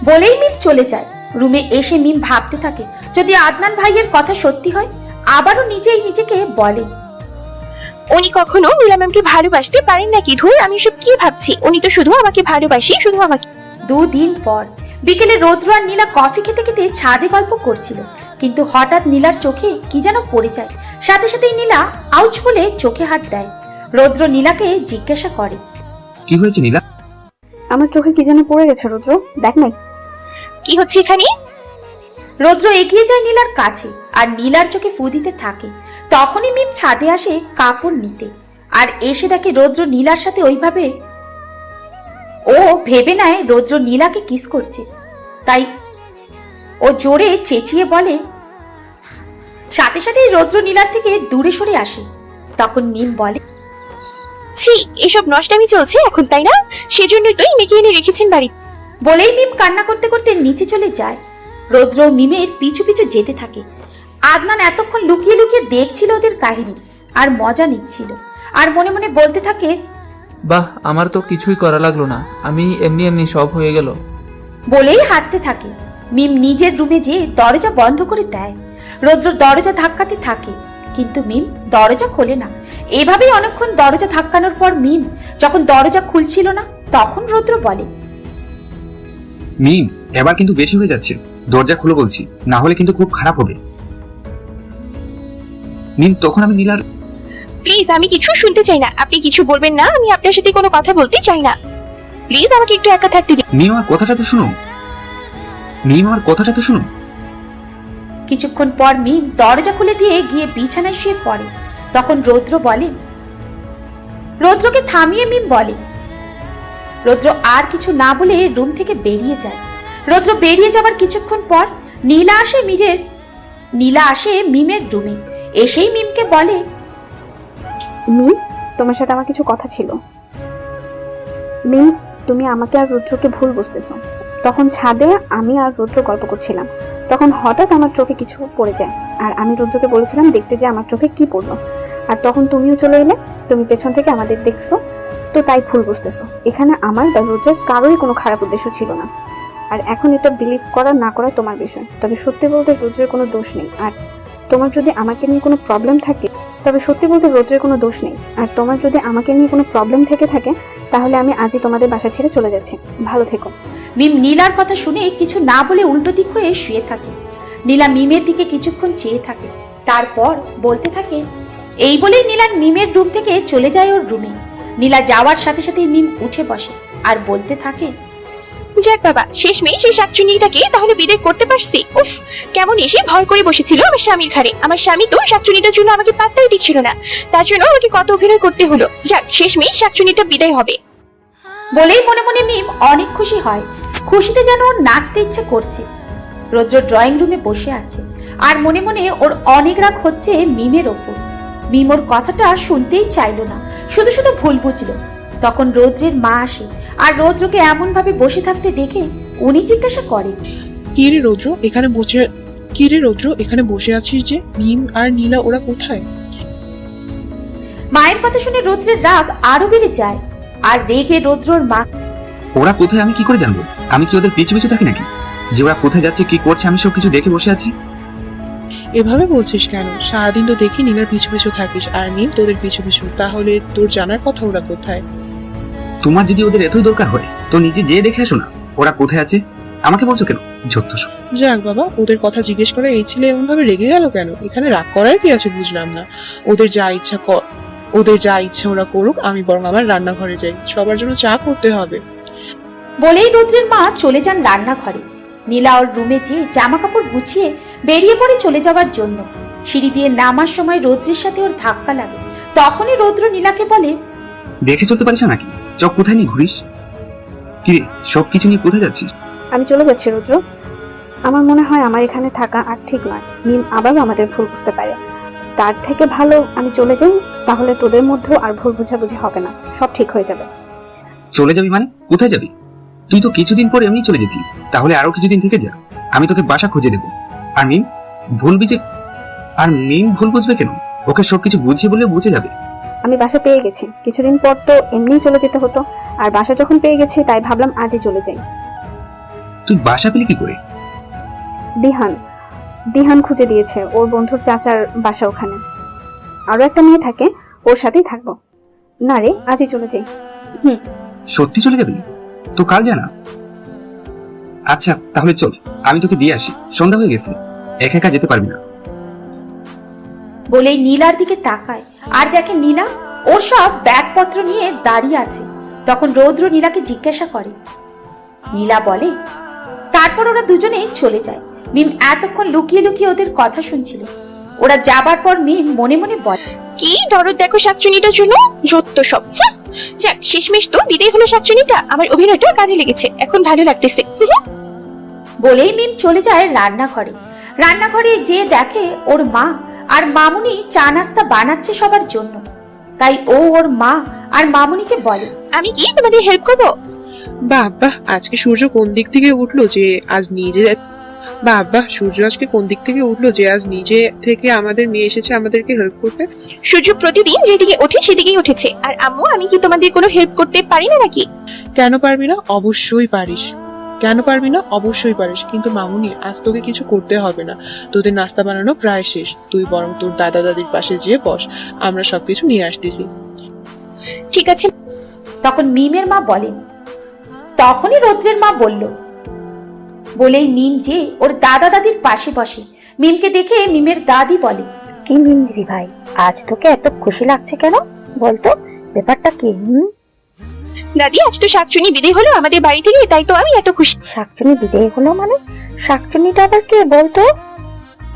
বলেই মিম চলে যায়। রুমে এসে মিম ভাবতে থাকে, যদি আদনান ভাইয়ের কথা সত্যি হয়। আবারও নিজেই নিজেকে বলে, উনি কখনো নীলা ম্যামকে ভালোবাসতে পারেন নাকি? ধুর, আমি সব কি ভাবছি? উনি তো শুধু আমাকে ভালোবাসি, শুধু আমাকে। 2 দিন পর বিকেলে রৌদ্র আর নীলা কফি খেতে খেতে ছাদে গল্প করছিল, কিন্তু হঠাৎ নীলার চোখে কি যেন পড়ে যায়। সাথে সাথেই নীলা আউচ বলে চোখে হাত দেয়। রৌদ্র নীলাকে জিজ্ঞাসা করে, কি হয়েছে নীলা? আমার চোখে কি যেন পড়ে গেছে রুদ্র, দেখ না কি হচ্ছে এখানে। রৌদ্র এগিয়ে যায় নীলার কাছে আর নীলার চোখে ফু দিতে থাকে। তখনই মিম ছাদে আসে কাপড় নিতে, আর এসে দেখে রৌদ্র নীলার সাথে ওইভাবে। ও ভেবে নেয় রৌদ্র নীলাকে কিস করছে, তাই ও জোরে চেঁচিয়ে বলে, সাথে সাথেই রৌদ্র নীলার থেকে দূরে সরে আসে। তখন মিম বলে, ছি, এসব নষ্টামি চলছে এখন, তাই না? সেজন্যই তো এই মেয়েকে এনে রেখেছেন বাড়ি। বলেই মিম কান্না করতে করতে নিচে চলে যায়। রৌদ্র মিমের পিছু পিছু যেতে থাকে। আদনান এতক্ষণ লুকিয়ে লুকিয়ে দেখছিল ওদের কাহিনী আর মজা নিচ্ছিল, আর মনে মনে বলতে থাকে, বাহ, আমার তো কিছুই করা লাগলো না, আমি এমনি এমনি সব হয়ে গেল। বলেই হাসতে থাকে। মিম নিজের রুমে যেয়ে দরজা বন্ধ করে দেয়। রৌদ্র দরজা ধাক্কাতে থাকে, কিন্তু মিম দরজা খোলে না। এভাবেই অনেকক্ষণ দরজা ধাক্কানোর পর মিম যখন দরজা খুলছিল না, তখন রৌদ্র বলে, মিম, এবার কিন্তু বেশি হয়ে যাচ্ছে, দরজা খুলে বলছি, না হলে কিন্তু খুব খারাপ হবে। মিম, তখন আমি নীলার প্লিজ, আমি কিছু শুনতে চাই না। আপনি কিছু বলবেন না, আমি আপনার সাথে কোনো কথা বলতে চাই না। প্লিজ আমাকে একটু একা থাকতে দিন। মিম, আমার কথাটা তো শুনো। মিম, আমার কথাটা তো শুনো। কিছুক্ষণ পর মিম দরজা খুলে দিয়ে গিয়ে বিছানায় শুয়ে পড়ে। তখন রৌদ্র বলে, রৌদ্রকে থামিয়ে মিম বলে। রৌদ্র আর কিছু না বলে রুম থেকে বেরিয়ে যায়। রৌদ্র বেরিয়ে যাবার কিছুক্ষণ পর নীলা আসে মিমের রুমে। এসেই মিমকে বলে, মিম, তোমার সাথে আমার কিছু কথা ছিল। মিম, তুমি আমাকে আর রুদ্রকে ভুল বুঝতেছো। তখন ছাদে আমি আর রুদ্র গল্প করছিলাম, তখন হঠাৎ আমার চোখে কিছু পড়ে যায়, আর আমি রুদ্রকে বলেছিলাম দেখতে যে আমার চোখে কি পড়লো, আর তখন তুমিও চলে এলে। তুমি পেছন থেকে আমাদের দেখছো, তো তাই ভুল বুঝতেছো। এখানে আমার বা রুদ্রের কারোরই কোনো খারাপ উদ্দেশ্য ছিল না। আর এখন এটা বিলিভ করা না করা তোমার বিষয়। তবে সত্যি বলতে রুদ্রের কোনো দোষ নেই, আর তোমার যদি আমাকে নিয়ে কোনো প্রবলেম থাকে তাহলে আমি আজই তোমাদের বাসা ছেড়ে চলে যাচ্ছি। ভালো থেকো। মিম নীলার কথা শুনে কিছু না বলে উল্টো দিক হয়ে শুয়ে থাকে। নীলা মিমের দিকে কিছুক্ষণ চেয়ে থাকে, তারপর বলতে থাকে। এই বলেই নীলা মিমের রুম থেকে চলে যায় ওর রুমে। নীলা যাওয়ার সাথে সাথে মিম উঠে বসে আর বলতে থাকে, যাক বাবা, শেষমেশ সেই শাকচুনিটাকে তাহলে বিদায় করতে পারছি। উফ, কেমন এসে ভর করে বসেছিল আমার স্বামীর ঘাড়ে। আমার স্বামী তো শাকচুনিটার জন্য আমাকে পাত্তাই দিচ্ছিল না, তার জন্য আমাকে কত অভিনয় করতে হলো। যাক, শেষমেশ শাকচুনিটা বিদায় হবে। বলেই মনে মনে মিম অনেক খুশি হয়। খুশিতে যেন ওর নাচতে ইচ্ছে করছে। রৌদ্র ড্রয়িং রুমে বসে আছে আর মনে মনে ওর অনেক রাগ হচ্ছে মিমের ওপর। মিম ওর কথাটা শুনতেই চাইল না, শুধু শুধু ভুল বুঝলো। তখন রৌদ্রের মা আসে আর রৌদ্রকে এমন ভাবে বসে থাকতে দেখে উনি জিজ্ঞাসা করে, কিরে রৌদ্র, এখানে বসে আছিস যে? মিম আর নীলা ওরা কোথায়? মায়ের কথা শুনে রৌদ্রের রাগ আরো বেড়ে যায়। আর রেগে রৌদ্রর মা, ওরা কোথায় আমি কি করে জানবো? আমি কি ওদের পিছু পিছু থাকি নাকি, যে ওরা কোথায় যাচ্ছে কি করছে আমি সবকিছু দেখে বসে আছি? এভাবে বলছিস কেন? সারাদিন তো দেখি নীলার পিছু পিছু থাকিস আর মিম তোদের পিছু পিছু, তাহলে তোর জানার কথা ওরা কোথায়? তোমার যদি ওদের এতই দরকার হয় তো নিজে যেয়ে দেখে আসো না ওরা কোথায় আছে। আমাকে বলছো কেন? যত সব। যাক বাবা, ওদের কথা জিজ্ঞেস করে এই ছেলে এমন ভাবে রেগে গেল কেন? এখানে রাগ করার কি আছে বুঝলাম না। ওদের যা ইচ্ছা ওরা করুক, আমি বরং আমার রান্নাঘরে যাই, সবার জন্য চা করতে হবে। বলেই রৌদ্রের মা চলে যান রান্নাঘরে। নীলা ওর রুমে যেয়ে জামা কাপড় গুছিয়ে বেরিয়ে পড়ে চলে যাওয়ার জন্য। সিঁড়ি দিয়ে নামার সময় রৌদ্রের সাথে ওর ধাক্কা লাগে। তখনই রৌদ্র নীলাকে বলে, দেখে চলতে পারিস না নাকি? চোখ কোথায় নিয়ে ঘুরিস? কিরে, সবকিছু নিয়ে কোথায় যাচ্ছিস? আমি চলে যাচ্ছি রুদ্র। আমার মনে হয় আমার এখানে থাকা আর ঠিক নয়। মিম আবারও আমাদের ভুল বুঝতে পারে। তার থেকে ভালো আমি চলে যাই, তাহলে তোদের মধ্যেও আর ভুল বুঝাবুঝি হবে না, সব ঠিক হয়ে যাবে। চলে যাবি মানে? কোথায় যাবি? তুই তো কিছুদিন পর এমনি চলে যেতি, তাহলে আরো কিছুদিন থেকে যা, আমি তোকে বাসা খুঁজে দেবো। আর মিম ভুল বুঝবে কেন? ওকে সবকিছু বুঝিয়ে বলে বুঝে যাবে। আমি বাসা পেয়ে গেছি, কিছুদিন পর তো এমনিই চলে যেতে হতো, আর বাসা যখন পেয়ে গেছি তাই ভাবলাম আজই চলে যাই। তুই বাসা পেলি কি করে? দিহান খুঁজে দিয়েছে, ওর বন্ধুর চাচার বাসা ওখানে। আরো একটা মেয়ে থাকে, ওর সাথেই থাকবো। না রে, আজই চলে যাই। সত্যি চলে যাবি? তো কাল জানা। আচ্ছা তাহলে চল, আমি তোকে দিয়ে আসি, সন্ধ্যা হয়ে গেছে, একা একা যেতে পারবি না। বলেই নীলার দিকে তাকায় আর দেখে নীলা ওর সব ব্যাগপত্র নিয়ে দাঁড়িয়ে আছে। তখন রৌদ্র নীলাকে জিজ্ঞাসা করে। নীলা বলে, তারপর ওরা দুজনেই চলে যায়। মিম এতক্ষণ লুকিয়ে লুকিয়ে ওদের কথা শুনছিল। ওরা যাবার পর মিম মনে মনে বলে, কি দরদ দেখো শাকচুনিটার জন্য, যত সব। যাক, শেষমেশ তো বিদায় হলো শাকচুনিটা। আমার অভিনয়টা কাজে লেগেছে, এখন ভালো লাগতেছে। বলেই মিম চলে যায় রান্নাঘরে। রান্নাঘরে যেয়ে দেখে ওর মা আর মামুনি চা নাস্তা বানাচ্ছে সবার জন্য। তাই ও ওর মা আর মামুনিকে বলে, আমি কি তোমাদের হেল্প করবো? বাবা আজকে সূর্য কোন দিক থেকে উঠলো যে আজ নিজে বাবা সূর্য আজকে কোন দিক থেকে উঠলো যে আজ নিজে থেকে আমাদের মেয়ে এসেছে আমাদেরকে হেল্প করতে। সূর্য প্রতিদিন যেদিকে ওঠে সেদিকেই উঠেছে। আর আম্মু, আমি কি তোমাদের কোনো হেল্প করতে পারি না নাকি? কেন পারবি না? অবশ্যই পারিস। কেন পারবি না? অবশ্যই পারিস। কিন্তু মামুনি, আজ তোকে কিছু করতে হবে না। তোদের নাস্তা বানানো প্রায় শেষ। তুই বরং তোর দাদা দাদির পাশে যেয়ে বস, আমরা সবকিছু নিয়ে আসতেছি। ঠিক আছে। তখন মিমের মা বলেন। তখনই রৌদ্রের মা বলল, বলেই মিম যে ওর দাদা দাদির পাশে বসে। মিমকে দেখে মিমের দাদি বলে, কি মিম দিদি ভাই, আজ তোকে এত খুশি লাগছে কেন? বলতো ব্যাপারটা কি? দাদি, আজ তো শাকচুনি বিদায় হলো আমাদের বাড়ি থেকে, তাই তো আমি এত খুশি। শাকচুনি বিদায় হলো মানে? শাকচুনিটা আবার কে বলতো?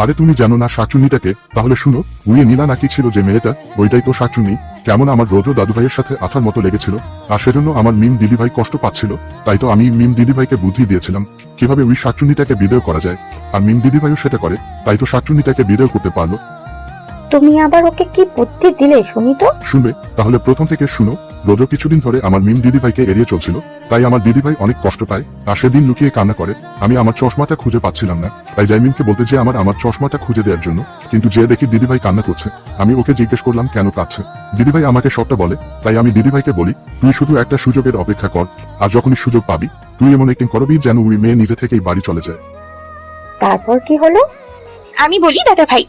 আরে তুমি জানো না শাকচুন্নিটাকে? তাহলে শুনো, উইয়ে নীলা নাকি ছিল যে মেয়েটা, ওইটাই তো শাকচুন্নি। কেমন আমার রৌদ্র দাদু ভাইয়ের সাথে আঠার মতো লেগেছিল, আর সেজন্য আমার মিম দিদি ভাই কষ্ট পাচ্ছিল। তাই তো আমি মিম দিদি ভাইকে বুদ্ধি দিয়েছিলাম কিভাবে ওই শাকচুন্নিটাকে বিদায় করা যায়, আর মিম দিদি ভাইও সেটা করে। তাই তো শাকচুন্নিটাকে বিদায় করতে পারলো। তুমি আবার ওকে কি বুদ্ধি দিলে শুনি তো? শুনবে? তাহলে প্রথম থেকে শুনো। রৌদ্র কিছুদিন ধরে আমার মিম দিদি ভাইকে এড়িয়ে চলছিল, তাই আমার দিদি ভাই অনেক কষ্ট পায়, আর সেদিন লুকিয়ে কান্না করে। আমি আমার চশমাটা খুঁজে পাচ্ছিলাম না, তাই যাই মিমকে বলতে যে আমার চশমাটা খুঁজে দেওয়ার জন্য। কিন্তু যে দেখি দিদি ভাই কান্না করছে, আমি ওকে জিজ্ঞেস করলাম কেন কাঁদছে। দিদি ভাই আমাকে সবটা বলে। তাই আমি দিদি ভাইকে বলি, তুই শুধু একটা সুযোগের অপেক্ষা কর, আর যখনই সুযোগ পাবি তুই এমন একটিং করবি যেন ওই মেয়ে নিজে থেকেই বাড়ি চলে যায়। তারপর কি হলো? আমি বলি, দাদা ভাই,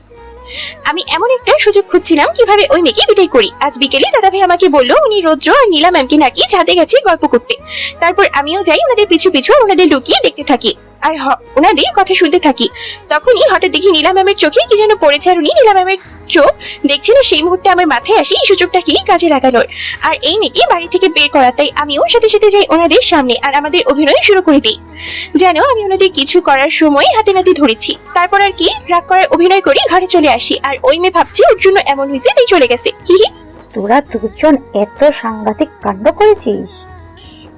আমি এমন একটা সুযোগ খুঁজছিলাম কিভাবে ওই মেয়েকে বিদায় করি। আজ বিকেলে দাদা ভাই আমাকে বললো উনি রৌদ্র আর নীলা ম্যামকে নাকি ছাদে গেছে গল্প করতে। তারপর আমিও যাই ওনাদের পিছু পিছু, ওনাদের লুকিয়ে দেখতে থাকি আর ওনাদের কথা শুনতে থাকি। তখনই হঠাৎ দেখি নীলা ম্যামের চোখে কি যেন পড়েছে, আর উনি নীলা ম্যামের চোখ দেখছিল। সেই মুহূর্তে আমার মাথায় আসে এই সুযোগটা কি কাজে লাগানোর আর এই মেয়েকে বাড়ি থেকে বের করা। তাই আমিও সাথে সাথে যাই ওনাদের সামনে আর আমাদের অভিনয় শুরু করে দিই যেন আমি ওনাদের কিছু করার সময় হাতে নাতে ধরেছি। তারপর আর কি রাগ করার অভিনয় করে ঘরে চলে আসি, আর ওই মেয়ে ভাবছি ওর জন্য এমন হয়েছে তাই চলে গেছে। হিহি। তোরা দুজন এত সাংঘাতিক কাণ্ড করেছিস।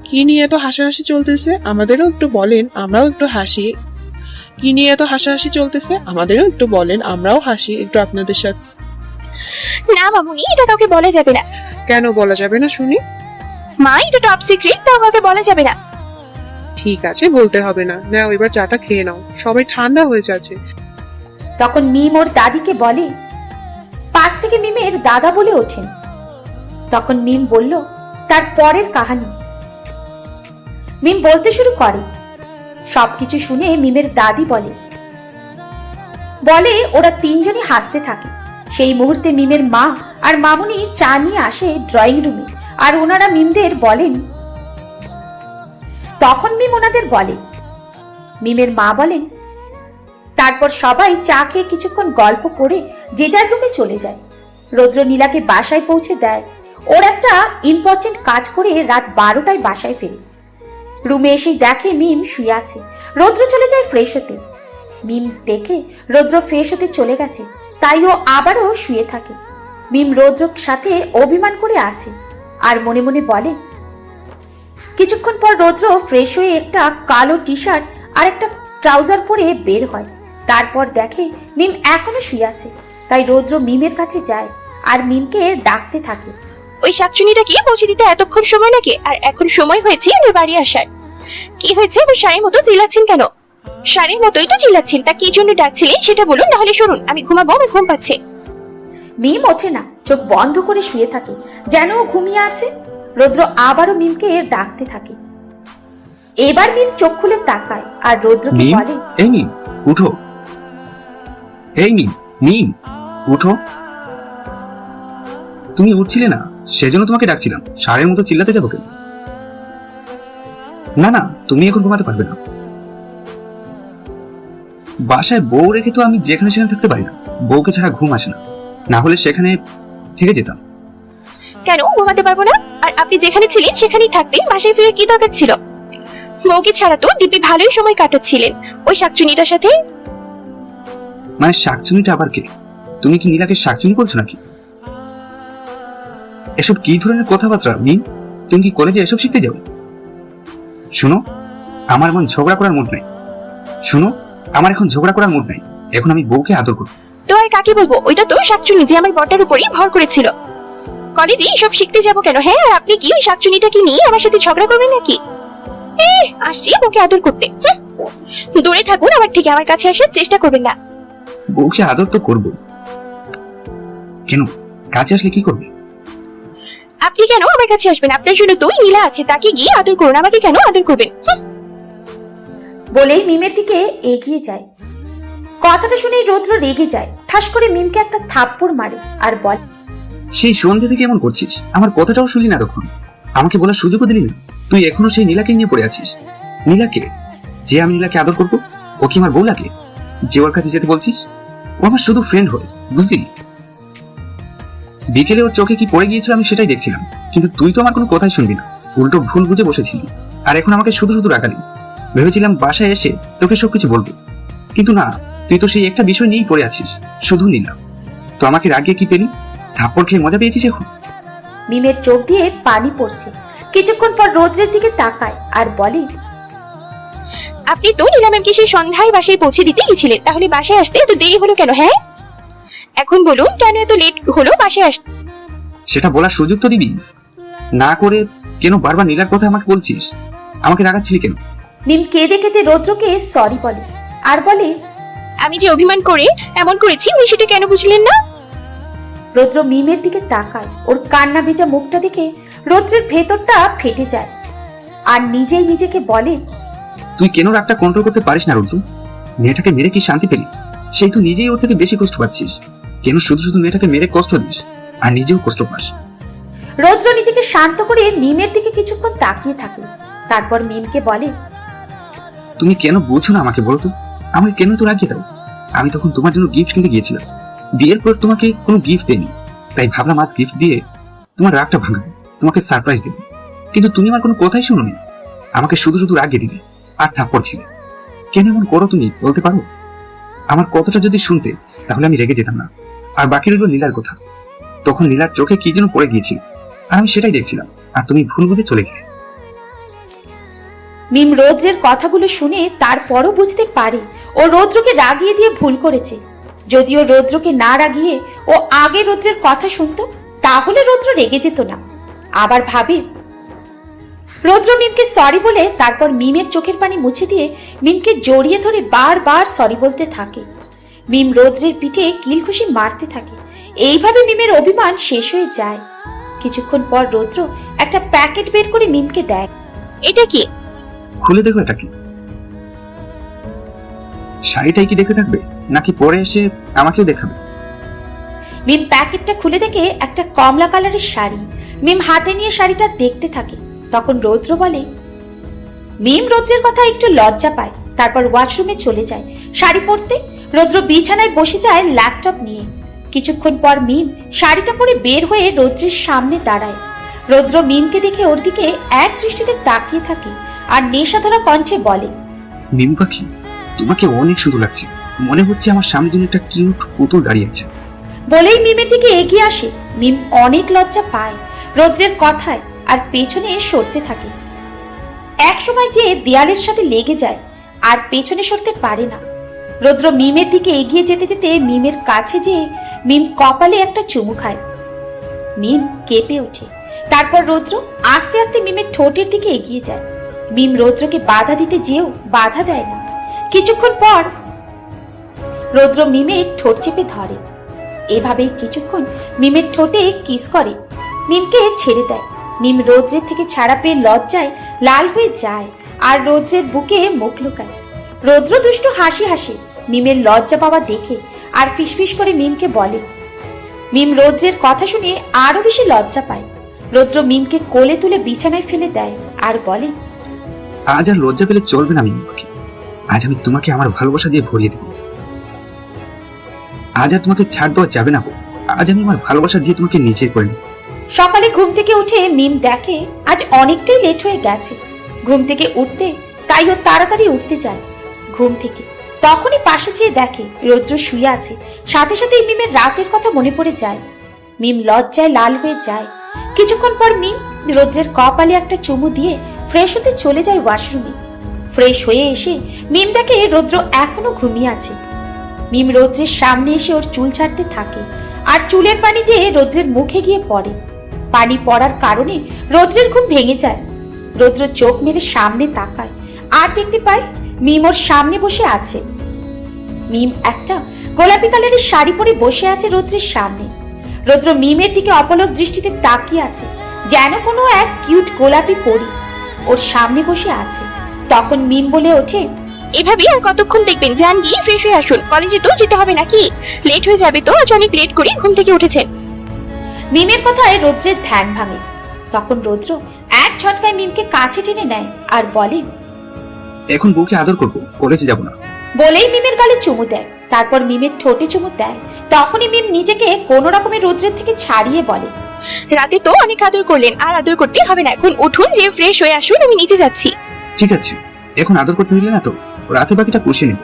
কি নিয়ে এত হাসাহাসি চলতেছে? আমাদেরও একটু বলেন, আমরাও একটু হাসি। কি নিয়ে এত হাসাহাসি চলতেছে? আমাদেরও একটু বলেন, আমরাও হাসি একটু আপনাদের সাথে। না মামুনি, এটা কাউকে বলা যাবে না। কেন বলা যাবে না শুনি? মা, এটা টপ সিক্রেট, তাও কাউকে বলা যাবে না। ঠিক আছে, বলতে হবে না। নাও এবার চাটা খেয়ে নাও, সবাই ঠান্ডা হয়ে যাচ্ছে। তখন মিম ওর দাদিকে বলে। পাশ থেকে মিমের দাদা বলে ওঠেন। তখন মিম বলল তার পরের কাহিনী। মিম বলতে শুরু করে। সবকিছু শুনে মিমের দাদি বলে ওরা তিনজনই হাসতে থাকে। সেই মুহূর্তে মিমের মা আর মামুনি চা নিয়ে আসে ড্রয়িং রুমে, আর ওনারা মিমদের বলেন। তখন মিম ওনাদের বলে, মিমের মা বলেন, তারপর সবাই চা খেয়ে কিছুক্ষণ গল্প করে যে যার রুমে চলে যায়। রৌদ্র নীলাকে বাসায় পৌঁছে দেয়। ওর একটা ইম্পর্টেন্ট কাজ করে রাত 12টায় বাসায় ফেরে। রুমে এসেই দেখে মিম শুয়ে আছে। রৌদ্র চলে যায় ফ্রেশ হতে। মিম দেখে রৌদ্র ফ্রেশ হতে চলে গেছে, তাই ও আবারও শুয়ে থাকে। মিম রৌদ্রর সাথে অভিমান করে আছে আর মনে মনে বলে। কিছুক্ষণ পর রৌদ্র ফ্রেশ হয়ে একটা কালো টি শার্ট আর একটা ট্রাউজার পরে বের হয়। তারপর দেখে মিম এখনো শুয়ে আছে, তাই রৌদ্র মিমের কাছে যায় আর মিমকে ডাকতে থাকে। ওই শাকচুনিটাকে পৌঁছে দিতে এতক্ষণ সময় লাগে, আর এখন সময় হয়েছে ওর বাড়ি আসার। কি হয়েছে? আবার শাড়ির মতো চিল্লাচ্ছেন কেন? শাড়ির মতোই তো চিল্লাচ্ছেন, তা কি জন্য ডাকছিলেন সেটা বলুন, নাহলে শুনুন আমি ঘুমাবো, আমার ঘুম পাচ্ছে। মিম ওঠে না, চোখ বন্ধ করে শুয়ে থাকে যেন ও ঘুমিয়ে আছে। রৌদ্র আবারও মিমকে ডাকতে থাকে। এবার মিম চোখ খুলে তাকায় আর রৌদ্রকে বলে, এই মিম উঠো, এই মিম, মিম উঠো। তুমি উঠছিলে না, সেজন্য তোমাকে ডাকছিলাম। ষাঁড়ের মতো চিল্লাতে যাবো কেন? না না, তুমি এখন ঘুমাতে পারবে না। বাসায় বউ রেখে তো আমি যেখানে সেখানে থাকতে পারি না। বউকে ছাড়া ঘুম আসে না, না হলে সেখানে থেকে যেতাম। কেন ঘুমাতে পারবো না? আর আপনি যেখানে ছিলেন সেখানেই থাকতেন, বাসায় ফিরে কি দরকার ছিল? বউকে ছাড়া তো দিব্যি ভালোই সময় কাটাচ্ছিলেন ওই শাকচুনিটার সাথে। মানে শাকচুনিটা আবার কে? তুমি কি নীলাকে শাকচুনি বলছো নাকি? এসব কি ধরনের কথাবার্তা মিম? তুমি কি কলেজে এসব শিখতে যাও? শুনো, আমার এখন ঝগড়া করার মুড নাই। শুনো, আমার এখন ঝগড়া করার মুড নাই। এখন আমি বউকে আদর করবো। তো আর কাকে বলবো, ওইটা তো শাকচুনি যে আমার বরটার উপরই ভর করেছিল। কলেজে সব শিখতে যাবো কেন? হ্যাঁ, আর আপনি কি ওই শাকচুনিটাকে নিয়ে আমার সাথে ঝগড়া করবেন নাকি? আসছি বউকে আদর করতে। দূরে থাকুন আমার থেকে, আমার কাছে আসার চেষ্টা করবেন না। বউকে আদর তো করবো, কেন কাছে আসলে কি করবে? আপনি কেন আমার কাছে আসবেন? আপনার জন্য তো নীলা আছে, তাকে গিয়ে আদর করুন, আমাকে কেন আদর করবেন? বলেই মিমের দিকে এগিয়ে যায়। কথাটা শুনে রৌদ্র রেগে যায়, ঠাস করে মিমকে একটা থাপ্পড় মারে আর বলে, সেই সন্ধ্যা থেকে এমন করছিস, আমার কথাটাও শুনলি না তখন, আমাকে বলার সুযোগও দিলি না। তুই এখনো সেই নীলাকে নিয়ে পড়ে আছিস। নীলাকে? যে আমি নীলাকে আদর করবো, ও কি আমার বউ লাগে যে ওর কাছে যেতে বলছিস? ও আমার শুধু ফ্রেন্ড হয়, বুঝলি? বিকেলে ওর চোখে কি পড়ে গিয়েছিল আমি সেটাই দেখছিলাম, কিন্তু তুই তো আমার কোনো কথাই শুনবি না, উল্টো ভুল বুঝে বসেছিলি। আর এখন আমাকে শুধু শুধু রাগালি। ভেবেছিলাম বাসায় এসে তোকে সবকিছু বলবো, কিন্তু না, তুই তো সেই একটা বিষয় নিয়েই পড়ে আছিস, শুধু নীলা। তো আমাকে রাগিয়ে কি পেলি? থাপ্পড় খেয়ে মজা পেয়েছিস এখন? মিমের চোখ দিয়ে পানি পড়ছে। কিছুক্ষণ পর রৌদ্রের দিকে তাকায় আর বলে, আপনি তো নীলা ম্যামকে সেই সন্ধ্যায় বাসায় পৌঁছে দিতে গেছিলেন, তাহলে বাসায় আসতে এত দেরি হলো কেন? হ্যাঁ, এখন বলুন কেন এত লেট হলো বাসায় আসতে? সেটা বলার সুযোগ তো দিবি না, করে কেন বারবার নীলার কথা আমাকে বলছিস? আমাকে রাগাচ্ছিলি কেন? মিম কেঁদে কেঁদে রৌদ্রকে সরি বলে আর বলে, আমি যে অভিমান করে এমন করেছি উনি সেটা কেন বুঝলেন না? রৌদ্র মিমের দিকে তাকায়। ওর কান্না ভেজা মুখটা দেখে রৌদ্রের ভেতরটা ফেটে যায় আর নিজেই নিজেকে বলে, তুই কেন রাগটা কন্ট্রোল করতে পারিস না রুদ্র? মেয়েটাকে মেরে কি শান্তি পেলি? সেই তো নিজেই ওর থেকে বেশি কষ্ট পাচ্ছিস। কেন শুধু শুধু মেয়েটাকে মেরে কষ্ট দিস আর নিজেও কষ্ট পাস? রৌদ্র নিজেকে শান্ত করে মিমের দিকে কিছুক্ষণ তাকিয়ে থাকে, তারপর মিমকে বলে, তুমি কেন বুঝছো না আমাকে বলো তো? আমাকে কেন তো রাগিয়ে দাও? আমি তখন তোমার জন্য গিফট কিনতে গিয়েছিলাম, বিয়ের পর তোমাকে কোনো গিফট দেয়নি, তাই ভাবলাম আজ গিফট দিয়ে তোমার রাগটা ভাঙাবো, তোমাকে সারপ্রাইজ দেবো। কিন্তু তুমি আমার কোনো কথাই শোনোনি, আমাকে শুধু শুধু রাগিয়ে দিলে আর থাপ্পড় খেলে। কেন এমন করো তুমি, বলতে পারো? আমার কথাটা যদি শুনতে তাহলে আমি রেগে যেতাম না। আর বাকি রইল নীলার কথা। তখন নীলার চোখে কি যেন পড়ে গিয়েছিল, আর আমি সেটাই দেখছিলাম, আর তুমি ভুল বুঝে চলে গেলে। মিম রৌদ্রের কথাগুলো শুনে তারপরও বুঝতে পারে ও রৌদ্রকে রাগিয়ে দিয়ে ভুল করেছে। যদিও রৌদ্রকে না রাগিয়ে ও আগে রৌদ্রের কথা শুনতো, তাহলে রৌদ্র রেগে যেত না। আবার ভাবে, রৌদ্র মিমকে সরি বলে তারপর মিমের চোখের পানি মুছে দিয়ে মিমকে জড়িয়ে ধরে বারবার সরি বলতে থাকে। মিম রৌদ্রের পিঠে কিলঘুষি মারতে থাকে। এইভাবে মিমের অভিমান শেষ হয়ে যায়। কিছুক্ষণ পর রৌদ্র একটা প্যাকেট বের করে মিমকে দেয়। এটা কি? খুলে দেখো এটা কি। শাড়িটাই কি দেখতে থাকবে নাকি পরে এসে আমাকেও দেখাবে? মিম প্যাকেটটা খুলে দেখে একটা কমলা কালারের শাড়ি। মিম হাতে নিয়ে শাড়িটা দেখতে থাকে। তখন রৌদ্র বলে, মিম রৌদ্রের কথা একটু লজ্জা পায়, তারপর ওয়াশরুমে চলে যায় শাড়ি পরতে। রৌদ্র বিছানায় বসে যায় ল্যাপটপ নিয়ে। কিছুক্ষণ পর মিম শাড়িটা পরে বের হয়ে রৌদ্রের সামনে দাঁড়ায়। রৌদ্র মিমকে দেখে ওর দিকে এক দৃষ্টিতে তাকিয়ে থাকে আর নেশাধরা কণ্ঠে বলে, মিমি পাখি, তোমাকে অনেক সুন্দর লাগছে, মনে হচ্ছে আমার সামনে যেন একটা কিউট পুতুল দাঁড়িয়ে আছে। বলেই মিমের দিকে এগিয়ে আসে। মিম অনেক লজ্জা পায় রৌদ্রের কথায় আর পেছনে সরতে থাকে। এক সময় যে দেয়ালের সাথে লেগে যায় আর পেছনে সরতে পারে না। রৌদ্র মিমের দিকে এগিয়ে যেতে যেতে মিমের কাছে যেয়ে মিম কপালে একটা চুমু খায়। মিম কেঁপে ওঠে। তারপর রৌদ্র আস্তে আস্তে মিমের ঠোঁটের দিকে এগিয়ে যায়। মিম রৌদ্রকে বাধা দিতে যেও বাধা দেয় না। কিছুক্ষণ পর রৌদ্র মিমের ঠোঁট চেপে ধরে। এভাবেই কিছুক্ষণ মিমের ঠোঁটে কিস করে, মিমকে ছেড়ে দেয়। মিম রৌদ্রের থেকে ছাড়া পেয়ে লজ্জায় লাল হয়ে যায় আর রৌদ্রের বুকে মুখ লুকায়। রৌদ্র দুষ্টু হাসি হাসে মিমের লজ্জা পাওয়া দেখে আর ফিসফিস করে মিমকে বলে। মিম রৌদ্রের কথা শুনে আরো বেশি লজ্জা পায়। রৌদ্র মিমকে কোলে তুলে বিছানায় ফেলে দেয় আর বলে, আজ আর লজ্জা পেলে চলবে না মিমি পাখি, আজ আমি তোমাকে আমার ভালোবাসা দিয়ে ভরিয়ে দেব। আজ আর তোমাকে ছাড় দেওয়া যাবে না, আজ আমি আমার ভালোবাসা দিয়ে তোমাকে নিজের করে নেব। সকালে ঘুম থেকে উঠে মিম দেখে আজ অনেকটাই লেট হয়ে গেছে ঘুম থেকে উঠতে, তাই ও তাড়াতাড়ি উঠতে যায় ঘুম থেকে। তখনই পাশে চেয়ে দেখে রৌদ্র শুয়ে আছে। সাথে সাথে মিমের রাতের কথা মনে পড়ে যায়। মিম লজ্জায় লাল হয়ে যায়। কিছুক্ষণ পর মিম রৌদ্রের কপালে একটা চুমু দিয়ে ফ্রেশ হতে চলে যায় ওয়াশরুমে। ফ্রেশ হয়ে এসে মিম দেখে রৌদ্র এখনো ঘুমিয়ে আছে। মিম রৌদ্রের সামনে এসে ওর চুল ছাড়তে থাকে, আর চুলের পানি যে রৌদ্রের মুখে গিয়ে পড়ে। পানি পড়ার কারণে রৌদ্রের ঘুম ভেঙে যায়। রৌদ্র চোখ মেলে সামনে তাকায় আর দেখতে পায় মিম ওর সামনে বসে আছে। মিম একটা গোলাপি কালারের শাড়ি পরে বসে আছে রৌদ্রের সামনে। রৌদ্র মিমের দিকে অপলক দৃষ্টিতে তাকিয়ে আছে, যেন কোনো এক কিউট গোলাপি পরী ওর সামনে বসে আছে। তখন মিম বলে ওঠে, এভাবে আর কতক্ষণ দেখবেন? যান গিয়ে ফ্রেশ হয়ে আসুন, কলেজে তো যেতে হবে নাকি? লেট হয়ে যাবে তো, আজ অনেক লেট করে ঘুম থেকে উঠেছেন। মিমের কথায় রৌদ্রের ধ্যান ভাঙে। তখন রৌদ্র এক ঝটকায় মিমকে কাছে টেনে নেয় আর বলে, এখন বউকে আদর করবো, কলেজে যাব না। বলেই মিমের গালে চুমু দেয়। তারপর মিমের ঠোঁটে চুমু দেয়। তখনই মিম নিজেকে কোনো রকমের রৌদ্রের থেকে ছাড়িয়ে বলে, রাতে তো অনেক আদর করলেন, আর আদর করতে হবে না, এখন উঠুন, যে ফ্রেশ হয়ে আসুন, আমি নিচে যাচ্ছি। ঠিক আছে, এখন আদর করতে দিলে না তো, রাতে বাকিটা পুষে নেব।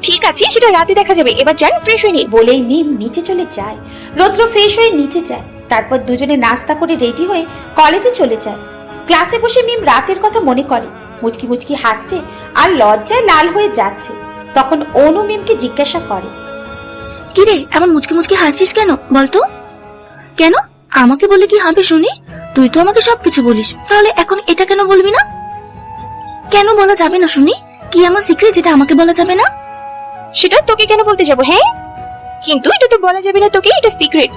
ঠিক আছে, সেটা রাতে দেখা যাবে, এবার যান ফ্রেশ হয়ে নিন। বলেই মিম নিচে চলে যায়। রৌদ্র ফ্রেশ হয়ে নিচে যায়। তারপর দুজনে নাস্তা করে রেডি হয়ে কলেজে চলে যায়। ক্লাসে বসে মিম রাতের কথা মনে করে, মুচকি মুচকি হাসছে আর লজ্জায় লাল হয়ে যাচ্ছে। তখন অনু মিমকে জিজ্ঞাসা করে, কিরে এমন মুচকি মুচকি হাসছিস কেন বলতো? কেন? আমাকে বলে কি হবে শুনি? তুই তো আমাকে সবকিছু বলিস, তাহলে এখন এটা কেন বলবি না? কেন বলা যাবে না শুনি? কি আমার সিক্রেট যেটা আমাকে বলা যাবে না? সেটা তোকে কেন বলতে যাবো? হ্যাঁ, কিন্তু এটা তো বলা যাবে না তোকে, এটা সিক্রেট।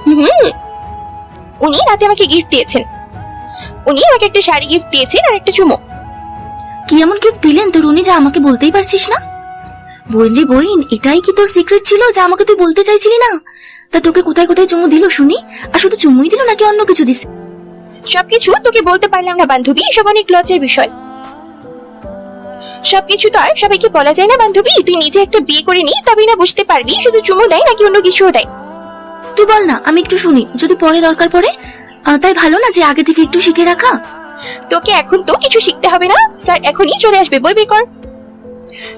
উনি রাতে আমাকে গিফট দিয়েছেন, উনি আমাকে একটা শাড়ি গিফট দিয়েছেন আর একটা চুমো। কি এমন গিফট দিলেন তোর উনি যা আমাকে বলতেই পারছিস না? বইন রে বইন, এটাই কি তোর সিক্রেট ছিল যা আমাকে তুই বলতে চাইছিলি না? তা তোকে কোথায় কোথায় চুমু দিল শুনি? আর শুধু চুমুই দিল নাকি অন্য কিছু দিছে? সবকিছু তোকে বলতে পারলাম না বান্ধবী, এসব অনেক লজ্জার বিষয়। সবকিছু তো আর সবাইকে বলা যায় না বান্ধবী, তুই নিজে একটা বিয়ে করে নি, তবেই না বুঝতে পারবি শুধু চুমু দেয় নাকি অন্য কিছুও দেয়। তুই বল না, আমি একটু শুনি, যদি পরে দরকার পড়ে। তাই ভালো না যে আগে থেকে একটু শিখে রাখা। তোকে এখন তো কিছু শিখতে হবে না, স্যার এখনই চলে আসবে, বই বের কর।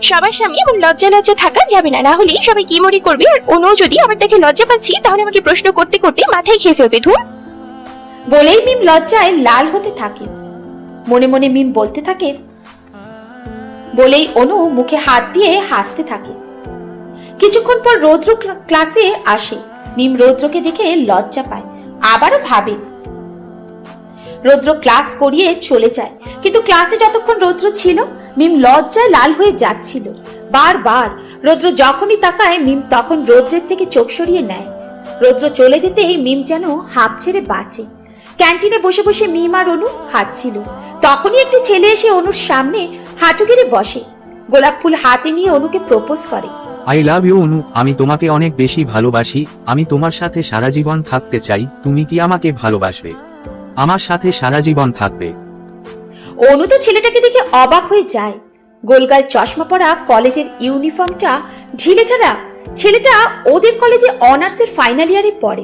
সবার সামনে এমন লজ্জা লজ্জা থাকা যাবে না, না হলে সবাই কি মনে করবে। আর অনু যদি আবার দেখে লজ্জা পাচ্ছি, তাহলে আমাকে প্রশ্ন করতে করতে মাথায় খেয়ে ফেলবে। ধুর। বলেই মিম লজ্জায় লাল হতে থাকে। মনে মনে মিম বলতে থাকে, বলেই অনু মুখে হাত দিয়ে হাসতে থাকে। কিছুক্ষণ পর রৌদ্র ক্লাসে আসে। মিম রৌদ্রকে দেখে লজ্জা পায়, আবারও ভাবে। রৌদ্র ক্লাস করিয়ে চলে যায়, কিন্তু ক্লাসে যতক্ষণ রৌদ্র ছিল মিম লজ্জায় লাল হয়ে যাচ্ছিল। বারবার রৌদ্র যখনই তাকায় মিম তখন রৌদ্রের থেকে চোখ সরিয়ে নেয়। রৌদ্র চলে যেতেই মিম যেন হাঁপ ছেড়ে বাঁচে। ক্যান্টিনে বসে বসে মিম আর অনু খাচ্ছিল। তখনই একটি ছেলে এসে অনুর সামনে হাঁটু গেড়ে বসে, গোলাপ ফুল হাতে নিয়ে অনুকে প্রপোজ করে। আই লাভ ইউ অনু, আমি তোমাকে অনেক বেশি ভালোবাসি, আমি তোমার সাথে সারা জীবন থাকতে চাই, তুমি কি আমাকে ভালোবাসবে? আমার সাথে সারা জীবন থাকবে। অনু তো ছেলেটাকে দেখে অবাক হয়ে যায়। গোলগাল চশমা পরা, কলেজের ইউনিফর্মটা ঢিলেঢালা। ছেলেটা ওদের কলেজে অনার্সের ফাইনাল ইয়ারে পড়ে।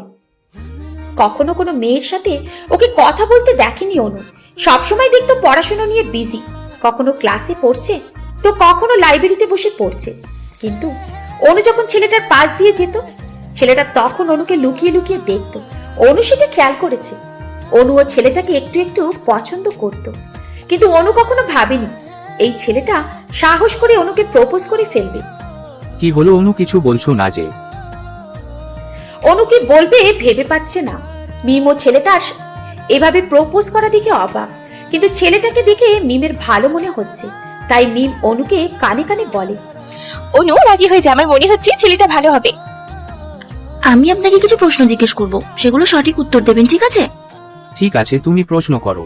কখনো কোনো মেয়ের সাথে ওকে কথা বলতে দেখেনি অনু। সবসময় দেখতো পড়াশোনা নিয়ে বিজি, কখনো ক্লাসে পড়ছে তো কখনো লাইব্রেরিতে বসে পড়ছে। কিন্তু অনু যখন ছেলেটার পাশ দিয়ে যেত, ছেলেটা তখন অনুকে লুকিয়ে লুকিয়ে দেখতো। অনু সেটা খেয়াল করেছে। অনু ও ছেলেটাকে একটু একটু পছন্দ করত, কিন্তু অনু কখনো ভাবেনি এই ছেলেটা সাহস করে অনুকে প্রপোজ করে ফেলবে। কি হলো অনু, কিছু বলছো না যে? অনু কি বলবে ভেবে পাচ্ছে না। মিম ও ছেলেটার এভাবে প্রপোজ করা দেখে অবাক, কিন্তু ছেলেটাকে দেখে মিমের ভালো মনে হচ্ছে। তাই মিম অনুকে কানে কানে বলে, অনু রাজি হয়ে যায়, আমার মনে হচ্ছে ছেলেটা ভালো হবে। আমি আপনাকে কিছু প্রশ্ন জিজ্ঞেস করব, সেগুলো সঠিক উত্তর দেবেন, ঠিক আছে? ঠিক আছে, তুমি প্রশ্ন করো।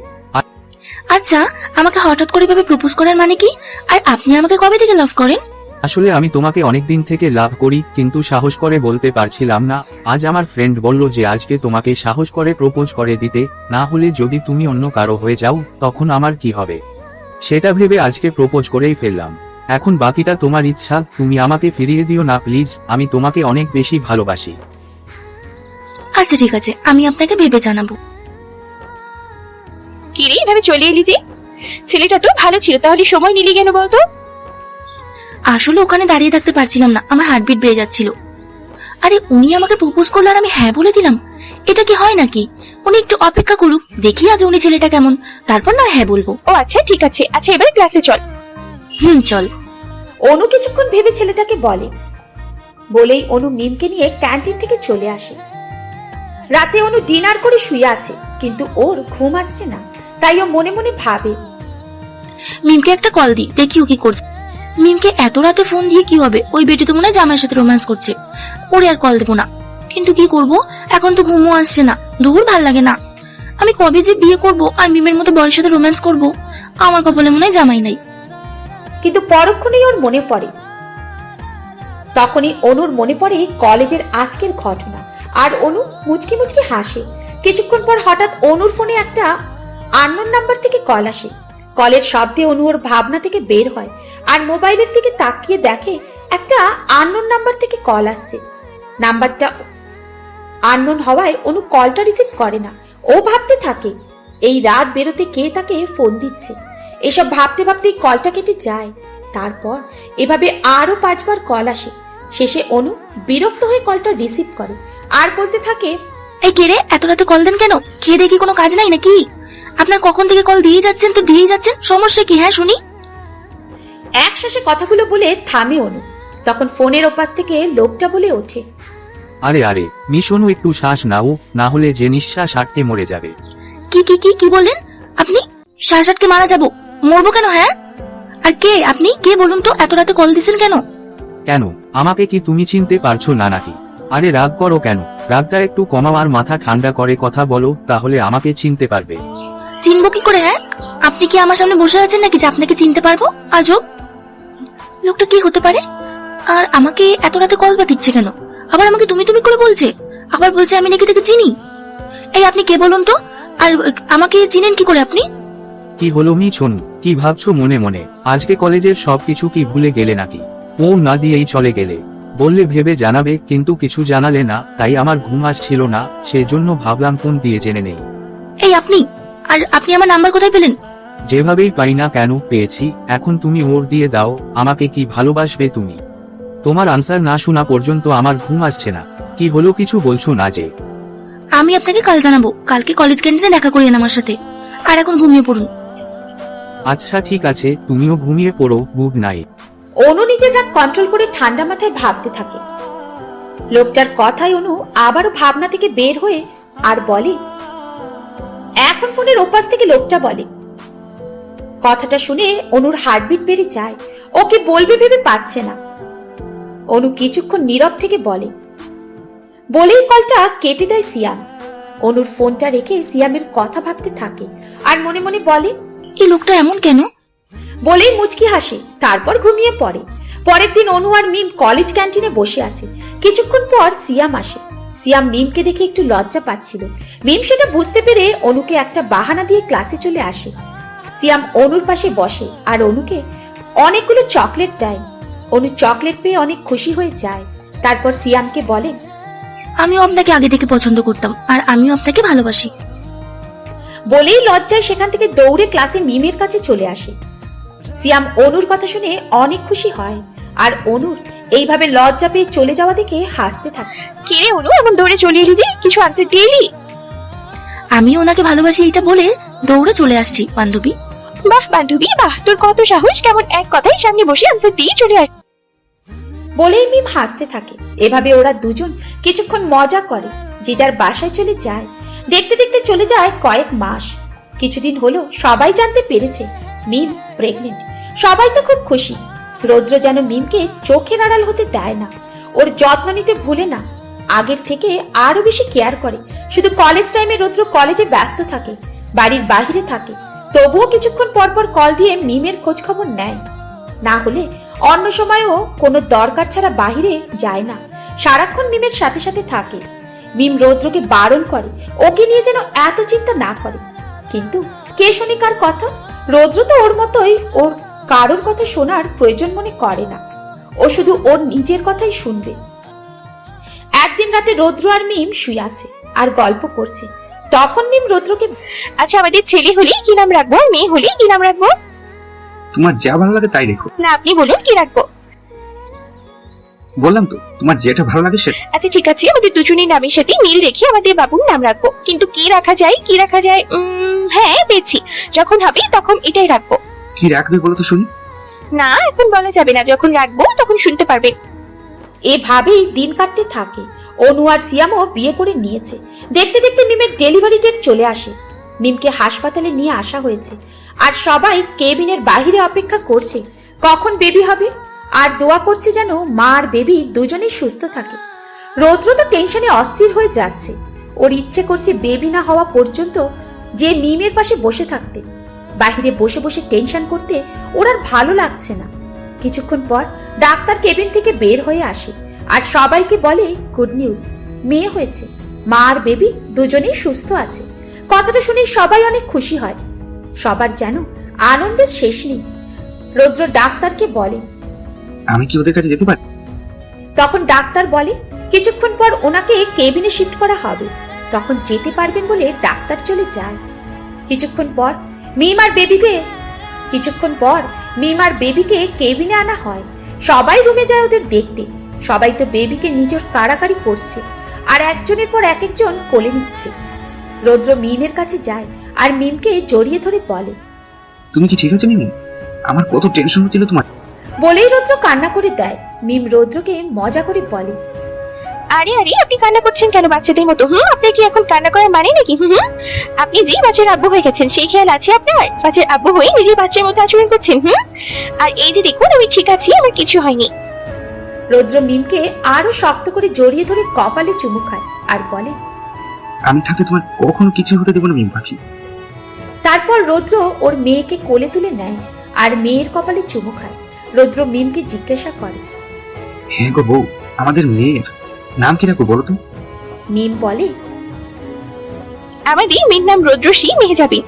আচ্ছা, আমাকে হঠাৎ করে ভাবে প্রপোজ করার মানে কি? আর আপনি আমাকে কবে থেকে লাভ করেন? আসলে আমি তোমাকে অনেকদিন থেকে লাভ করি, কিন্তু সাহস করে বলতে পারছিলাম না। আজ আমার ফ্রেন্ড বলল যে আজকে তোমাকে সাহস করে প্রপোজ করে দিতে, না হলে যদি তুমি অন্য কারো হয়ে যাও তখন আমার কি হবে, সেটা ভেবে আজকে প্রপোজ করেই ফেললাম। এখন বাকিটা তোমার ইচ্ছা, তুমি আমাকে ফিরিয়ে দিও না প্লিজ, আমি তোমাকে অনেক বেশি ভালোবাসি। আচ্ছা ঠিক আছে, আমি আপনাকে ভেবে জানাবো। কি রে, এভাবে চলে এলি যে? ছেলেটা তো ভালো ছিল, তাহলে সময় নিলি কেন বলতো? আসলে ওখানে দাঁড়িয়ে থাকতে পারছিলাম না, আমার হার্টবিট বেড়ে যাচ্ছিল। আরে উনি আমাকে প্রপোজ করলো আর আমি হ্যাঁ বলে দিলাম, এটা কি হয় নাকি? উনি একটু অপেক্ষা করুক, দেখি আগে উনি ছেলেটা কেমন, তারপর না হ্যাঁ বলবো। ও আচ্ছা ঠিক আছে, আচ্ছা এবার ক্লাসে চল। চল। অনু কিছুক্ষণ ভেবে ছেলেটাকে বলে, বলেই অনু মিমকে নিয়ে ক্যান্টিন থেকে চলে আসে। রাতে অনু ডিনার করে শুয়ে আছে, কিন্তু ওর ঘুম আসছে না, তাই ও মনে মনে ভাবে মিমকে একটা কল দি, দেখি ও কি করছে। মিমকে এত রাতে ফোন দিয়ে কি হবে, ওই বেটি তো মনে হয় জামাইয়ের সাথে রোম্যান্স করছে, ওরে আর কল দেবো না। কিন্তু কি করব, এখন তো ঘুমও আসছে না, দূর ভাল লাগে না। আমি কবে যে বিয়ে করব আর মিমের মতো বড়ের সাথে রোম্যান্স করব, আমার কপালে মনে হয় জামাই নাই। কিন্তু পরক্ষণেই ওর মনে পড়ে, তখনই অনুর মনে পড়ে কলেজের আজকের ঘটনা, আর অনু মুচকি মুচকি হাসে। কিছুক্ষণ পর হঠাৎ অনুর ফোনে একটা আননোন নাম্বার থেকে কল আসে। কলের শব্দে অনু ওর ভাবনা থেকে বের হয় আর মোবাইলের দিকে তাকিয়ে দেখে একটা আননোন নাম্বার থেকে কল আসছে। নাম্বারটা আননোন হওয়ায় অনু কলটা রিসিভ করে না। ও ভাবতে থাকে এই রাত বেরোতে কে তাকে ফোন দিচ্ছে। এসব ভাবতে ভাবতেই কলটা কেটে যায়। তারপর এভাবে আরো 5 বার কল আসে। শেষে অনু বিরক্ত হয়ে কলটা রিসিভ করে আর বলতে থাকে, এই কে রে, এত রাতে কল দেন কেন? খেয়ে দেখি কোনো কাজ নাই নাকি? আপনার কখন থেকে কল দিয়ে যাচ্ছেন তো দিয়েই যাচ্ছেন, সমস্যা কি? হ্যাঁ শুনি। একশ্বাসে কথাগুলো বলে থামে অনু। তখন ফোনের ওপাশ থেকে লোকটা বলে ওঠে, আরে আরে মিশনু, একটু শ্বাস নাও, না হলে যে নিঃশ্বাস আটকে মরে যাবে। কি কি কি কি বললেন আপনি? শ্বাস আটকে মারা যাবো? মরবো কেন? হ্যাঁ, আর কে আপনি? কে বলুন তো, এত রাতে কল দিছেন কেন? কেন, আমাকে কি তুমি চিনতে পারছো না নাকি? আরে রাগ করো কেন, রাগটা একটু কমাও আর মাথা ঠান্ডা করে কথা বলো, তাহলে আমাকে চিনতে পারবে। চিনবো কি করে? হ্যাঁ, আপনি কি আমার সামনে বসে আছেন নাকি যে আপনাকে চিনতে পারবো? আজব লোকটা কি হতে পারে? আর আমাকে এত রাতে কল বা দিচ্ছে কেন? আবার আমাকে তুমি তুমি করে বলছে, আবার বলছে আমি নাকি তাকে চিনি। এই আপনি কে বলুন তো, আর আমাকে চিনেন কি করে আপনি? কি হলো মিশনু, কি ভাবছো মনে মনে? আজকে কলেজের সবকিছু কি ভুলে গেলে নাকি? ও না দিয়েই চলে গেলে, বললে ভেবে জানাবে, কিন্তু কিছু জানালে না, তাই আমার ঘুম আসছিল না, সেজন্য ভাবলাম ফোন দিয়ে জেনে নেই। এই আপনি, আর আপনি আমার নাম্বার কোথায় পেলেন? যেভাবেই পাই না কেন পেয়েছি, এখন তুমি ওর দিয়ে দাও। আমাকে কি ভালোবাসবে তুমি? তোমার আনসার না শোনা পর্যন্ত আমার ঘুম আসছে না। কি হলো, কিছু বলছো না যে? আমি আপনাকে কাল জানাবো, কালকে কলেজ ক্যান্টিনে দেখা করিয়েন আমার সাথে। আর এখন ঘুমিয়ে পড়ুন। আচ্ছা ঠিক আছে, তুমিও ঘুমিয়ে পড়ো, গুড নাইট। অনু নিজের রাগ কন্ট্রোল করে ঠান্ডা মাথায় ভাবতে থাকে। লোকটার কথায় অনু আবারও ভাবনা থেকে বের হয়ে আর বলে, এখন ফোনের ওপাশ থেকে লোকটা বলে। কথাটা শুনে অনুর হার্টবিট বেড়ে যায়। ও কি বলবে ভেবে পাচ্ছে না। অনু কিছুক্ষণ নীরব থেকে বলে, বলেই কলটা কেটে দেয় সিয়াম। অনুর ফোনটা রেখে সিয়ামের কথা ভাবতে থাকে আর মনে মনে বলে, এই লোকটা এমন কেন? বলেই মুচকি হাসে, তারপর ঘুমিয়ে পড়ে। পরের দিন অনু আর মিম কলেজ ক্যান্টিনে বসে আছে। কিছুক্ষণ পর সিয়াম আসে। সিয়াম মিমকে দেখে একটু লজ্জা পাচ্ছিল। মিম সেটা বুঝতে পেরে অনুকে একটা বাহানা দিয়ে ক্লাসে চলে আসে। সিয়াম অনুর পাশে বসে আর অনুকে অনেকগুলো চকলেট দেয়। অনু চকলেট পেয়ে অনেক খুশি হয়ে যায়। তারপর সিয়ামকে বলে, আমিও আপনাকে আগে থেকে পছন্দ করতাম, আর আমিও আপনাকে ভালোবাসি। বলেই লজ্জায় সেখান থেকে দৌড়ে ক্লাসে মিমের কাছে চলে আসে। সিয়াম অনুর কথা শুনে অনেক খুশি হয় আর অনুর এইভাবে লজ্জা পেয়ে চলে যাওয়া দেখে হাসতে থাকে। কিরে অনু, এমন দৌড়ে চলে এলি যে, কিছু আনসার দিলি? আমি ওনাকে ভালোবাসি এটা বলে দৌড়ে চলে আসছি বান্ধবী। বাহ বান্ধবী বাহ, তোর কত সাহস, কেমন এক কথাই সামনে বসে আনসার দিয়ে চলে আস। বলেই মিম হাসতে থাকে। এভাবে ওরা দুজন কিছুক্ষণ মজা করে, যে যার বাসায় চলে যায়। দেখতে দেখতে চলে যায় কয়েক মাস। কিছুদিন হলো সবাই জানতে পেরেছে মিম প্রেগনেন্ট। সবাই তো খুব খুশি। রৌদ্র যেন মিমকে চোখের আড়াল হতে দেয় না, ওর যত্ন নিতে ভুলে না, আগের থেকে আরো বেশি কেয়ার করে। শুধু কলেজ টাইমে রৌদ্র কলেজে ব্যস্ত থাকে, বাড়ির বাহিরে থাকে, তবুও কিছুক্ষণ পর পর কল দিয়ে মিমের খোঁজ খবর নেয়। না হলে অন্য সময়ও কোনো দরকার ছাড়া বাহিরে যায় না, সারাক্ষণ মিমের সাথে সাথে থাকে। মিম রৌদ্রকে বারণ করে ওকে নিয়ে যেন এত চিন্তা না করে, কিন্তু কে শুনে কার কথা? রৌদ্র তো ওর মতোই, ওর কারোর কথা শোনার প্রয়োজন মনে করে না, ও শুধু ওর নিজের কথাই শুনবে। একদিন রাতে রৌদ্র আর মিম শুয়ে আছে আর গল্প করছে। তখন মিম রৌদ্রকে, আচ্ছা আমাদের ছেলে হলে কি নাম রাখবো, আর মেয়ে হলে কি নাম রাখবো? তোমার যা ভালো লাগে তাই রেখো। না আপনি বলুন কি রাখবো। বললাম তো, তোমার যেটা ভালো লাগে সেটা। আচ্ছা ঠিক আছে, আমাদের দুজনের নামের সাথে মিল রেখে আমাদের বাবুর নাম রাখবো, কিন্তু কি রাখা যায় কি রাখা যায়? হ্যাঁ পেয়েছি, যখন হবে তখন এটাই রাখবো। কি রাখবে বলো তো শুনি। না এখন বলা যাবে না, যখন রাখবো তখন শুনতে পারবেন। এভাবেই দিন কাটতে থাকে। অনু আর সিয়ামও বিয়ে করে নিয়েছে। দেখতে দেখতে মিমের ডেলিভারি ডেট চলে আসে। মিমকে হাসপাতালে নিয়ে আসা হয়েছে আর সবাই কেবিনের বাইরে অপেক্ষা করছে কখন বেবি হবে, আর দোয়া করছে যেন মা আর বেবি দুজনেই সুস্থ থাকে। রৌদ্র তো টেনশনে অস্থির হয়ে যাচ্ছে। ওর ইচ্ছে করছে বেবি না হওয়া পর্যন্ত যে মিমের পাশে বসে থাকতে। বাহিরে বসে বসে টেনশন করতে ওর আর ভালো লাগছে না। কিছুক্ষণ পর ডাক্তার কেবিন থেকে বের হয়ে আসে আর সবাইকে বলে গুড নিউজ, মেয়ে হয়েছে, মা আর বেবি দুজনেই সুস্থ আছে। কথাটা শুনে সবাই অনেক খুশি হয়। সবার যেন আনন্দের শেষ নেই। রৌদ্র ডাক্তারকে বলে, আমি কি ওদের কাছে যেতে পারি? তখন ডাক্তার বলে কিছুক্ষণ পর ওনাকে কেবিনে শিফট করা হবে, তখন যেতে পারবেন বলে ডাক্তার চলে যায়। কিছুক্ষণ পর মিম আর বেবিকে কেবিনে আনা হয়। সবাই রুমে যায় ওদের দেখতে। সবাই তো বেবিকে নিজের কাড়াকাড়ি করছে আর একজনের পর একজন কোলে নিচ্ছে। রৌদ্র মিমের কাছে যায় আর মিমকে জড়িয়ে ধরে বলে, তুমি কি ঠিক আছে মিমি? আমার কত টেনশন হচ্ছিল তোমার। বলেই রৌদ্র কান্না করে দেয়। মিম রৌদ্রকে মজা করে বলে, আরে আরে আপনি কান্না করছেন কেন বাচ্চাদের মতো? আপনি কি এখন কান্না করার মানে নাকি? আপনি যেই বাচ্চার আব্বু হয়ে গেছেন সেই খেয়াল আছে আপনার? বাচ্চার আব্বু হয়ে নিজের বাচ্চার মতো আচরণ করছেন। আর এই যে দেখুন আমি ঠিক আছি, আমার কিছু হয়নি। রৌদ্র মিমকে আরো শক্ত করে জড়িয়ে ধরে কপালে চুমু খায় আর বলে, আমি থাকতে তোমার কখনো কিছু হতে দেবো না মিম পাখি। তারপর রৌদ্র ওর মেয়েকে কোলে তুলে নেয় আর মেয়ের কপালে চুমু খায়। রৌদ্র মিমকে জিজ্ঞাসা করে, হ্যাঁ গো বউ, আমাদের মেয়ের নাম কি রাখবো বলো তো? মিম বলে, আমাদের মেয়ের নাম রুদ্রশ্রী মেহজাবিন।